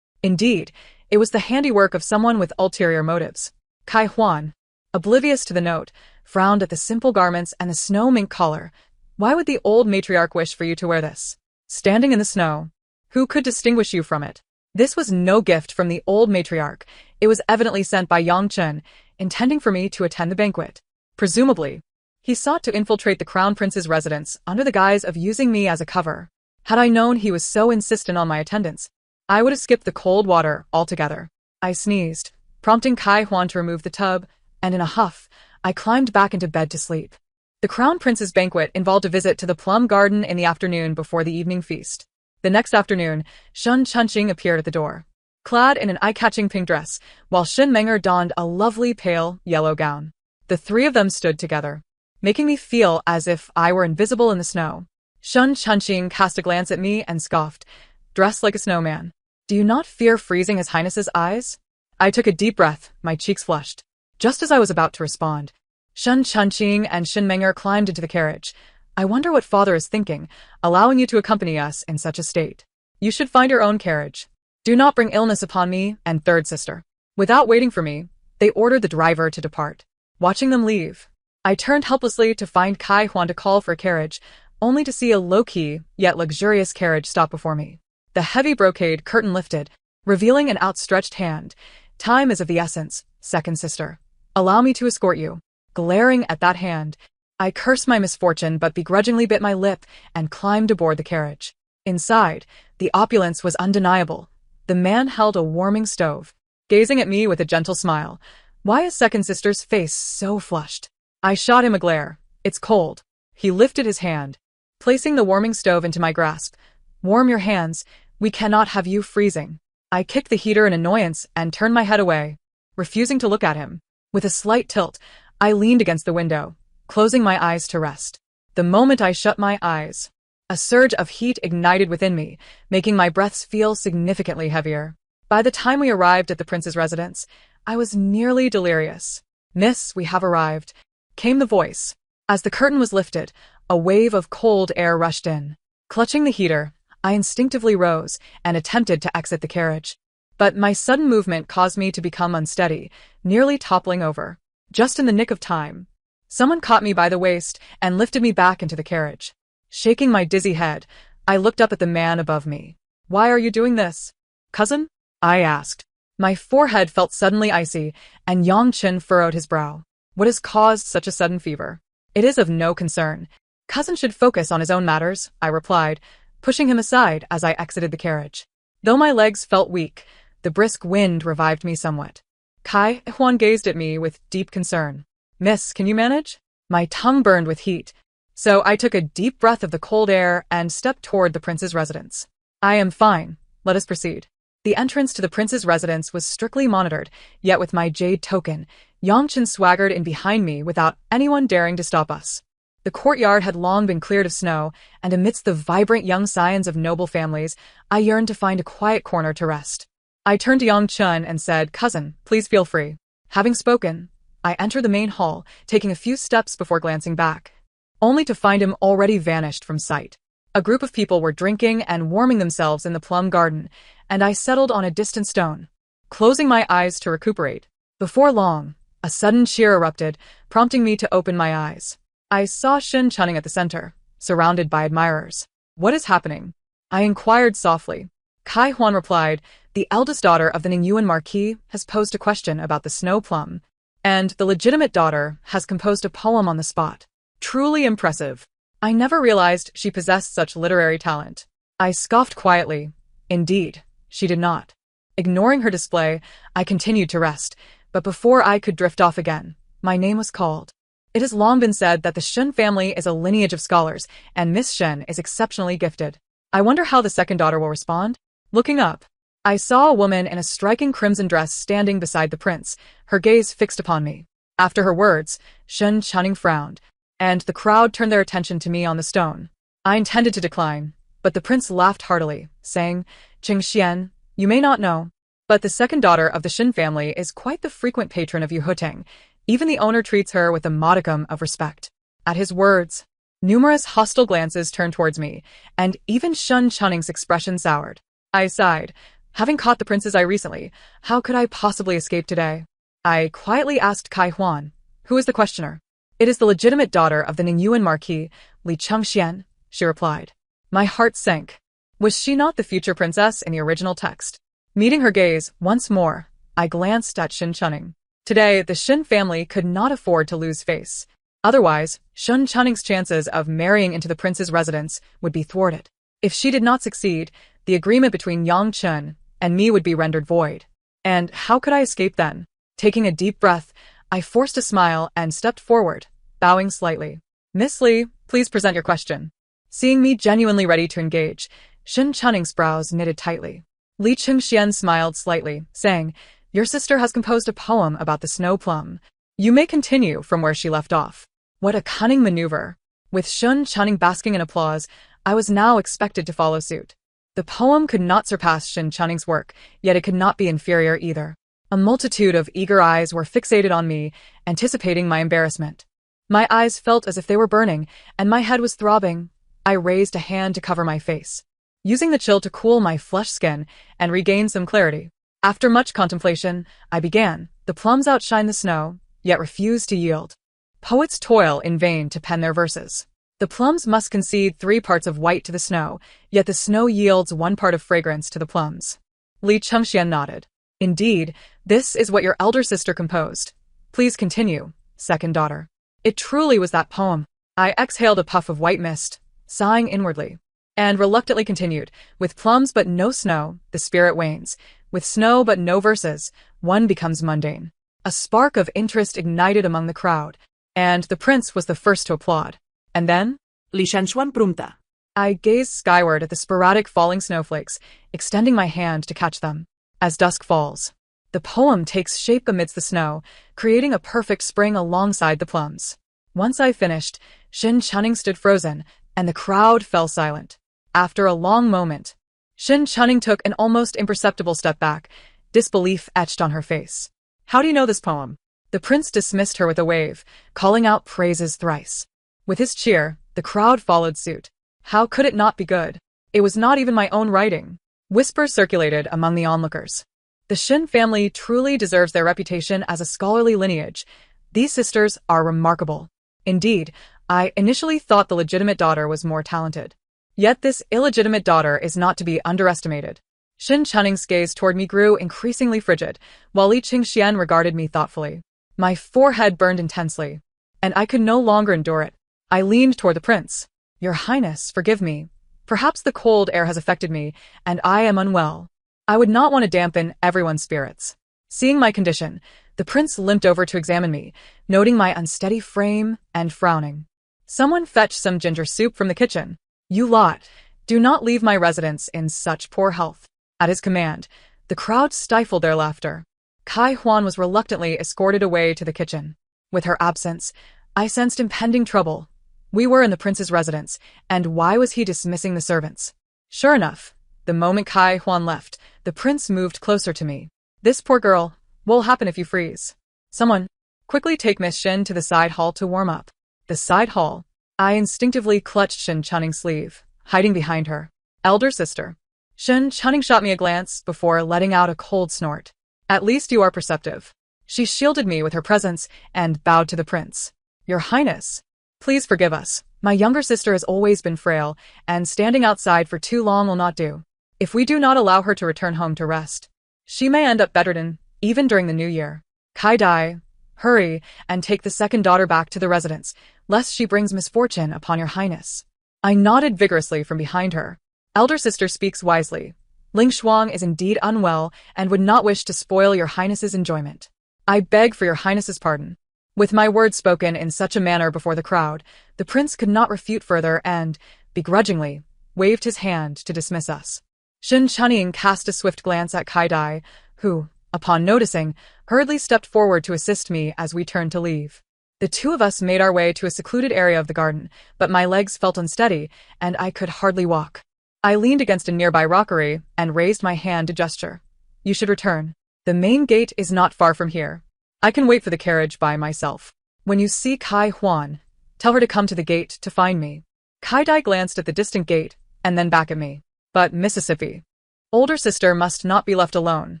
Indeed, it was the handiwork of someone with ulterior motives. Kai Huan, oblivious to the note, frowned at the simple garments and the snow mink collar. Why would the old matriarch wish for you to wear this? Standing in the snow. Who could distinguish you from it? This was no gift from the old matriarch. It was evidently sent by Yang Chen, intending for me to attend the banquet. Presumably, he sought to infiltrate the crown prince's residence under the guise of using me as a cover. Had I known he was so insistent on my attendance, I would have skipped the cold water altogether. I sneezed, prompting Kai Huan to remove the tub, and in a huff, I climbed back into bed to sleep. The crown prince's banquet involved a visit to the plum garden in the afternoon before the evening feast. The next afternoon, Shen Chunqing appeared at the door, clad in an eye-catching pink dress, while Shen Menger donned a lovely pale yellow gown. The three of them stood together, making me feel as if I were invisible in the snow. Shen Chunqing cast a glance at me and scoffed, dressed like a snowman. Do you not fear freezing His Highness's eyes? I took a deep breath, my cheeks flushed. Just as I was about to respond, Shen Chunqing and Shen Menger climbed into the carriage. I wonder what father is thinking, allowing you to accompany us in such a state. You should find your own carriage. Do not bring illness upon me and third sister. Without waiting for me, they ordered the driver to depart. Watching them leave, I turned helplessly to find Kai Huan to call for a carriage, only to see a low-key, yet luxurious carriage stop before me. The heavy brocade curtain lifted, revealing an outstretched hand. Time is of the essence, second sister. Allow me to escort you. Glaring at that hand, I cursed my misfortune but begrudgingly bit my lip and climbed aboard the carriage. Inside, the opulence was undeniable. The man held a warming stove, gazing at me with a gentle smile. Why is second sister's face so flushed? I shot him a glare. It's cold. He lifted his hand, placing the warming stove into my grasp. Warm your hands. We cannot have you freezing. I kicked the heater in annoyance and turned my head away, refusing to look at him. With a slight tilt, I leaned against the window, closing my eyes to rest. The moment I shut my eyes, a surge of heat ignited within me, making my breaths feel significantly heavier. By the time we arrived at the prince's residence, I was nearly delirious. "Miss, we have arrived," came the voice. As the curtain was lifted, a wave of cold air rushed in. Clutching the heater, I instinctively rose and attempted to exit the carriage. But my sudden movement caused me to become unsteady, nearly toppling over. Just in the nick of time, someone caught me by the waist and lifted me back into the carriage. Shaking my dizzy head, I looked up at the man above me. "Why are you doing this, cousin?" I asked. My forehead felt suddenly icy, and Yang Chen furrowed his brow. "What has caused such a sudden fever?" "It is of no concern. Cousin should focus on his own matters," I replied, pushing him aside as I exited the carriage. Though my legs felt weak, the brisk wind revived me somewhat. Kai Huan gazed at me with deep concern. "Miss, can you manage?" My tongue burned with heat, so I took a deep breath of the cold air and stepped toward the prince's residence. "I am fine. Let us proceed." The entrance to the prince's residence was strictly monitored, yet with my jade token, Yang Chen swaggered in behind me without anyone daring to stop us. The courtyard had long been cleared of snow, and amidst the vibrant young scions of noble families, I yearned to find a quiet corner to rest. I turned to Yang Chen and said, "Cousin, please feel free." Having spoken, I entered the main hall, taking a few steps before glancing back, only to find him already vanished from sight. A group of people were drinking and warming themselves in the plum garden, and I settled on a distant stone, closing my eyes to recuperate. Before long, a sudden cheer erupted, prompting me to open my eyes. I saw Shin Chunning at the center, surrounded by admirers. "What is happening?" I inquired softly. Kai Huan replied, "The eldest daughter of the Ningyuan Marquis has posed a question about the snow plum, and the legitimate daughter has composed a poem on the spot. Truly impressive." I never realized she possessed such literary talent. I scoffed quietly. Indeed, she did not. Ignoring her display, I continued to rest, but before I could drift off again, my name was called. It has long been said that the Shen family is a lineage of scholars, and Miss Shen is exceptionally gifted. I wonder how the second daughter will respond? Looking up, I saw a woman in a striking crimson dress standing beside the prince, her gaze fixed upon me. After her words, Shen Chunning frowned, and the crowd turned their attention to me on the stone. I intended to decline, but the prince laughed heartily, saying, "Qing Xian, you may not know, but the second daughter of the Shen family is quite the frequent patron of Yu Huteng. Even the owner treats her with a modicum of respect." At his words, numerous hostile glances turned towards me, and even Shen Chunning's expression soured. I sighed. Having caught the prince's eye recently, how could I possibly escape today? I quietly asked Kai Huan, "Who is the questioner?" "It is the legitimate daughter of the Ningyuan Marquis, Li Chengxian," she replied. My heart sank. Was she not the future princess in the original text? Meeting her gaze once more, I glanced at Shin Chunning. Today, the Shin family could not afford to lose face. Otherwise, Shin Chunning's chances of marrying into the prince's residence would be thwarted. If she did not succeed, the agreement between Yang Chen and me would be rendered void. And how could I escape then? Taking a deep breath, I forced a smile and stepped forward, bowing slightly. "Miss Li, please present your question." Seeing me genuinely ready to engage, Shin Chunning's brows knitted tightly. Li Chengxian smiled slightly, saying, "Your sister has composed a poem about the snow plum. You may continue from where she left off." What a cunning maneuver. With Shin Chunning basking in applause, I was now expected to follow suit. The poem could not surpass Shin Chunning's work, yet it could not be inferior either. A multitude of eager eyes were fixated on me, anticipating my embarrassment. My eyes felt as if they were burning, and my head was throbbing. I raised a hand to cover my face, using the chill to cool my flushed skin and regain some clarity. After much contemplation, I began. "The plums outshine the snow, yet refuse to yield. Poets toil in vain to pen their verses. The plums must concede 3 parts of white to the snow, yet the snow yields 1 part of fragrance to the plums." Li Chengxian nodded. "Indeed, this is what your elder sister composed. Please continue, second daughter." It truly was that poem. I exhaled a puff of white mist, sighing inwardly, and reluctantly continued. "With plums but no snow, the spirit wanes. With snow but no verses, one becomes mundane." A spark of interest ignited among the crowd, and the prince was the first to applaud. And then, Li Shanshuan Prumta. I gazed skyward at the sporadic falling snowflakes, extending my hand to catch them. As dusk falls, The poem takes shape amidst the snow, creating a perfect spring alongside the plums. Once I finished, Shin Chunning stood frozen, and the crowd fell silent. After a long moment, Shin Chunning took an almost imperceptible step back, disbelief etched on her face. How do you know this poem? The prince dismissed her with a wave, calling out praises thrice. With his cheer, the crowd followed suit. How could it not be good? It was not even my own writing. Whispers circulated among the onlookers. The Shin family truly deserves their reputation as a scholarly lineage. These sisters are remarkable. Indeed, I initially thought the legitimate daughter was more talented. Yet this illegitimate daughter is not to be underestimated. Shin Chunning's gaze toward me grew increasingly frigid, while Li Qingxian regarded me thoughtfully. My forehead burned intensely, and I could no longer endure it. I leaned toward the prince. Your Highness, forgive me. Perhaps the cold air has affected me, and I am unwell. I would not want to dampen everyone's spirits. Seeing my condition, the prince limped over to examine me, noting my unsteady frame and frowning. Someone fetch some ginger soup from the kitchen. You lot, do not leave my residence in such poor health. At his command, the crowd stifled their laughter. Kai Huan was reluctantly escorted away to the kitchen. With her absence, I sensed impending trouble. We were in the prince's residence, and why was he dismissing the servants? Sure enough, the moment Kai Huan left, the prince moved closer to me. This poor girl, what'll happen if you freeze? Someone, quickly take Miss Shin to the side hall to warm up. The side hall. I instinctively clutched Shin Chunning's sleeve, hiding behind her. Elder sister. Shin Chunning shot me a glance before letting out a cold snort. At least you are perceptive. She shielded me with her presence and bowed to the prince. Your Highness, please forgive us. My younger sister has always been frail, and standing outside for too long will not do. If we do not allow her to return home to rest, she may end up bedridden, even during the new year. Kai Dai, hurry and take the second daughter back to the residence, lest she brings misfortune upon your Highness. I nodded vigorously from behind her. Elder sister speaks wisely. Ling Shuang is indeed unwell and would not wish to spoil your Highness's enjoyment. I beg for your Highness's pardon. With my words spoken in such a manner before the crowd, the prince could not refute further and, begrudgingly, waved his hand to dismiss us. Shin Chunning cast a swift glance at Kai Dai, who, upon noticing, hurriedly stepped forward to assist me as we turned to leave. The two of us made our way to a secluded area of the garden, but my legs felt unsteady, and I could hardly walk. I leaned against a nearby rockery and raised my hand to gesture. You should return. The main gate is not far from here. I can wait for the carriage by myself. When you see Kai Huan, tell her to come to the gate to find me. Kai Dai glanced at the distant gate, and then back at me. But Mississippi. Older sister must not be left alone.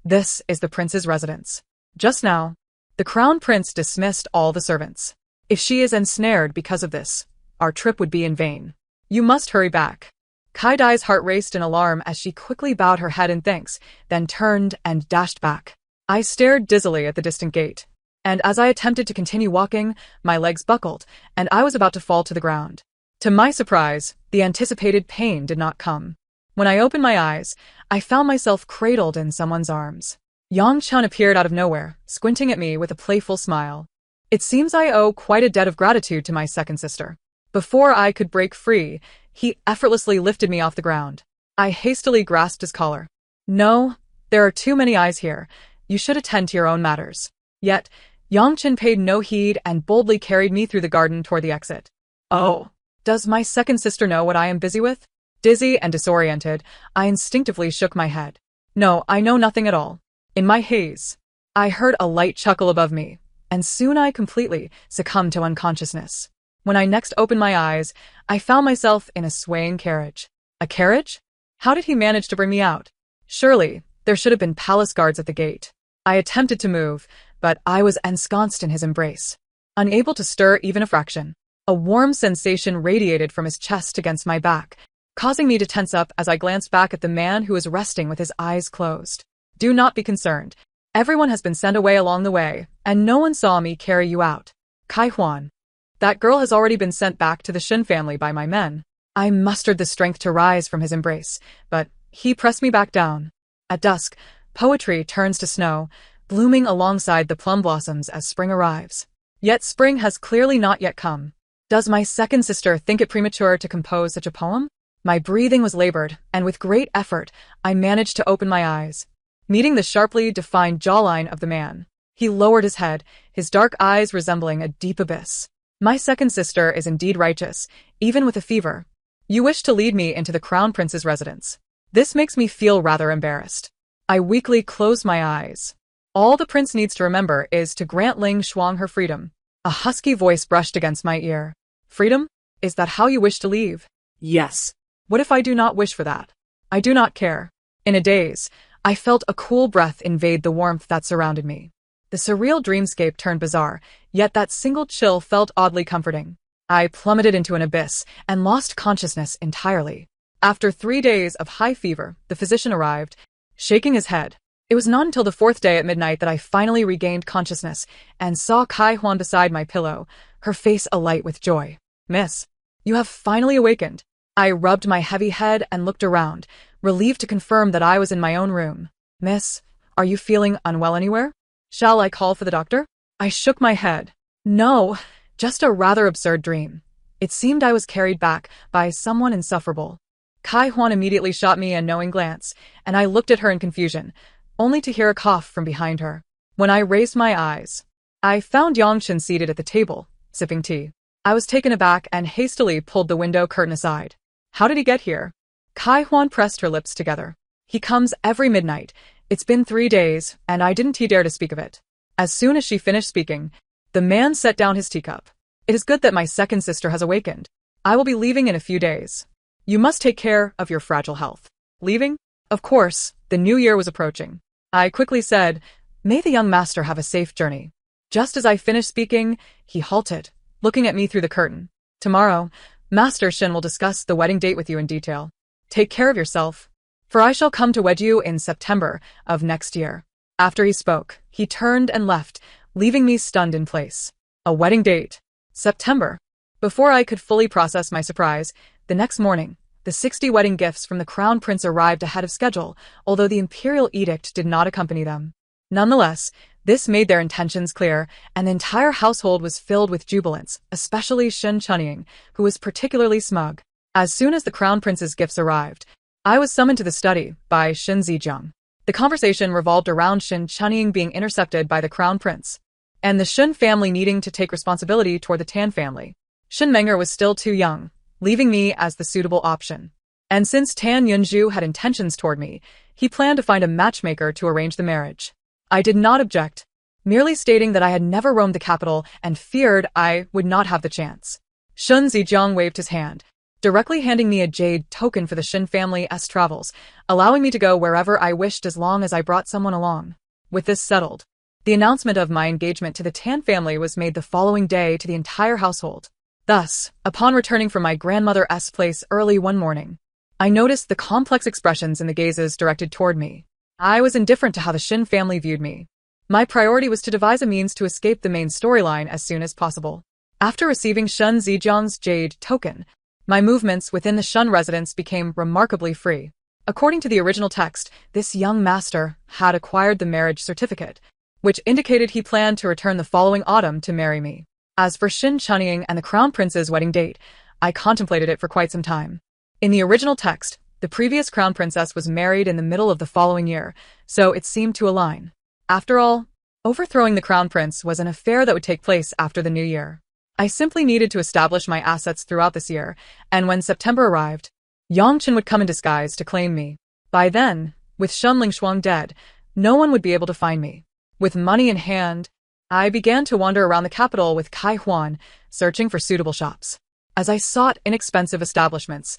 This is the prince's residence. Just now, the crown prince dismissed all the servants. If she is ensnared because of this, our trip would be in vain. You must hurry back. Kai Dai's heart raced in alarm as she quickly bowed her head in thanks, then turned and dashed back. I stared dizzily at the distant gate, and as I attempted to continue walking, my legs buckled, and I was about to fall to the ground. To my surprise, the anticipated pain did not come. When I opened my eyes, I found myself cradled in someone's arms. Yang Chun appeared out of nowhere, squinting at me with a playful smile. It seems I owe quite a debt of gratitude to my second sister. Before I could break free, he effortlessly lifted me off the ground. I hastily grasped his collar. No, there are too many eyes here. You should attend to your own matters. Yet, Yang Chen paid no heed and boldly carried me through the garden toward the exit. Oh, does my second sister know what I am busy with? Dizzy and disoriented, I instinctively shook my head. No, I know nothing at all. In my haze, I heard a light chuckle above me, and soon I completely succumbed to unconsciousness. When I next opened my eyes, I found myself in a swaying carriage. A carriage? How did he manage to bring me out? Surely, there should have been palace guards at the gate. I attempted to move, but I was ensconced in his embrace, unable to stir even a fraction. A warm sensation radiated from his chest against my back, causing me to tense up as I glanced back at the man who was resting with his eyes closed. Do not be concerned. Everyone has been sent away along the way, and no one saw me carry you out. Kai Huan. That girl has already been sent back to the Shin family by my men. I mustered the strength to rise from his embrace, but he pressed me back down. At dusk, poetry turns to snow, blooming alongside the plum blossoms as spring arrives. Yet spring has clearly not yet come. Does my second sister think it premature to compose such a poem? My breathing was labored, and with great effort, I managed to open my eyes. meeting the sharply defined jawline of the man. He lowered his head, his dark eyes resembling a deep abyss. My second sister is indeed righteous, even with a fever. You wish to lead me into the Crown Prince's residence. This makes me feel rather embarrassed. I weakly close my eyes. All the prince needs to remember is to grant Ling Shuang her freedom. A husky voice brushed against my ear. Freedom? Is that how you wish to leave? Yes. What if I do not wish for that? I do not care. In a daze, I felt a cool breath invade the warmth that surrounded me. The surreal dreamscape turned bizarre, yet that single chill felt oddly comforting. I plummeted into an abyss and lost consciousness entirely. After 3 days of high fever, the physician arrived, shaking his head. It was not until the 4th day at midnight that I finally regained consciousness and saw Kai Huan beside my pillow, her face alight with joy. Miss, you have finally awakened. I rubbed my heavy head and looked around, relieved to confirm that I was in my own room. Miss, are you feeling unwell anywhere? Shall I call for the doctor? I shook my head. No, just a rather absurd dream. It seemed I was carried back by someone insufferable. Kai Huan immediately shot me a knowing glance, and I looked at her in confusion, only to hear a cough from behind her. When I raised my eyes, I found Yongchen seated at the table, sipping tea. I was taken aback and hastily pulled the window curtain aside. How did he get here? Kai Huan pressed her lips together. He comes every midnight. It's been 3 days, and I didn't dare to speak of it. As soon as she finished speaking, the man set down his teacup. It is good that my second sister has awakened. I will be leaving in a few days. You must take care of your fragile health. Leaving? Of course, the new year was approaching. I quickly said, may the young master have a safe journey. Just as I finished speaking, he halted, looking at me through the curtain. Tomorrow, Master Shin will discuss the wedding date with you in detail. Take care of yourself, for I shall come to wed you in September of next year. After he spoke, he turned and left, leaving me stunned in place. A wedding date. September. Before I could fully process my surprise, the next morning, the 60 wedding gifts from the Crown Prince arrived ahead of schedule, although the imperial edict did not accompany them. Nonetheless, this made their intentions clear, and the entire household was filled with jubilance, especially Shin Chunying, who was particularly smug. As soon as the Crown Prince's gifts arrived, I was summoned to the study by Shin Zijiang. The conversation revolved around Shin Chunying being intercepted by the Crown Prince, and the Shin family needing to take responsibility toward the Tan family. Shin Menger was still too young, leaving me as the suitable option. And since Tan Yunju had intentions toward me, he planned to find a matchmaker to arrange the marriage. I did not object, merely stating that I had never roamed the capital and feared I would not have the chance. Shun Zijiang waved his hand, directly handing me a jade token for the Shin family's travels, allowing me to go wherever I wished as long as I brought someone along. With this settled, the announcement of my engagement to the Tan family was made the following day to the entire household. Thus, upon returning from my grandmother's place early one morning, I noticed the complex expressions in the gazes directed toward me. I was indifferent to how the Shin family viewed me. My priority was to devise a means to escape the main storyline as soon as possible. After receiving Shun Zijiang's jade token, my movements within the Shun residence became remarkably free. According to the original text, this young master had acquired the marriage certificate, which indicated he planned to return the following autumn to marry me. As for Shin Chunying and the Crown Prince's wedding date, I contemplated it for quite some time. In the original text, the previous Crown Princess was married in the middle of the following year, so it seemed to align. After all, overthrowing the Crown Prince was an affair that would take place after the new year. I simply needed to establish my assets throughout this year, and when September arrived, Yongchen would come in disguise to claim me. By then, with Shun Lingshuang dead, no one would be able to find me. With money in hand, I began to wander around the capital with Kai Huan, searching for suitable shops. As I sought inexpensive establishments,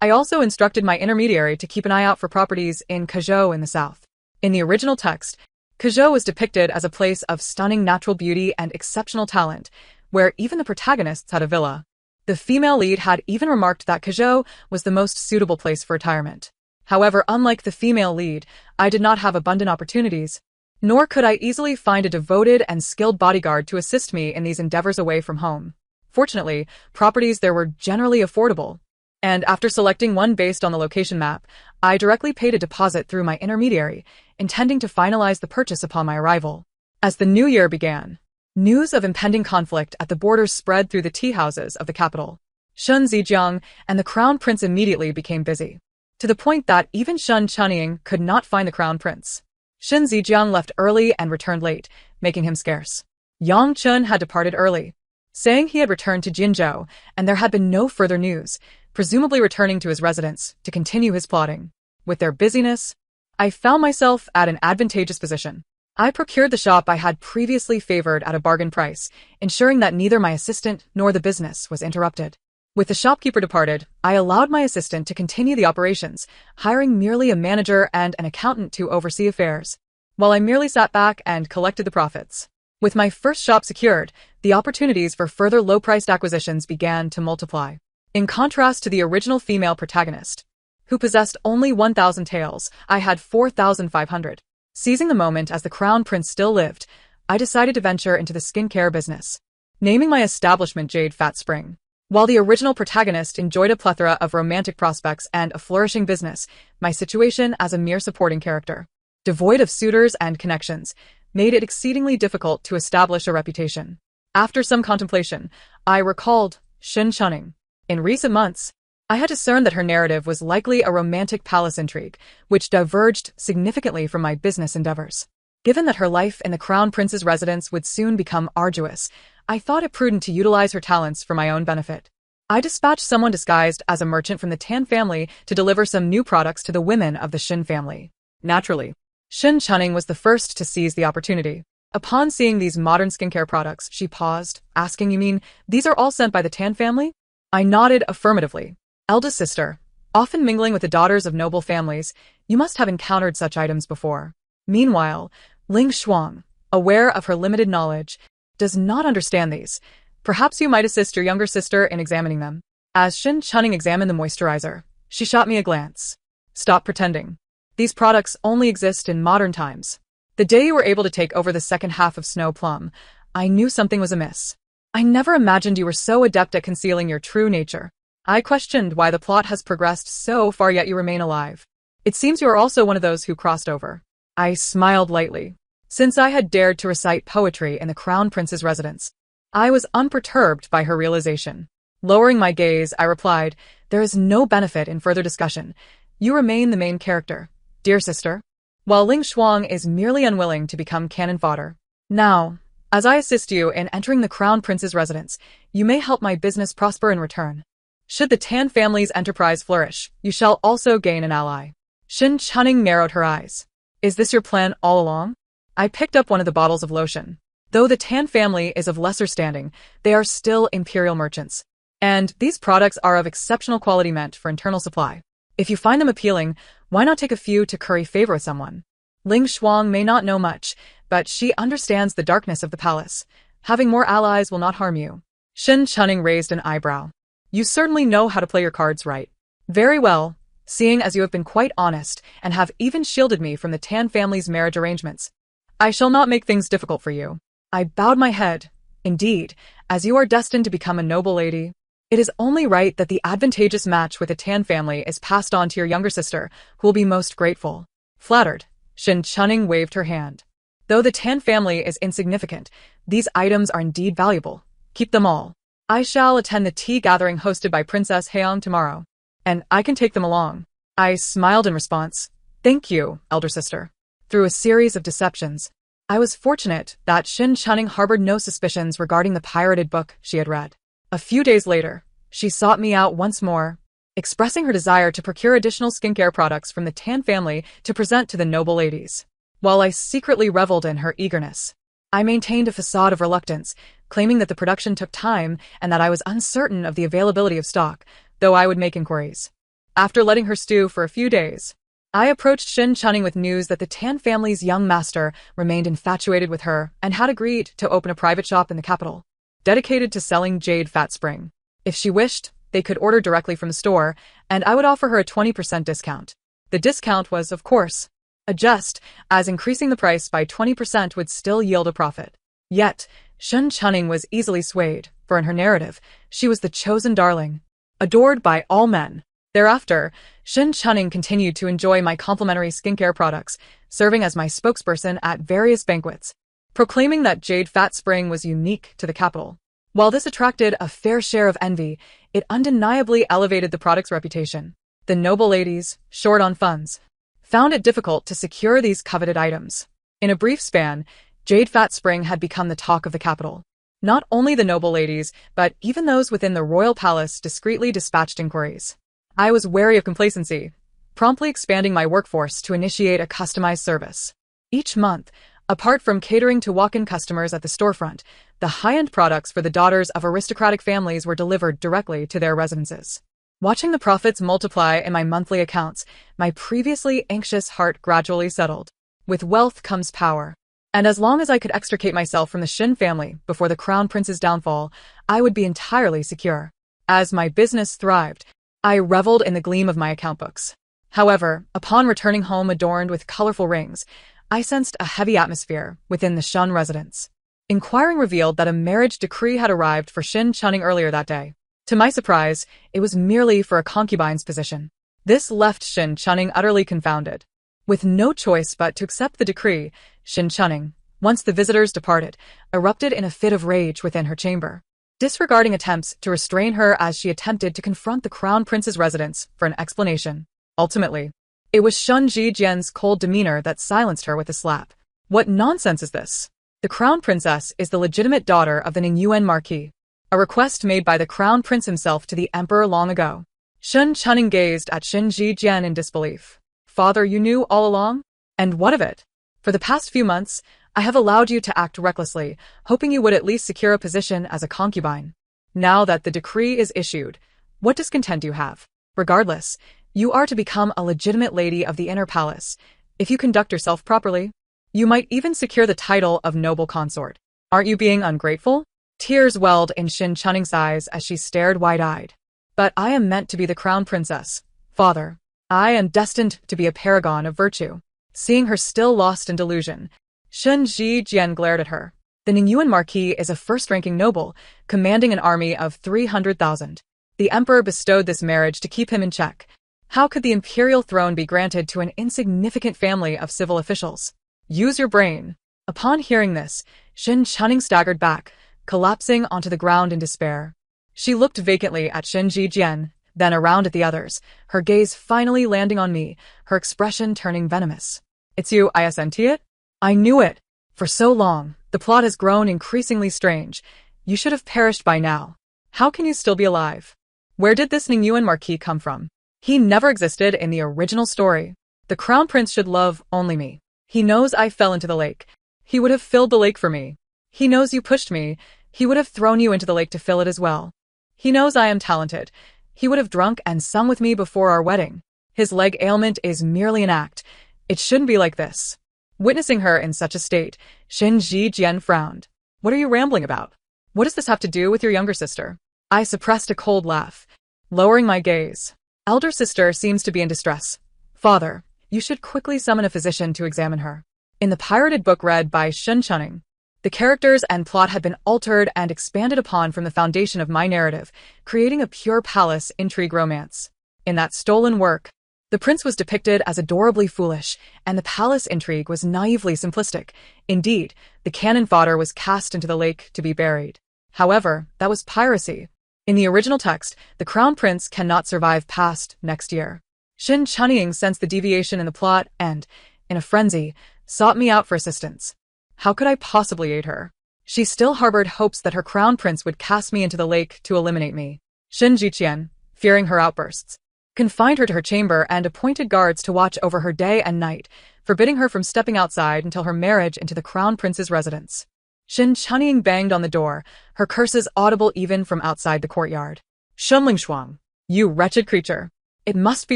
I also instructed my intermediary to keep an eye out for properties in Kazhou in the south. In the original text, Kazhou was depicted as a place of stunning natural beauty and exceptional talent, where even the protagonists had a villa. The female lead had even remarked that Kazhou was the most suitable place for retirement. However, unlike the female lead, I did not have abundant opportunities, nor could I easily find a devoted and skilled bodyguard to assist me in these endeavors away from home. Fortunately, properties there were generally affordable, and after selecting one based on the location map, I directly paid a deposit through my intermediary, intending to finalize the purchase upon my arrival. As the new year began, news of impending conflict at the borders spread through the tea houses of the capital. Shun Zijiang and the Crown Prince immediately became busy, to the point that even Shun Chunying could not find the Crown Prince. Shin Zijiang left early and returned late, making him scarce. Yang Chun had departed early, saying he had returned to Jinzhou, and there had been no further news, presumably returning to his residence to continue his plotting. With their busyness, I found myself at an advantageous position. I procured the shop I had previously favored at a bargain price, ensuring that neither my assistant nor the business was interrupted. With the shopkeeper departed, I allowed my assistant to continue the operations, hiring merely a manager and an accountant to oversee affairs, while I merely sat back and collected the profits. With my first shop secured, the opportunities for further low-priced acquisitions began to multiply. In contrast to the original female protagonist, who possessed only 1,000 taels, I had 4,500. Seizing the moment as the crown prince still lived, I decided to venture into the skincare business, naming my establishment Jade Fat Spring. While the original protagonist enjoyed a plethora of romantic prospects and a flourishing business, my situation as a mere supporting character, devoid of suitors and connections, made it exceedingly difficult to establish a reputation. After some contemplation, I recalled Shin Chunning. In recent months, I had discerned that her narrative was likely a romantic palace intrigue, which diverged significantly from my business endeavors. Given that her life in the crown prince's residence would soon become arduous, I thought it prudent to utilize her talents for my own benefit. I dispatched someone disguised as a merchant from the Tan family to deliver some new products to the women of the Shin family. Naturally, Shin Chunning was the first to seize the opportunity. Upon seeing these modern skincare products, she paused, asking, "You mean these are all sent by the Tan family?" I nodded affirmatively. "Eldest sister, often mingling with the daughters of noble families, you must have encountered such items before." Meanwhile, Ling Shuang, aware of her limited knowledge, does not understand these. Perhaps you might assist your younger sister in examining them. As Shin Chunning examined the moisturizer, she shot me a glance. "Stop pretending. These products only exist in modern times. The day you were able to take over the second half of Snow Plum, I knew something was amiss. I never imagined you were so adept at concealing your true nature. I questioned why the plot has progressed so far yet you remain alive. It seems you are also one of those who crossed over." I smiled lightly. Since I had dared to recite poetry in the crown prince's residence, I was unperturbed by her realization. Lowering my gaze, I replied, "There is no benefit in further discussion. You remain the main character, dear sister, while Ling Shuang is merely unwilling to become cannon fodder. Now, as I assist you in entering the crown prince's residence, you may help my business prosper in return. Should the Tan family's enterprise flourish, you shall also gain an ally." Shin Chunning narrowed her eyes. "Is this your plan all along?" I picked up one of the bottles of lotion. Though the Tan family is of lesser standing, they are still imperial merchants, and these products are of exceptional quality meant for internal supply. If you find them appealing, why not take a few to curry favor with someone? Ling Shuang may not know much, but she understands the darkness of the palace. Having more allies will not harm you. Shin Chunning raised an eyebrow. "You certainly know how to play your cards right." "Very well, seeing as you have been quite honest and have even shielded me from the Tan family's marriage arrangements, I shall not make things difficult for you." I bowed my head. "Indeed, as you are destined to become a noble lady, it is only right that the advantageous match with the Tan family is passed on to your younger sister, who will be most grateful." Flattered, Shin Chunning waved her hand. "Though the Tan family is insignificant, these items are indeed valuable. Keep them all. I shall attend the tea gathering hosted by Princess Haeong tomorrow, and I can take them along." I smiled in response. "Thank you, elder sister." Through a series of deceptions, I was fortunate that Shin Chunning harbored no suspicions regarding the pirated book she had read. A few days later, she sought me out once more, expressing her desire to procure additional skincare products from the Tan family to present to the noble ladies. While I secretly reveled in her eagerness, I maintained a facade of reluctance, claiming that the production took time and that I was uncertain of the availability of stock, though I would make inquiries. After letting her stew for a few days, I approached Shin Chunning with news that the Tan family's young master remained infatuated with her and had agreed to open a private shop in the capital, dedicated to selling Jade Fat Spring. If she wished, they could order directly from the store, and I would offer her a 20% discount. The discount was, of course, a jest, as increasing the price by 20% would still yield a profit. Yet, Shin Chunning was easily swayed, for in her narrative, she was the chosen darling, adored by all men. Thereafter, Shin Chunning continued to enjoy my complimentary skincare products, serving as my spokesperson at various banquets, proclaiming that Jade Fat Spring was unique to the capital. While this attracted a fair share of envy, it undeniably elevated the product's reputation. The noble ladies, short on funds, found it difficult to secure these coveted items. In a brief span, Jade Fat Spring had become the talk of the capital. Not only the noble ladies, but even those within the royal palace discreetly dispatched inquiries. I was wary of complacency, promptly expanding my workforce to initiate a customized service. Each month, apart from catering to walk-in customers at the storefront, the high-end products for the daughters of aristocratic families were delivered directly to their residences. Watching the profits multiply in my monthly accounts, my previously anxious heart gradually settled. With wealth comes power. And as long as I could extricate myself from the Shin family before the Crown Prince's downfall, I would be entirely secure. As my business thrived, I reveled in the gleam of my account books. However, upon returning home adorned with colorful rings, I sensed a heavy atmosphere within the Shun residence. Inquiring revealed that a marriage decree had arrived for Shin Chunning earlier that day. To my surprise, it was merely for a concubine's position. This left Shin Chunning utterly confounded. With no choice but to accept the decree, Shin Chunning, once the visitors departed, erupted in a fit of rage within her chamber, disregarding attempts to restrain her as she attempted to confront the Crown Prince's residence for an explanation. Ultimately, it was Shun Jijian's cold demeanor that silenced her with a slap. What nonsense is this? The Crown Princess is the legitimate daughter of the Ningyuan Marquis, a request made by the Crown Prince himself to the Emperor long ago. Shun Chunning gazed at Shin Jijian in disbelief. Father, you knew all along? And what of it? For the past few months, I have allowed you to act recklessly, hoping you would at least secure a position as a concubine. Now that the decree is issued, what discontent do you have? Regardless, you are to become a legitimate lady of the inner palace. If you conduct yourself properly, you might even secure the title of noble consort. Aren't you being ungrateful? Tears welled in Shin Chunning's eyes as she stared wide-eyed. But I am meant to be the Crown Princess. Father, I am destined to be a paragon of virtue. Seeing her still lost in delusion, Shun Jijian glared at her. The Ningyuan Marquis is a first-ranking noble, commanding an army of 300,000. The Emperor bestowed this marriage to keep him in check. How could the imperial throne be granted to an insignificant family of civil officials? Use your brain. Upon hearing this, Shin Chunning staggered back, collapsing onto the ground in despair. She looked vacantly at Shin Jijian, then around at the others, her gaze finally landing on me, her expression turning venomous. It's you, isn't it? I knew it. For so long, the plot has grown increasingly strange. You should have perished by now. How can you still be alive? Where did this Ningyuan Marquis come from? He never existed in the original story. The Crown Prince should love only me. He knows I fell into the lake. He would have filled the lake for me. He knows you pushed me. He would have thrown you into the lake to fill it as well. He knows I am talented. He would have drunk and sung with me before our wedding. His leg ailment is merely an act. It shouldn't be like this. Witnessing her in such a state, Shin Jijian frowned. What are you rambling about? What does this have to do with your younger sister? I suppressed a cold laugh, lowering my gaze. Elder sister seems to be in distress. Father, you should quickly summon a physician to examine her. In the pirated book read by Shin Chunning, the characters and plot had been altered and expanded upon from the foundation of my narrative, creating a pure palace intrigue romance. In that stolen work, the prince was depicted as adorably foolish, and the palace intrigue was naively simplistic. Indeed, the cannon fodder was cast into the lake to be buried. However, that was piracy. In the original text, the Crown Prince cannot survive past next year. Shin Chunning sensed the deviation in the plot and, in a frenzy, sought me out for assistance. How could I possibly aid her? She still harbored hopes that her Crown Prince would cast me into the lake to eliminate me. Shin Jijian, fearing her outbursts, confined her to her chamber and appointed guards to watch over her day and night, forbidding her from stepping outside until her marriage into the Crown Prince's residence. Shin Chunning banged on the door, her curses audible even from outside the courtyard. Shunling Shuang, you wretched creature. It must be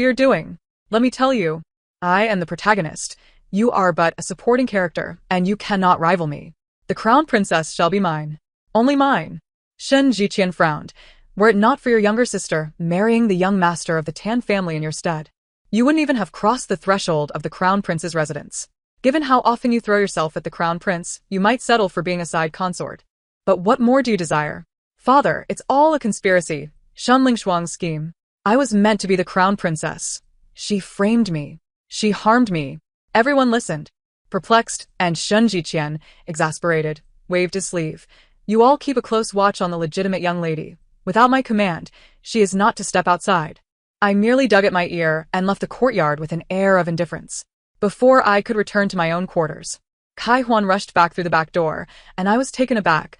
your doing. Let me tell you, I am the protagonist. You are but a supporting character, and you cannot rival me. The Crown Princess shall be mine. Only mine. Shen Jiqian frowned. Were it not for your younger sister marrying the young master of the Tan family in your stead, you wouldn't even have crossed the threshold of the Crown Prince's residence. Given how often you throw yourself at the Crown Prince, you might settle for being a side consort. But what more do you desire? Father, it's all a conspiracy. Shunling Shuang's scheme. I was meant to be the Crown Princess. She framed me. She harmed me. Everyone listened, perplexed, and Shun Jiqian, exasperated, waved his sleeve. You all keep a close watch on the legitimate young lady. Without my command, she is not to step outside. I merely dug at my ear and left the courtyard with an air of indifference. Before I could return to my own quarters, Kai Huan rushed back through the back door, and I was taken aback.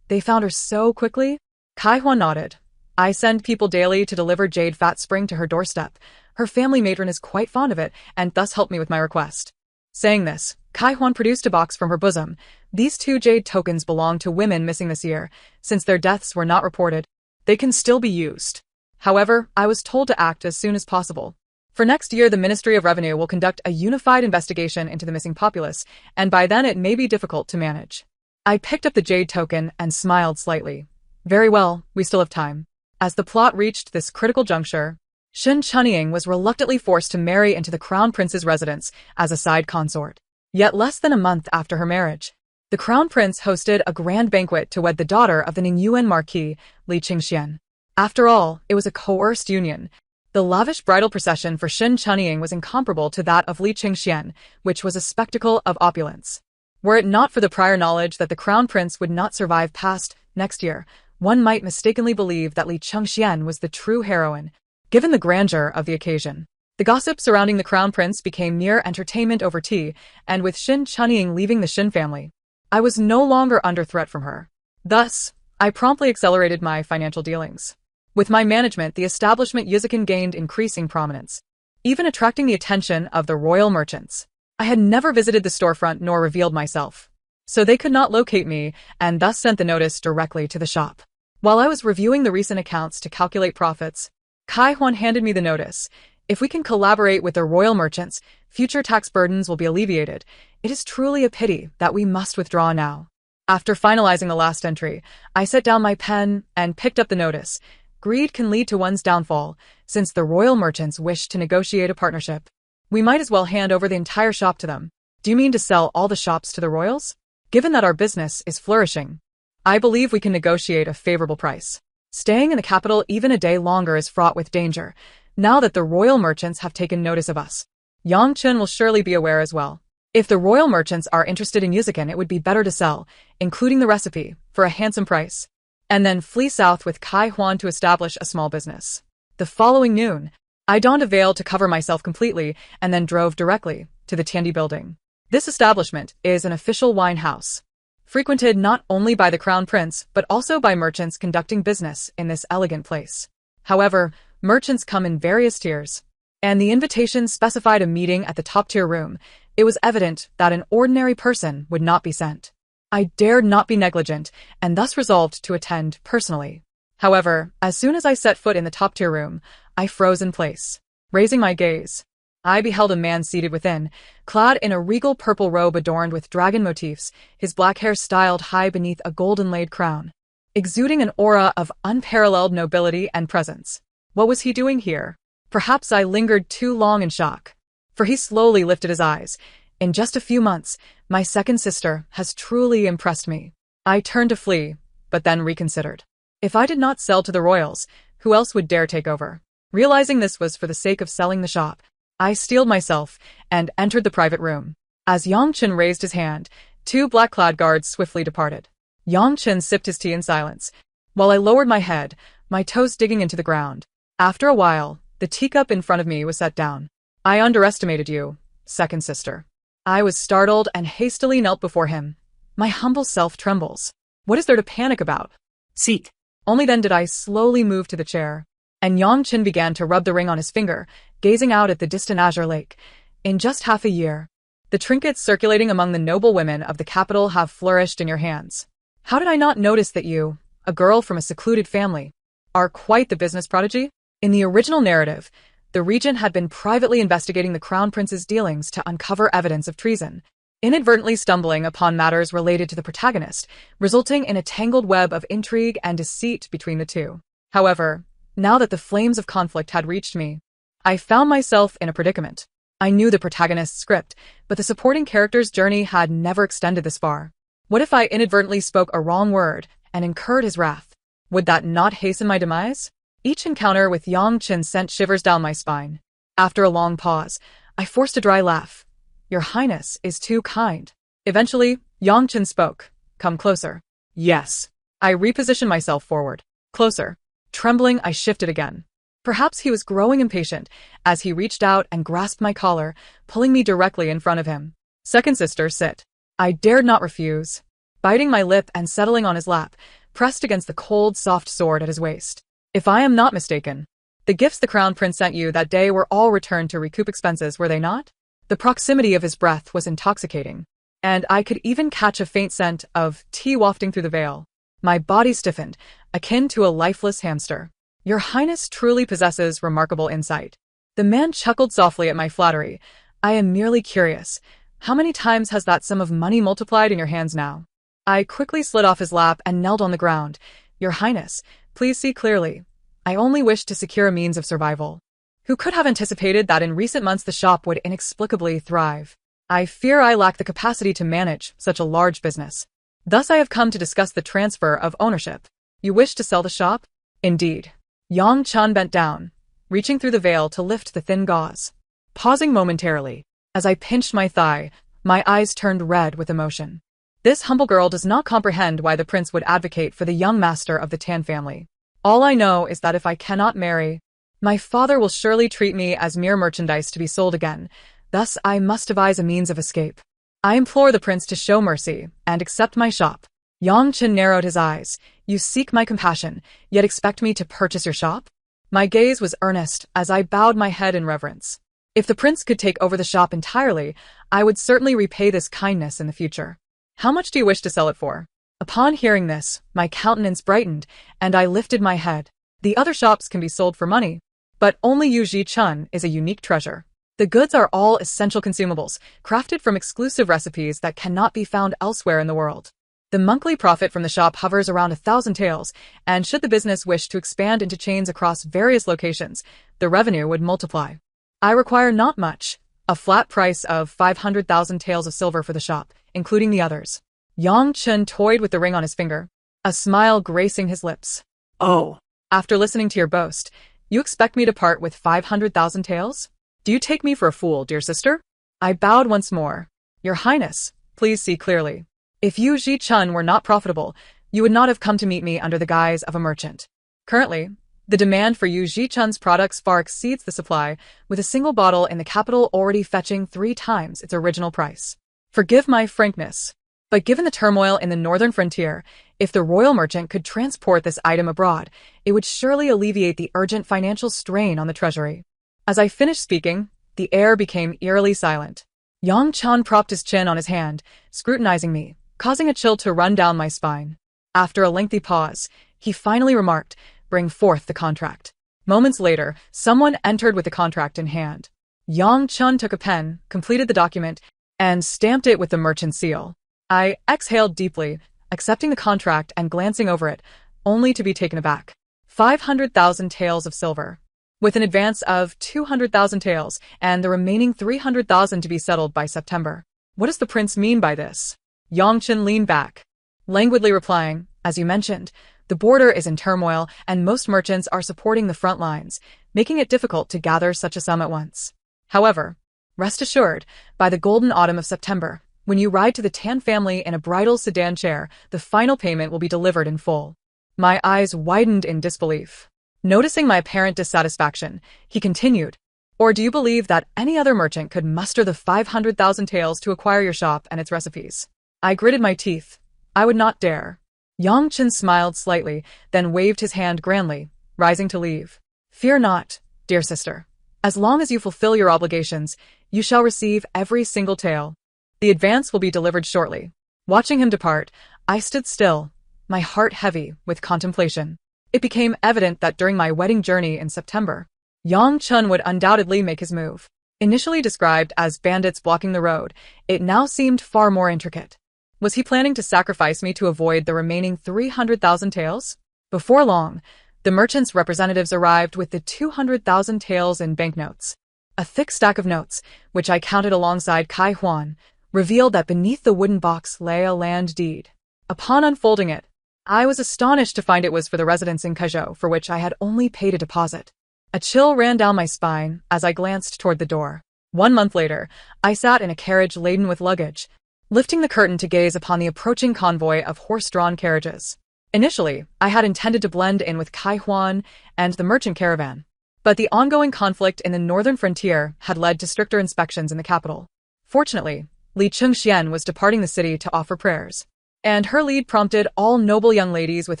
They found her so quickly? Kai Huan nodded. I send people daily to deliver jade fat spring to her doorstep. Her family matron is quite fond of it, and thus helped me with my request. Saying this, Kai Huan produced a box from her bosom. These 2 jade tokens belong to women missing this year. Since their deaths were not reported, they can still be used. However, I was told to act as soon as possible. For next year, the Ministry of Revenue will conduct a unified investigation into the missing populace, and by then it may be difficult to manage. I picked up the jade token and smiled slightly. Very well, we still have time. As the plot reached this critical juncture, Shin Chunying was reluctantly forced to marry into the Crown Prince's residence as a side consort. Yet less than a month after her marriage, the Crown Prince hosted a grand banquet to wed the daughter of the Ningyuan Marquis, Li Qingxian. After all, it was a coerced union. The lavish bridal procession for Shin Chunying was incomparable to that of Li Qingxian, which was a spectacle of opulence. Were it not for the prior knowledge that the Crown Prince would not survive past next year, one might mistakenly believe that Li Qingxian was the true heroine, given the grandeur of the occasion. The gossip surrounding the Crown Prince became mere entertainment over tea, and with Shin Chunying leaving the Shin family, I was no longer under threat from her. Thus, I promptly accelerated my financial dealings. With my management, the establishment Yuzukin gained increasing prominence, even attracting the attention of the royal merchants. I had never visited the storefront nor revealed myself, so they could not locate me and thus sent the notice directly to the shop. While I was reviewing the recent accounts to calculate profits, Kai Huan handed me the notice. If we can collaborate with the royal merchants, future tax burdens will be alleviated. It is truly a pity that we must withdraw now. After finalizing the last entry, I set down my pen and picked up the notice. Greed can lead to one's downfall. Since the royal merchants wish to negotiate a partnership, we might as well hand over the entire shop to them. Do you mean to sell all the shops to the royals? Given that our business is flourishing, I believe we can negotiate a favorable price. Staying in the capital even a day longer is fraught with danger, now that the royal merchants have taken notice of us. Yang Chen will surely be aware as well. If the royal merchants are interested in Yuzukin, it would be better to sell, including the recipe, for a handsome price, and then flee south with Kai Huan to establish a small business. The following noon, I donned a veil to cover myself completely and then drove directly to the Tiandi building. This establishment is an official wine house, frequented not only by the Crown Prince but also by merchants conducting business in this elegant place. However, merchants come in various tiers, and the invitation specified a meeting at the top-tier room. It was evident that an ordinary person would not be sent. I dared not be negligent, and thus resolved to attend personally. However, as soon as I set foot in the top-tier room, I froze in place. Raising my gaze, I beheld a man seated within, clad in a regal purple robe adorned with dragon motifs, his black hair styled high beneath a golden-laid crown, exuding an aura of unparalleled nobility and presence. What was he doing here? Perhaps I lingered too long in shock, for he slowly lifted his eyes. In just a few months, my second sister has truly impressed me. I turned to flee, but then reconsidered. If I did not sell to the royals, who else would dare take over? Realizing this was for the sake of selling the shop, I steeled myself and entered the private room. As Yang Chen raised his hand, 2 black-clad guards swiftly departed. Yang Chen sipped his tea in silence, while I lowered my head, my toes digging into the ground. After a while, the teacup in front of me was set down. I underestimated you, second sister. I was startled and hastily knelt before him. My humble self trembles. What is there to panic about? Seat. Only then did I slowly move to the chair, and Yang Chen began to rub the ring on his finger, gazing out at the distant azure lake. In just half a year, the trinkets circulating among the noble women of the capital have flourished in your hands. How did I not notice that you, a girl from a secluded family, are quite the business prodigy? In the original narrative, the regent had been privately investigating the Crown Prince's dealings to uncover evidence of treason, inadvertently stumbling upon matters related to the protagonist, resulting in a tangled web of intrigue and deceit between the two. However, now that the flames of conflict had reached me, I found myself in a predicament. I knew the protagonist's script, but the supporting character's journey had never extended this far. What if I inadvertently spoke a wrong word and incurred his wrath? Would that not hasten my demise? Each encounter with Yang Chen sent shivers down my spine. After a long pause, I forced a dry laugh. Your Highness is too kind. Eventually, Yang Chen spoke. Come closer. Yes. I repositioned myself forward. Closer. Trembling, I shifted again. Perhaps he was growing impatient as he reached out and grasped my collar, pulling me directly in front of him. Second sister, sit. I dared not refuse. Biting my lip and settling on his lap, pressed against the cold, soft sword at his waist. If I am not mistaken, the gifts the crown prince sent you that day were all returned to recoup expenses, were they not? The proximity of his breath was intoxicating, and I could even catch a faint scent of tea wafting through the veil. My body stiffened, akin to a lifeless hamster. Your Highness truly possesses remarkable insight. The man chuckled softly at my flattery. I am merely curious. How many times has that sum of money multiplied in your hands now? I quickly slid off his lap and knelt on the ground. Your Highness, please see clearly. I only wish to secure a means of survival. Who could have anticipated that in recent months the shop would inexplicably thrive? I fear I lack the capacity to manage such a large business. Thus I have come to discuss the transfer of ownership. You wish to sell the shop? Indeed. Yang Chun bent down, reaching through the veil to lift the thin gauze. Pausing momentarily, as I pinched my thigh, my eyes turned red with emotion. This humble girl does not comprehend why the prince would advocate for the young master of the Tan family. All I know is that if I cannot marry, my father will surely treat me as mere merchandise to be sold again. Thus I must devise a means of escape. I implore the prince to show mercy and accept my shop. Yang Chen narrowed his eyes. You seek my compassion, yet expect me to purchase your shop? My gaze was earnest as I bowed my head in reverence. If the prince could take over the shop entirely, I would certainly repay this kindness in the future. How much do you wish to sell it for? Upon hearing this, my countenance brightened, and I lifted my head. The other shops can be sold for money, but only Yu Ji Chun is a unique treasure. The goods are all essential consumables, crafted from exclusive recipes that cannot be found elsewhere in the world. The monthly profit from the shop hovers around 1,000 taels, and should the business wish to expand into chains across various locations, the revenue would multiply. I require not much, a flat price of 500,000 taels of silver for the shop, including the others. Yang Chun toyed with the ring on his finger, a smile gracing his lips. Oh. After listening to your boast, you expect me to part with 500,000 taels? Do you take me for a fool, dear sister? I bowed once more. Your Highness, please see clearly. If Yu Ji Chun were not profitable, you would not have come to meet me under the guise of a merchant. Currently, the demand for Yu Ji Chun's products far exceeds the supply, with a single bottle in the capital already fetching 3 times its original price. Forgive my frankness, but given the turmoil in the northern frontier, if the royal merchant could transport this item abroad, it would surely alleviate the urgent financial strain on the treasury. As I finished speaking, the air became eerily silent. Yang Chun propped his chin on his hand, scrutinizing me, causing a chill to run down my spine. After a lengthy pause, he finally remarked, "Bring forth the contract." Moments later, someone entered with the contract in hand. Yang Chun took a pen, completed the document, and stamped it with the merchant's seal. I exhaled deeply, accepting the contract and glancing over it, only to be taken aback. 500,000 taels of silver, with an advance of 200,000 taels, and the remaining 300,000 to be settled by September. What does the prince mean by this? Yang Chen leaned back, languidly replying, as you mentioned, the border is in turmoil and most merchants are supporting the front lines, making it difficult to gather such a sum at once. However, rest assured, by the golden autumn of September, when you ride to the Tan family in a bridal sedan chair, the final payment will be delivered in full. My eyes widened in disbelief. Noticing my apparent dissatisfaction, he continued, or do you believe that any other merchant could muster the 500,000 taels to acquire your shop and its recipes? I gritted my teeth. I would not dare. Yang Chen smiled slightly, then waved his hand grandly, rising to leave. Fear not, dear sister. As long as you fulfill your obligations, you shall receive every single tael. The advance will be delivered shortly. Watching him depart, I stood still, my heart heavy with contemplation. It became evident that during my wedding journey in September, Yang Chun would undoubtedly make his move. Initially described as bandits blocking the road, it now seemed far more intricate. Was he planning to sacrifice me to avoid the remaining 300,000 taels? Before long, the merchant's representatives arrived with the 200,000 taels in banknotes. A thick stack of notes, which I counted alongside Kai Huan, revealed that beneath the wooden box lay a land deed. Upon unfolding it, I was astonished to find it was for the residence in Kaizhou, for which I had only paid a deposit. A chill ran down my spine as I glanced toward the door. 1 month later, I sat in a carriage laden with luggage, lifting the curtain to gaze upon the approaching convoy of horse-drawn carriages. Initially, I had intended to blend in with Kai Huan and the merchant caravan, But the ongoing conflict in the northern frontier had led to stricter inspections in the capital. Fortunately, Li Chengxian was departing the city to offer prayers, and her lead prompted all noble young ladies with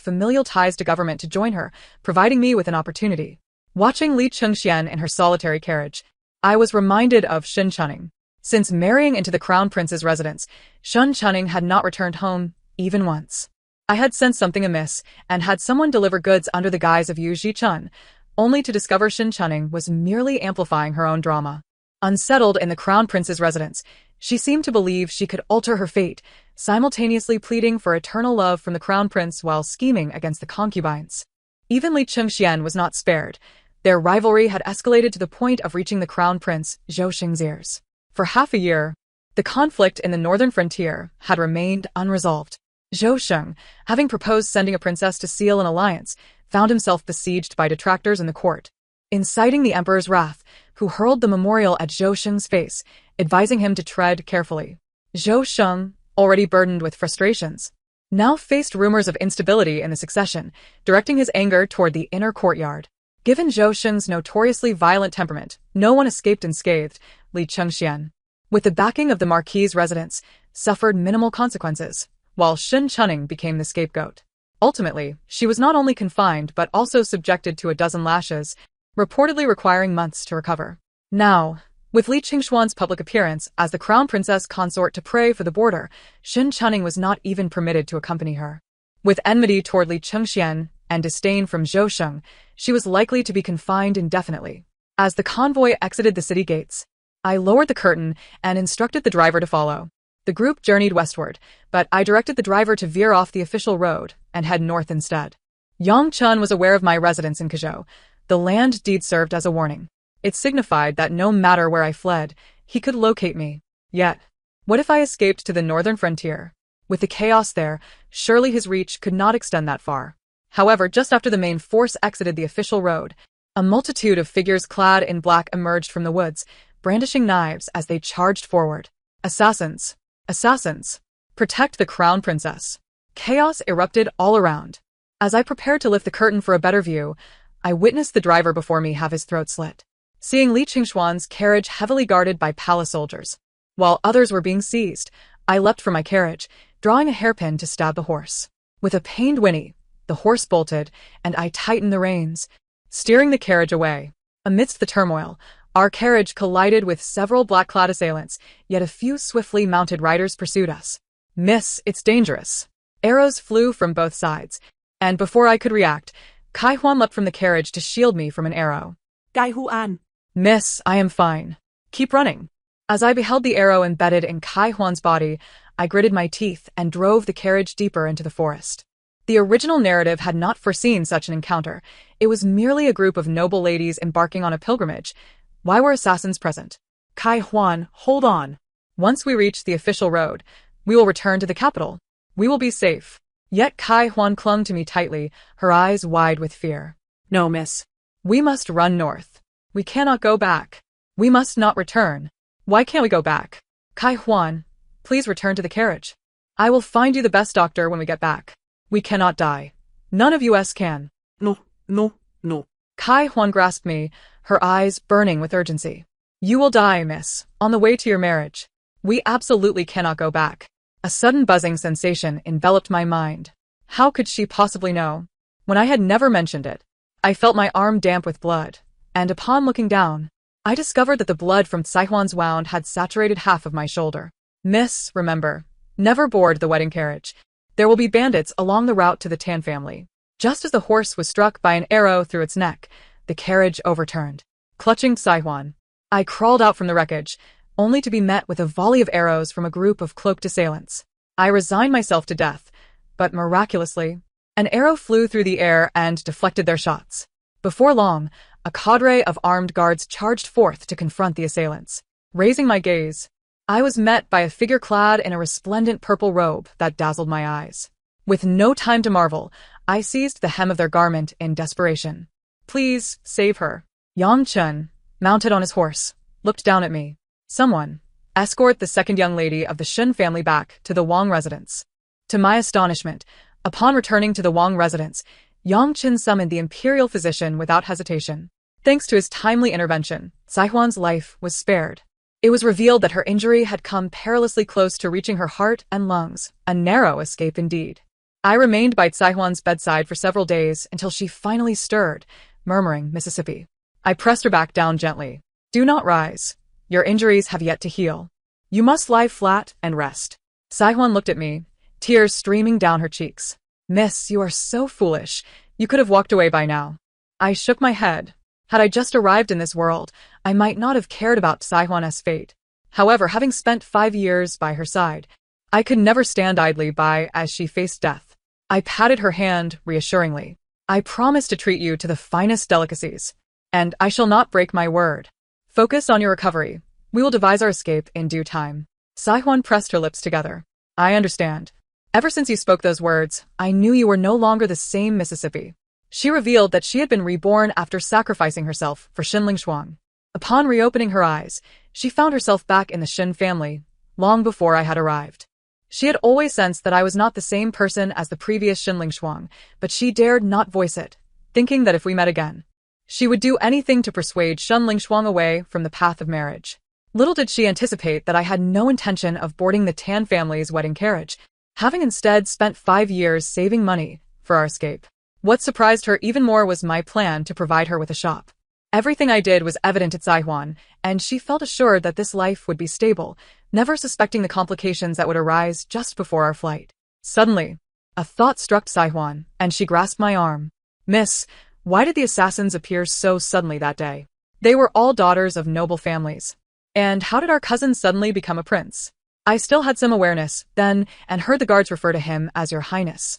familial ties to government to join her, providing me with an opportunity. Watching Li Chengxian in her solitary carriage, I was reminded of Shen Chunning. Since marrying into the crown prince's residence, Shen Chunning had not returned home, even once. I had sensed something amiss, and had someone deliver goods under the guise of Yu Zhichun, only to discover Shen Chunning was merely amplifying her own drama. Unsettled in the crown prince's residence, she seemed to believe she could alter her fate, simultaneously pleading for eternal love from the crown prince while scheming against the concubines. Even Li Chengxian was not spared. Their rivalry had escalated to the point of reaching the crown prince, Zhou Sheng's ears. For half a year, the conflict in the northern frontier had remained unresolved. Zhou Sheng, having proposed sending a princess to seal an alliance, found himself besieged by detractors in the court, inciting the emperor's wrath, who hurled the memorial at Zhou Sheng's face, advising him to tread carefully. Zhou Sheng, already burdened with frustrations, now faced rumors of instability in the succession, directing his anger toward the inner courtyard. Given Zhou Sheng's notoriously violent temperament, no one escaped unscathed. Li Chengxian, with the backing of the marquis's residence, suffered minimal consequences, while Shen Chunning became the scapegoat. Ultimately, she was not only confined but also subjected to a dozen lashes, reportedly requiring months to recover. Now, with Li Qingshuan's public appearance as the crown princess consort to pray for the border, Shen Chunning was not even permitted to accompany her. With enmity toward Li Chengxian and disdain from Zhou Sheng, she was likely to be confined indefinitely. As the convoy exited the city gates, I lowered the curtain and instructed the driver to follow. The group journeyed westward, but I directed the driver to veer off the official road and head north instead. Yang Chun was aware of my residence in Kazhou. The land deed served as a warning. It signified that no matter where I fled, he could locate me. Yet, what if I escaped to the northern frontier? With the chaos there, surely his reach could not extend that far. However, just after the main force exited the official road, a multitude of figures clad in black emerged from the woods, brandishing knives as they charged forward. Assassins! Assassins! Protect the crown princess! Chaos erupted all around. As I prepared to lift the curtain for a better view, I witnessed the driver before me have his throat slit. Seeing Li Qingshuan's carriage heavily guarded by palace soldiers, while others were being seized, I leapt from my carriage, drawing a hairpin to stab the horse. With a pained whinny, the horse bolted, and I tightened the reins, steering the carriage away. Amidst the turmoil, our carriage collided with several black-clad assailants, yet a few swiftly mounted riders pursued us. Miss, it's dangerous. Arrows flew from both sides, and before I could react, Kai Huan leapt from the carriage to shield me from an arrow. Kai Huan. Miss, I am fine. Keep running. As I beheld the arrow embedded in Kai Huan's body, I gritted my teeth and drove the carriage deeper into the forest. The original narrative had not foreseen such an encounter. It was merely a group of noble ladies embarking on a pilgrimage. Why were assassins present? Kai Huan, hold on. Once we reach the official road, we will return to the capital. We will be safe. Yet Kai Huan clung to me tightly, her eyes wide with fear. No, miss. We must run north. We cannot go back. We must not return. Why can't we go back? Kai Huan, please return to the carriage. I will find you the best doctor when we get back. We cannot die. None of us can. No, no, no. Kai Huan grasped me, her eyes burning with urgency. You will die, miss, on the way to your marriage. We absolutely cannot go back. A sudden buzzing sensation enveloped my mind. How could she possibly know? When I had never mentioned it, I felt my arm damp with blood, and upon looking down, I discovered that the blood from Tsai Huan's wound had saturated half of my shoulder. Miss, remember, never board the wedding carriage. There will be bandits along the route to the Tan family. Just as the horse was struck by an arrow through its neck, the carriage overturned. Clutching Tsai Huan, I crawled out from the wreckage, only to be met with a volley of arrows from a group of cloaked assailants. I resigned myself to death, but miraculously, an arrow flew through the air and deflected their shots. Before long, a cadre of armed guards charged forth to confront the assailants. Raising my gaze, I was met by a figure clad in a resplendent purple robe that dazzled my eyes. With no time to marvel, I seized the hem of their garment in desperation. Please, save her. Yang Chun, mounted on his horse, looked down at me. Someone, escort the second young lady of the Shen family back to the Wang residence. To my astonishment, upon returning to the Wang residence, Yang Chun summoned the imperial physician without hesitation. Thanks to his timely intervention, Saihuan's life was spared. It was revealed that her injury had come perilously close to reaching her heart and lungs, a narrow escape indeed. I remained by Saihuan's bedside for several days until she finally stirred, murmuring Mississippi. I pressed her back down gently. Do not rise. Your injuries have yet to heal. You must lie flat and rest. Saihuan looked at me, tears streaming down her cheeks. Miss, you are so foolish. You could have walked away by now. I shook my head. Had I just arrived in this world, I might not have cared about Saihuan's fate. However, having spent 5 years by her side, I could never stand idly by as she faced death. I patted her hand reassuringly. I promise to treat you to the finest delicacies, and I shall not break my word. Focus on your recovery. We will devise our escape in due time. Saihuan pressed her lips together. I understand. Ever since you spoke those words, I knew you were no longer the same Mississippi. She revealed that she had been reborn after sacrificing herself for Xinling Shuang. Upon reopening her eyes, she found herself back in the Xin family, long before I had arrived. She had always sensed that I was not the same person as the previous Xinling Shuang, but she dared not voice it, thinking that if we met again, she would do anything to persuade Xinling Shuang away from the path of marriage. Little did she anticipate that I had no intention of boarding the Tan family's wedding carriage, having instead spent 5 years saving money for our escape. What surprised her even more was my plan to provide her with a shop. Everything I did was evident to Saihuan, and she felt assured that this life would be stable, never suspecting the complications that would arise just before our flight. Suddenly, a thought struck Saihuan, and she grasped my arm. Miss, why did the assassins appear so suddenly that day? They were all daughters of noble families. And how did our cousin suddenly become a prince? I still had some awareness, then, and heard the guards refer to him as Your Highness.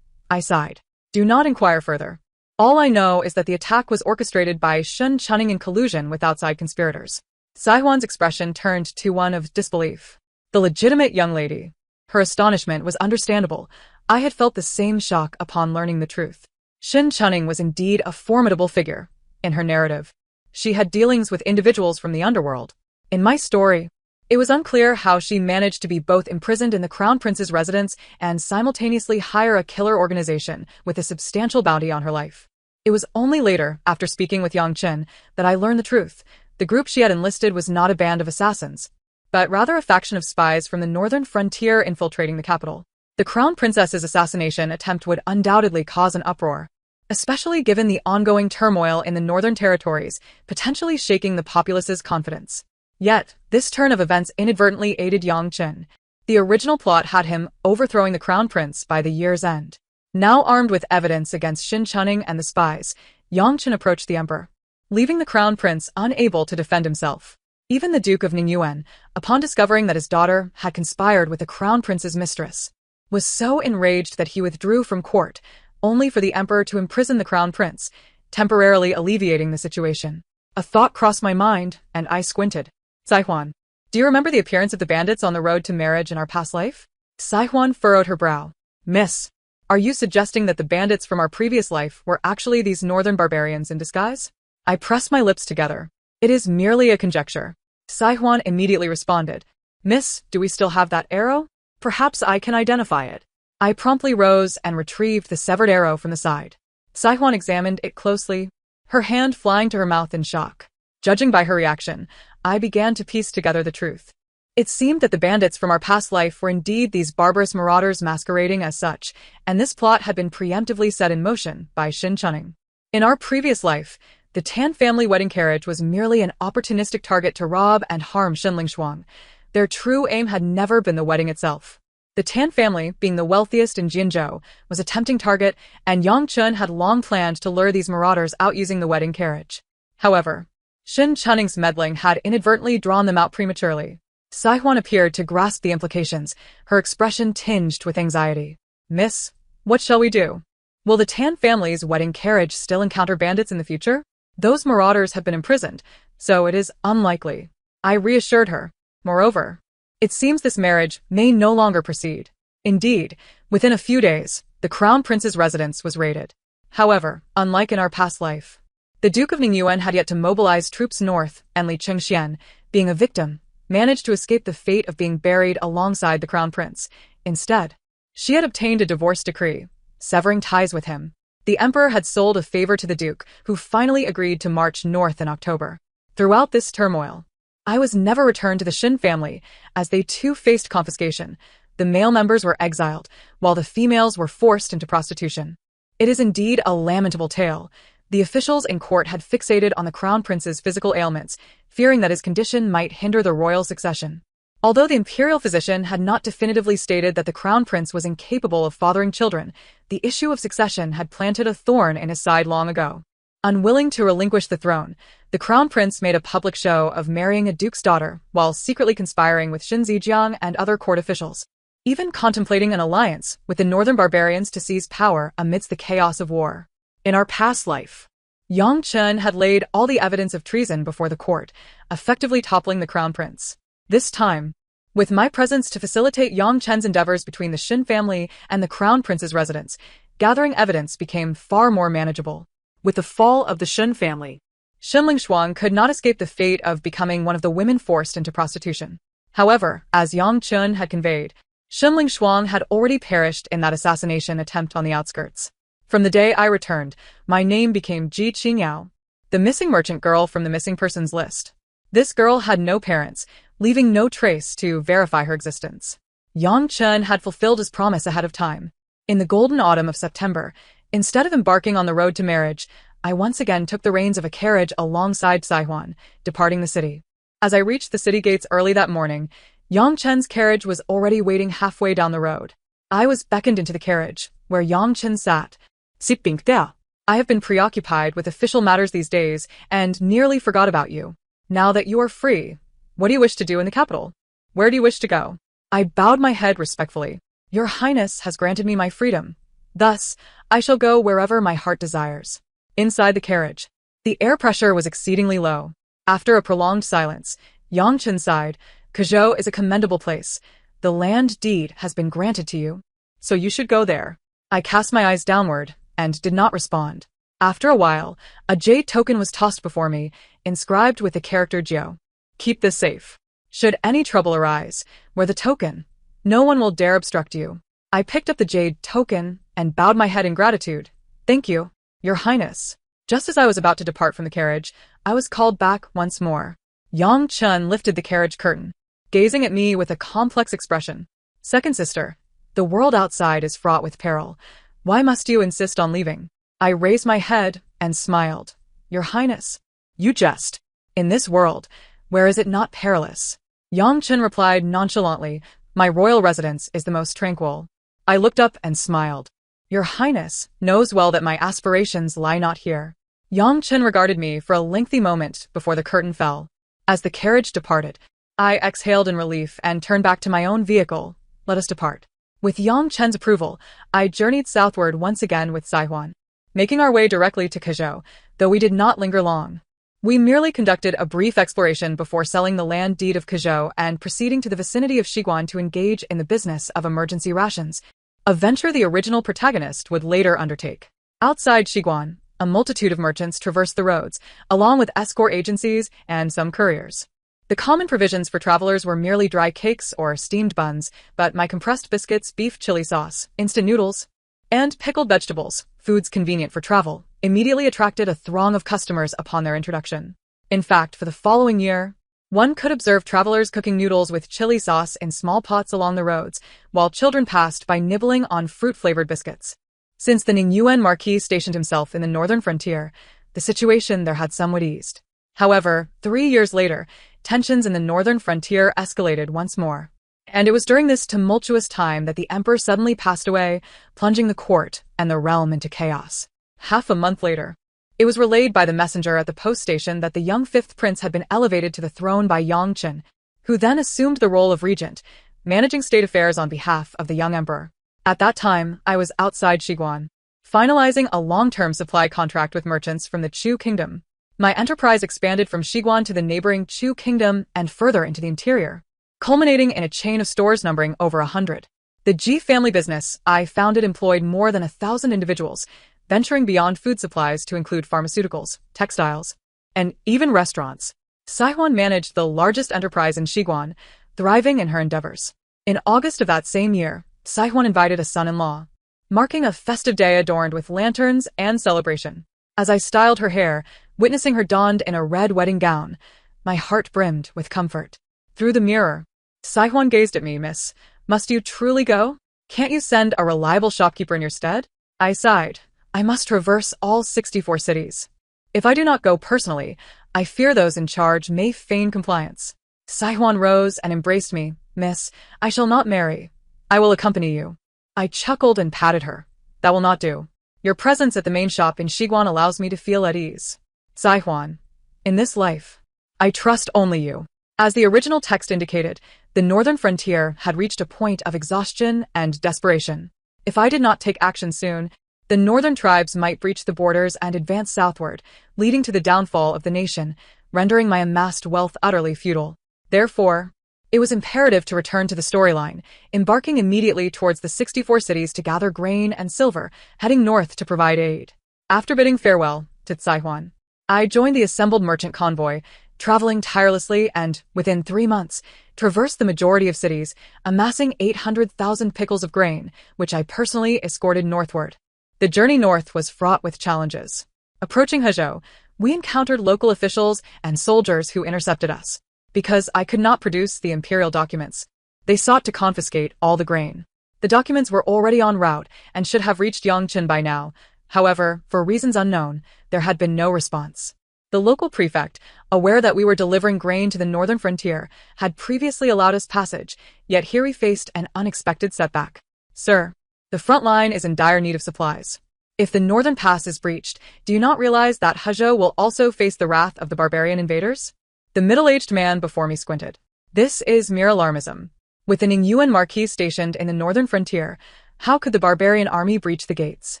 I sighed. Do not inquire further. All I know is that the attack was orchestrated by Shun Chunning in collusion with outside conspirators. Saihuan's expression turned to one of disbelief. The legitimate young lady. Her astonishment was understandable. I had felt the same shock upon learning the truth. Shin Chunning was indeed a formidable figure. In her narrative, she had dealings with individuals from the underworld. In my story, it was unclear how she managed to be both imprisoned in the Crown Prince's residence and simultaneously hire a killer organization with a substantial bounty on her life. It was only later, after speaking with Yang Chen, that I learned the truth. The group she had enlisted was not a band of assassins, but rather a faction of spies from the northern frontier infiltrating the capital. The Crown Princess's assassination attempt would undoubtedly cause an uproar, especially given the ongoing turmoil in the northern territories, potentially shaking the populace's confidence. Yet, this turn of events inadvertently aided Yang Chen. The original plot had him overthrowing the Crown Prince by the year's end. Now armed with evidence against Shin Chunning and the spies, Yang Chen approached the emperor, leaving the Crown Prince unable to defend himself. Even the Duke of Ningyuan, upon discovering that his daughter had conspired with the Crown Prince's mistress, was so enraged that he withdrew from court, only for the emperor to imprison the Crown Prince, temporarily alleviating the situation. A thought crossed my mind, and I squinted. Saihuan, do you remember the appearance of the bandits on the road to marriage in our past life? Saihuan furrowed her brow. Miss, are you suggesting that the bandits from our previous life were actually these northern barbarians in disguise? I pressed my lips together. It is merely a conjecture. Saihuan immediately responded. Miss, do we still have that arrow? Perhaps I can identify it. I promptly rose and retrieved the severed arrow from the side. Saihuan examined it closely, her hand flying to her mouth in shock. Judging by her reaction, I began to piece together the truth. It seemed that the bandits from our past life were indeed these barbarous marauders masquerading as such, and this plot had been preemptively set in motion by Shin Chunning. In our previous life, the Tan family wedding carriage was merely an opportunistic target to rob and harm Xinling Shuang. Their true aim had never been the wedding itself. The Tan family, being the wealthiest in Jinzhou, was a tempting target, and Yang Chun had long planned to lure these marauders out using the wedding carriage. However, Shin Chunning's meddling had inadvertently drawn them out prematurely. Saihuan appeared to grasp the implications, her expression tinged with anxiety. Miss, what shall we do? Will the Tan family's wedding carriage still encounter bandits in the future? Those marauders have been imprisoned, so it is unlikely. I reassured her. Moreover, it seems this marriage may no longer proceed. Indeed, within a few days, the Crown Prince's residence was raided. However, unlike in our past life, the Duke of Ningyuan had yet to mobilize troops north, and Li Chengxian, being a victim, managed to escape the fate of being buried alongside the Crown Prince. Instead, she had obtained a divorce decree, severing ties with him. The emperor had sold a favor to the duke, who finally agreed to march north in October. Throughout this turmoil, I was never returned to the Shin family, as they too faced confiscation. The male members were exiled, while the females were forced into prostitution. It is indeed a lamentable tale. The officials in court had fixated on the crown prince's physical ailments, fearing that his condition might hinder the royal succession. Although the imperial physician had not definitively stated that the crown prince was incapable of fathering children, the issue of succession had planted a thorn in his side long ago. Unwilling to relinquish the throne, the crown prince made a public show of marrying a duke's daughter while secretly conspiring with Xin Zijiang and other court officials, even contemplating an alliance with the northern barbarians to seize power amidst the chaos of war. In our past life, Yang Chen had laid all the evidence of treason before the court, effectively toppling the crown prince. This time, with my presence to facilitate Yang Chen's endeavors between the Shin family and the crown prince's residence, gathering evidence became far more manageable. With the fall of the Shin family, Xinling Shuang could not escape the fate of becoming one of the women forced into prostitution. However, as Yang Chen had conveyed, Xinling Shuang had already perished in that assassination attempt on the outskirts. From the day I returned, my name became Ji Qingyao, the missing merchant girl from the missing persons list. This girl had no parents, leaving no trace to verify her existence. Yang Chen had fulfilled his promise ahead of time. In the golden autumn of September, instead of embarking on the road to marriage, I once again took the reins of a carriage alongside Saihuan, departing the city. As I reached the city gates early that morning, Yang Chen's carriage was already waiting halfway down the road. I was beckoned into the carriage, where Yang Chen sat. "Siping there. I have been preoccupied with official matters these days and nearly forgot about you. Now that you are free, what do you wish to do in the capital? Where do you wish to go?" I bowed my head respectfully. "Your Highness has granted me my freedom. Thus, I shall go wherever my heart desires." Inside the carriage, the air pressure was exceedingly low. After a prolonged silence, Yang Chen sighed. "Kuzhou is a commendable place. The land deed has been granted to you, so you should go there." I cast my eyes downward and did not respond. After a while, a jade token was tossed before me, inscribed with the character Jiao. "Keep this safe. Should any trouble arise, wear the token. No one will dare obstruct you." I picked up the jade token and bowed my head in gratitude. "Thank you, Your Highness." Just as I was about to depart from the carriage, I was called back once more. Yang Chen lifted the carriage curtain, gazing at me with a complex expression. "Second sister, the world outside is fraught with peril. Why must you insist on leaving?" I raised my head and smiled. "Your Highness, you jest. In this world, where is it not perilous?" Yang Chen replied nonchalantly, "My royal residence is the most tranquil." I looked up and smiled. "Your Highness knows well that my aspirations lie not here." Yang Chen regarded me for a lengthy moment before the curtain fell. As the carriage departed, I exhaled in relief and turned back to my own vehicle. "Let us depart." With Yang Chen's approval, I journeyed southward once again with Saihuan, making our way directly to Kuzhou, though we did not linger long. We merely conducted a brief exploration before selling the land deed of Kuzhou and proceeding to the vicinity of Shiguan to engage in the business of emergency rations, a venture the original protagonist would later undertake. Outside Shiguan, a multitude of merchants traversed the roads, along with escort agencies and some couriers. The common provisions for travelers were merely dry cakes or steamed buns, but my compressed biscuits, beef chili sauce, instant noodles, and pickled vegetables, foods convenient for travel, immediately attracted a throng of customers upon their introduction. In fact, for the following year, one could observe travelers cooking noodles with chili sauce in small pots along the roads, while children passed by nibbling on fruit-flavored biscuits. Since the Ningyuan Marquis stationed himself in the northern frontier, the situation there had somewhat eased. However, 3 years later, tensions in the northern frontier escalated once more. And it was during this tumultuous time that the emperor suddenly passed away, plunging the court and the realm into chaos. Half a month later, it was relayed by the messenger at the post station that the young fifth prince had been elevated to the throne by Yang Chen, who then assumed the role of regent, managing state affairs on behalf of the young emperor. At that time, I was outside Shiguan, finalizing a long-term supply contract with merchants from the Chu kingdom. My enterprise expanded from Shiguan to the neighboring Chu kingdom and further into the interior, culminating in a chain of stores numbering over 100. The Ji family business I founded employed more than 1,000 individuals, venturing beyond food supplies to include pharmaceuticals, textiles, and even restaurants. Saihuan managed the largest enterprise in Shiguan, thriving in her endeavors. In August of that same year, Saihuan invited a son-in-law, marking a festive day adorned with lanterns and celebration. As I styled her hair, witnessing her donned in a red wedding gown, my heart brimmed with comfort. Through the mirror, Saihuan gazed at me. Miss, must you truly go? Can't you send a reliable shopkeeper in your stead? I sighed. I must traverse all 64 cities. If I do not go personally, I fear those in charge may feign compliance. Saihuan rose and embraced me. Miss, I shall not marry. I will accompany you. I chuckled and patted her. That will not do. Your presence at the main shop in Shiguan allows me to feel at ease. Saihuan, in this life, I trust only you. As the original text indicated, the northern frontier had reached a point of exhaustion and desperation. If I did not take action soon, the northern tribes might breach the borders and advance southward, leading to the downfall of the nation, rendering my amassed wealth utterly futile. Therefore, it was imperative to return to the storyline, embarking immediately towards the 64 cities to gather grain and silver, heading north to provide aid. After bidding farewell to Saihuan, I joined the assembled merchant convoy, traveling tirelessly and, within 3 months, traversed the majority of cities, amassing 800,000 pickles of grain, which I personally escorted northward. The journey north was fraught with challenges. Approaching Hezhou, we encountered local officials and soldiers who intercepted us. Because I could not produce the imperial documents, they sought to confiscate all the grain. The documents were already en route and should have reached Yangchen by now. However, for reasons unknown, there had been no response. The local prefect, aware that we were delivering grain to the northern frontier, had previously allowed us passage, yet here we faced an unexpected setback. Sir, the front line is in dire need of supplies. If the northern pass is breached, do you not realize that Hezhou will also face the wrath of the barbarian invaders? The middle-aged man before me squinted. This is mere alarmism. With an Yuan marquis stationed in the northern frontier, how could the barbarian army breach the gates?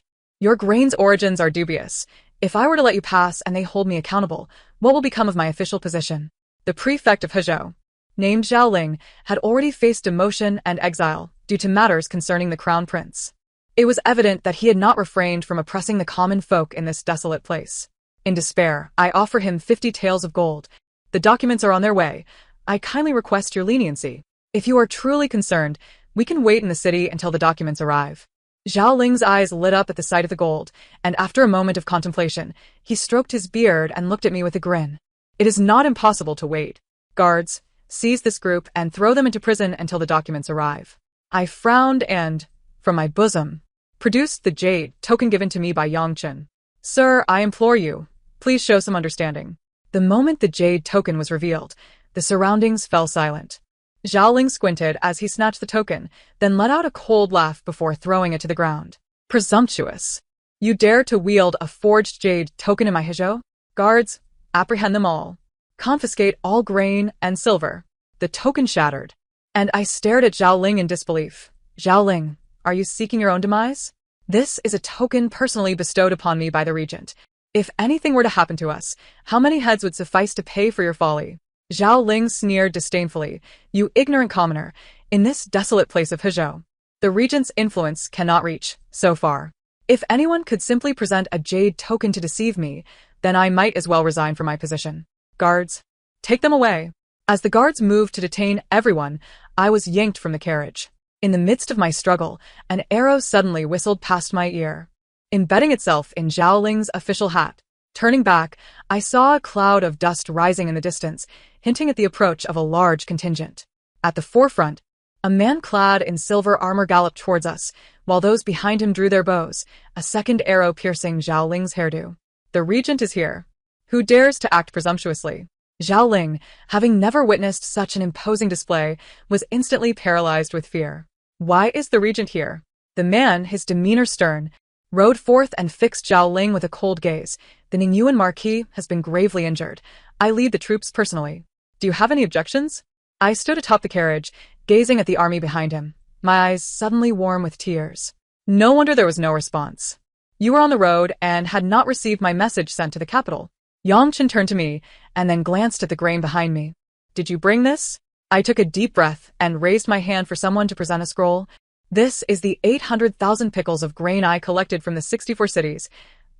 Your grain's origins are dubious. If I were to let you pass and they hold me accountable, what will become of my official position? The prefect of Hezhou, named Zhao Ling, had already faced demotion and exile due to matters concerning the crown prince. It was evident that he had not refrained from oppressing the common folk in this desolate place. In despair, I offered him 50 taels of gold. The documents are on their way. I kindly request your leniency. If you are truly concerned, we can wait in the city until the documents arrive. Zhao Ling's eyes lit up at the sight of the gold, and after a moment of contemplation, he stroked his beard and looked at me with a grin. It is not impossible to wait. Guards, seize this group and throw them into prison until the documents arrive. I frowned and, from my bosom, produced the jade token given to me by Yangchen. Sir, I implore you, please show some understanding. The moment the jade token was revealed, the surroundings fell silent. Zhao Ling squinted as he snatched the token, then let out a cold laugh before throwing it to the ground. Presumptuous. You dare to wield a forged jade token in my Hezhou? Guards, apprehend them all. Confiscate all grain and silver. The token shattered. And I stared at Zhao Ling in disbelief. Zhao Ling, are you seeking your own demise? This is a token personally bestowed upon me by the regent. If anything were to happen to us, how many heads would suffice to pay for your folly? Zhao Ling sneered disdainfully. You ignorant commoner, in this desolate place of Hezhou, the regent's influence cannot reach so far. If anyone could simply present a jade token to deceive me, then I might as well resign from my position. Guards, take them away. As the guards moved to detain everyone, I was yanked from the carriage. In the midst of my struggle, an arrow suddenly whistled past my ear, embedding itself in Zhao Ling's official hat. Turning back, I saw a cloud of dust rising in the distance, hinting at the approach of a large contingent. At the forefront, a man clad in silver armor galloped towards us, while those behind him drew their bows, a second arrow piercing Zhao Ling's hairdo. The regent is here. Who dares to act presumptuously? Zhao Ling, having never witnessed such an imposing display, was instantly paralyzed with fear. Why is the regent here? The man, his demeanor stern, rode forth and fixed Zhao Ling with a cold gaze. The Ningyuan marquis has been gravely injured. I lead the troops personally. Do you have any objections? I stood atop the carriage, gazing at the army behind him, my eyes suddenly warm with tears. No wonder there was no response. You were on the road and had not received my message sent to the capital. Yangchen turned to me and then glanced at the grain behind me. Did you bring this? I took a deep breath and raised my hand for someone to present a scroll. This is the 800,000 pickles of grain I collected from the 64 cities.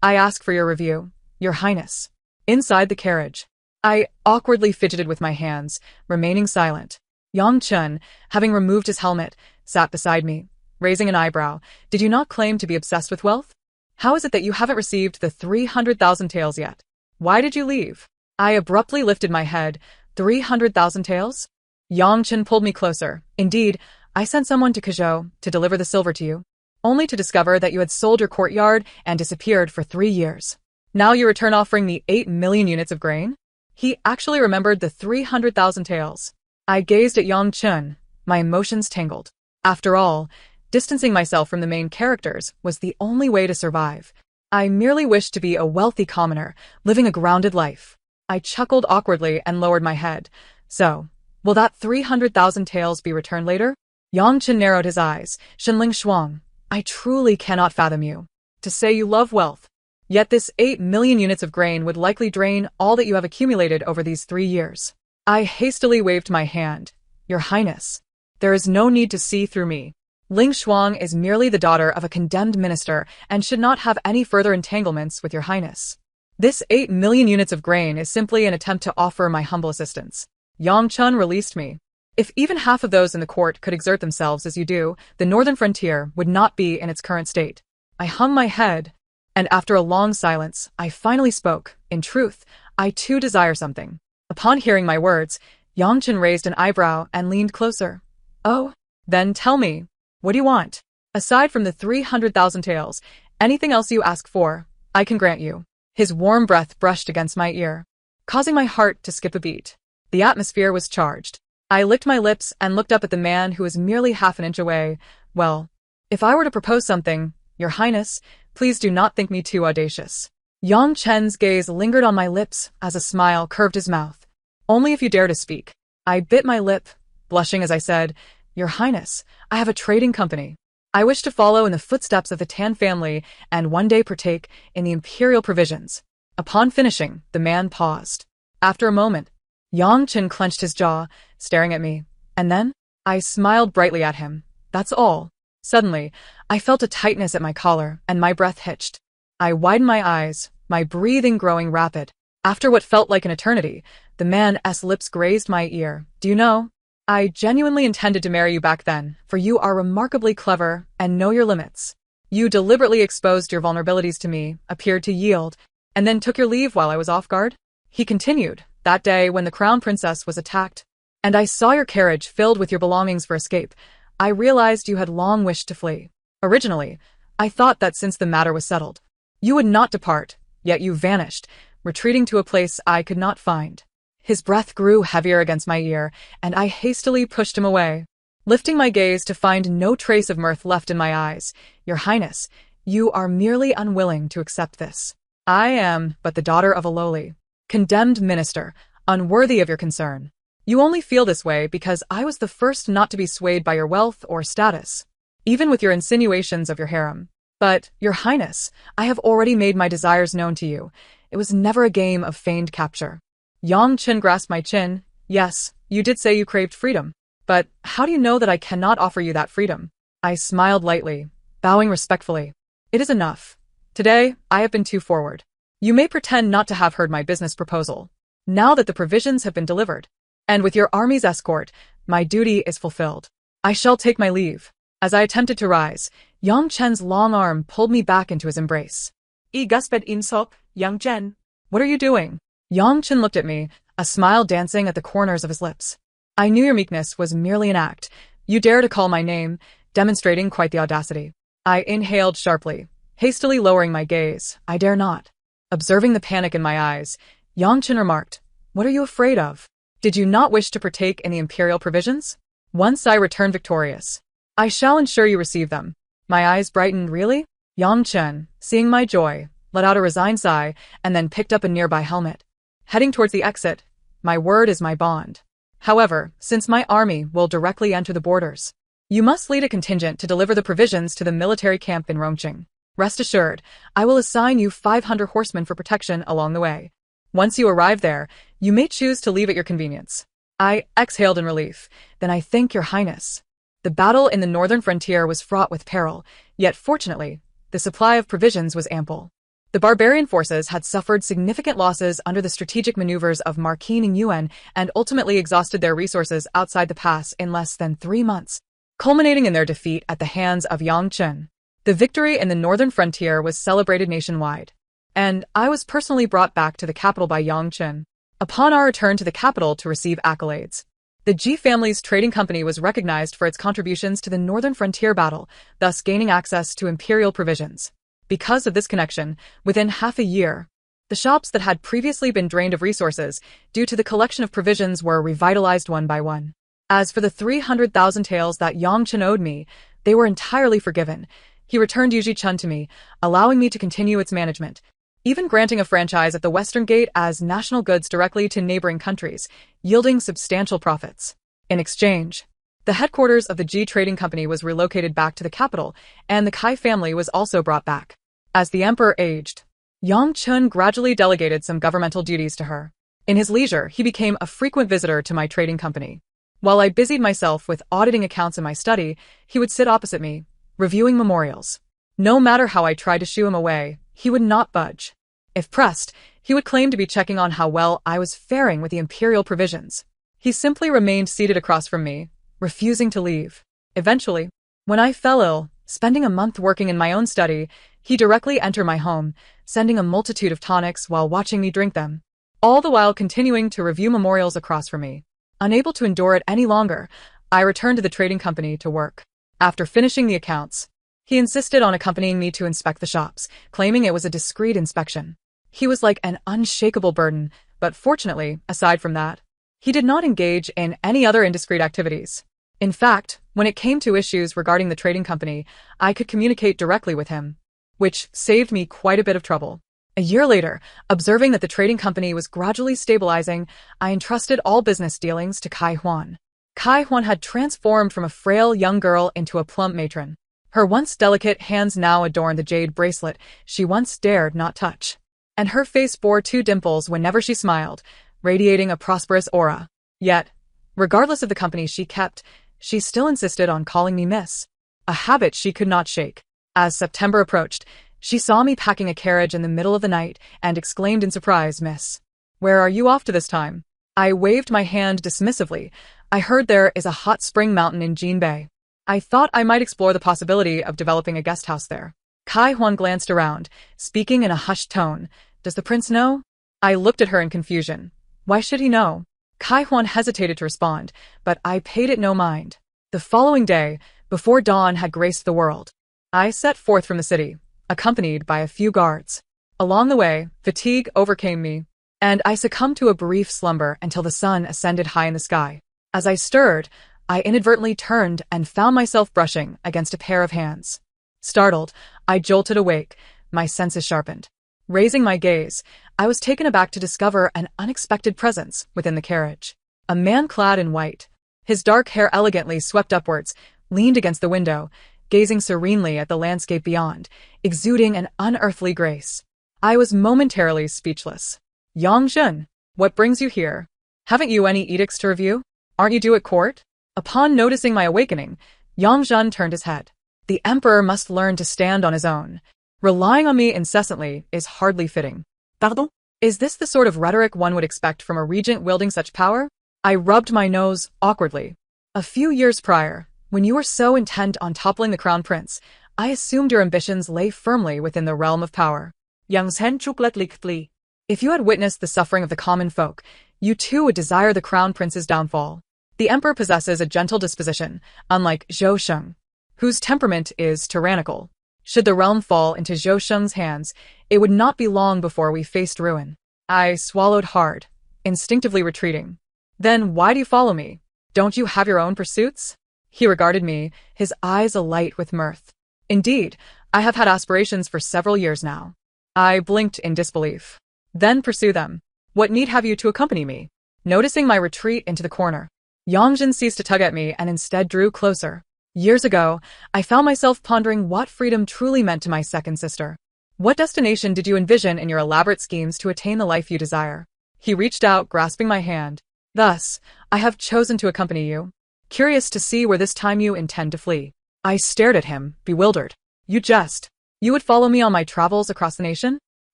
I ask for your review, Your Highness. Inside the carriage, I awkwardly fidgeted with my hands, remaining silent. Yangchen, having removed his helmet, sat beside me, raising an eyebrow. Did you not claim to be obsessed with wealth? How is it that you haven't received the 300,000 taels yet? Why did you leave? I abruptly lifted my head. 300,000 taels? Yangchen pulled me closer. Indeed, I sent someone to Kuzhou to deliver the silver to you, only to discover that you had sold your courtyard and disappeared for 3 years. Now you return offering me 8 million units of grain? He actually remembered the 300,000 taels. I gazed at Yangchen, my emotions tangled. After all, distancing myself from the main characters was the only way to survive. I merely wished to be a wealthy commoner, living a grounded life. I chuckled awkwardly and lowered my head. So, will that 300,000 taels be returned later? Yangchen narrowed his eyes. Shenling Shuang, I truly cannot fathom you. To say you love wealth. Yet this 8 million units of grain would likely drain all that you have accumulated over these 3 years. I hastily waved my hand. Your Highness, there is no need to see through me. Ling Shuang is merely the daughter of a condemned minister and should not have any further entanglements with your Highness. This 8 million units of grain is simply an attempt to offer my humble assistance. Yangchen released me. If even half of those in the court could exert themselves as you do, the northern frontier would not be in its current state. I hung my head, and after a long silence, I finally spoke. In truth, I too desire something. Upon hearing my words, Yangchen raised an eyebrow and leaned closer. Oh, then tell me, what do you want? Aside from the 300,000 taels, anything else you ask for, I can grant you. His warm breath brushed against my ear, causing my heart to skip a beat. The atmosphere was charged. I licked my lips and looked up at the man who was merely half an inch away. Well, if I were to propose something, Your Highness, please do not think me too audacious. Yangchen's gaze lingered on my lips as a smile curved his mouth. Only if you dare to speak. I bit my lip, blushing as I said, Your Highness, I have a trading company. I wish to follow in the footsteps of the Tan family and one day partake in the imperial provisions. Upon finishing, the man paused. After a moment, Yangchen clenched his jaw, staring at me, and then I smiled brightly at him. That's all. Suddenly, I felt a tightness at my collar, and my breath hitched. I widened my eyes, my breathing growing rapid. After what felt like an eternity, the man's lips grazed my ear. Do you know? I genuinely intended to marry you back then, for you are remarkably clever and know your limits. You deliberately exposed your vulnerabilities to me, appeared to yield, and then took your leave while I was off guard. He continued, that day when the crown princess was attacked, and I saw your carriage filled with your belongings for escape, I realized you had long wished to flee. Originally, I thought that since the matter was settled, you would not depart, yet you vanished, retreating to a place I could not find. His breath grew heavier against my ear, and I hastily pushed him away, lifting my gaze to find no trace of mirth left in my eyes. Your Highness, you are merely unwilling to accept this. I am but the daughter of a lowly, condemned minister, unworthy of your concern. You only feel this way because I was the first not to be swayed by your wealth or status, even with your insinuations of your harem. But, Your Highness, I have already made my desires known to you. It was never a game of feigned capture. Yangchen grasped my chin. Yes, you did say you craved freedom. But how do you know that I cannot offer you that freedom? I smiled lightly, bowing respectfully. It is enough. Today, I have been too forward. You may pretend not to have heard my business proposal, now that the provisions have been delivered. And with your army's escort, my duty is fulfilled. I shall take my leave. As I attempted to rise, Yangchen's long arm pulled me back into his embrace. Gusped insop, Yangchen. What are you doing? Yangchen looked at me, a smile dancing at the corners of his lips. I knew your meekness was merely an act. You dare to call my name, demonstrating quite the audacity. I inhaled sharply, hastily lowering my gaze. I dare not. Observing the panic in my eyes, Yangchen remarked, What are you afraid of? Did you not wish to partake in the imperial provisions? Once I return victorious, I shall ensure you receive them. My eyes brightened. Really? Yangchen, seeing my joy, let out a resigned sigh and then picked up a nearby helmet. Heading towards the exit, my word is my bond. However, since my army will directly enter the borders, you must lead a contingent to deliver the provisions to the military camp in Rongqing. Rest assured, I will assign you 500 horsemen for protection along the way. Once you arrive there, you may choose to leave at your convenience. I exhaled in relief. Then I thank Your Highness. The battle in the northern frontier was fraught with peril, yet fortunately, the supply of provisions was ample. The barbarian forces had suffered significant losses under the strategic maneuvers of Marquis Ning Yuan and ultimately exhausted their resources outside the pass in less than 3 months. culminating in their defeat at the hands of Yang Chen. The victory in the northern frontier was celebrated nationwide, and I was personally brought back to the capital by Yang Chen. Upon our return to the capital to receive accolades, the Ji family's trading company was recognized for its contributions to the northern frontier battle, thus gaining access to imperial provisions. Because of this connection, within half a year, the shops that had previously been drained of resources due to the collection of provisions were revitalized one by one. As for the 300,000 taels that Yang Chen owed me, they were entirely forgiven. He returned Yuji Chun to me, allowing me to continue its management, even granting a franchise at the Western Gate as national goods directly to neighboring countries, yielding substantial profits. In exchange, the headquarters of the Ji Trading Company was relocated back to the capital, and the Kai family was also brought back. As the emperor aged, Yang Chen gradually delegated some governmental duties to her. In his leisure, he became a frequent visitor to my trading company. While I busied myself with auditing accounts in my study, he would sit opposite me, reviewing memorials. No matter how I tried to shoo him away, he would not budge. If pressed, he would claim to be checking on how well I was faring with the imperial provisions. He simply remained seated across from me, refusing to leave. Eventually, when I fell ill, spending a month working in my own study, he directly entered my home, sending a multitude of tonics while watching me drink them, all the while continuing to review memorials across from me. Unable to endure it any longer, I returned to the trading company to work. After finishing the accounts, he insisted on accompanying me to inspect the shops, claiming it was a discreet inspection. He was like an unshakable burden, but fortunately, aside from that, he did not engage in any other indiscreet activities. In fact, when it came to issues regarding the trading company, I could communicate directly with him, which saved me quite a bit of trouble. A year later, observing that the trading company was gradually stabilizing, I entrusted all business dealings to Kai Huan. Kai Huan had transformed from a frail young girl into a plump matron. Her once delicate hands now adorned the jade bracelet she once dared not touch, and her face bore two dimples whenever she smiled, radiating a prosperous aura. Yet, regardless of the company she kept, she still insisted on calling me Miss, a habit she could not shake. As September approached, she saw me packing a carriage in the middle of the night and exclaimed in surprise, "Miss, where are you off to this time?" I waved my hand dismissively. I heard there is a hot spring mountain in Jinbei. I thought I might explore the possibility of developing a guest house there. Kai Huan glanced around, speaking in a hushed tone. "Does the prince know?" I looked at her in confusion. Why should he know? Kai Huan hesitated to respond, but I paid it no mind. The following day, before dawn had graced the world, I set forth from the city, accompanied by a few guards. Along the way, fatigue overcame me, and I succumbed to a brief slumber until the sun ascended high in the sky. As I stirred, I inadvertently turned and found myself brushing against a pair of hands. Startled, I jolted awake, my senses sharpened. Raising my gaze, I was taken aback to discover an unexpected presence within the carriage. A man clad in white, his dark hair elegantly swept upwards, leaned against the window, gazing serenely at the landscape beyond, exuding an unearthly grace. I was momentarily speechless. "Yang Zhen, what brings you here? Haven't you any edicts to review? Aren't you due at court?" Upon noticing my awakening, Yang Zhen turned his head. The emperor must learn to stand on his own. Relying on me incessantly is hardly fitting. Pardon? Is this the sort of rhetoric one would expect from a regent wielding such power? I rubbed my nose awkwardly. A few years prior, when you were so intent on toppling the crown prince, I assumed your ambitions lay firmly within the realm of power. Yang Zhen chucked lickly. If you had witnessed the suffering of the common folk, you too would desire the crown prince's downfall. The emperor possesses a gentle disposition, unlike Zhou Sheng, whose temperament is tyrannical. Should the realm fall into Zhou Sheng's hands, it would not be long before we faced ruin. I swallowed hard, instinctively retreating. "Then why do you follow me? Don't you have your own pursuits?" He regarded me, his eyes alight with mirth. "Indeed, I have had aspirations for several years now." I blinked in disbelief. "Then pursue them. What need have you to accompany me?" Noticing my retreat into the corner, Yang Zhen ceased to tug at me and instead drew closer. Years ago, I found myself pondering what freedom truly meant to my second sister. "What destination did you envision in your elaborate schemes to attain the life you desire?" He reached out, grasping my hand. "Thus, I have chosen to accompany you. Curious to see where this time you intend to flee." I stared at him, bewildered. "You jest. You would follow me on my travels across the nation?"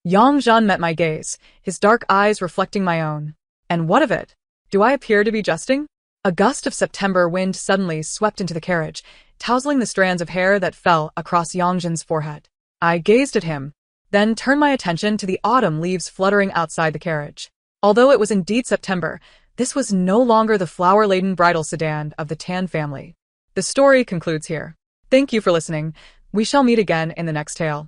Yang Zhen met my gaze, his dark eyes reflecting my own. "And what of it? Do I appear to be jesting?" A gust of September wind suddenly swept into the carriage, tousling the strands of hair that fell across Yongjin's forehead. I gazed at him, then turned my attention to the autumn leaves fluttering outside the carriage. Although it was indeed September, this was no longer the flower-laden bridal sedan of the Tan family. The story concludes here. Thank you for listening. We shall meet again in the next tale.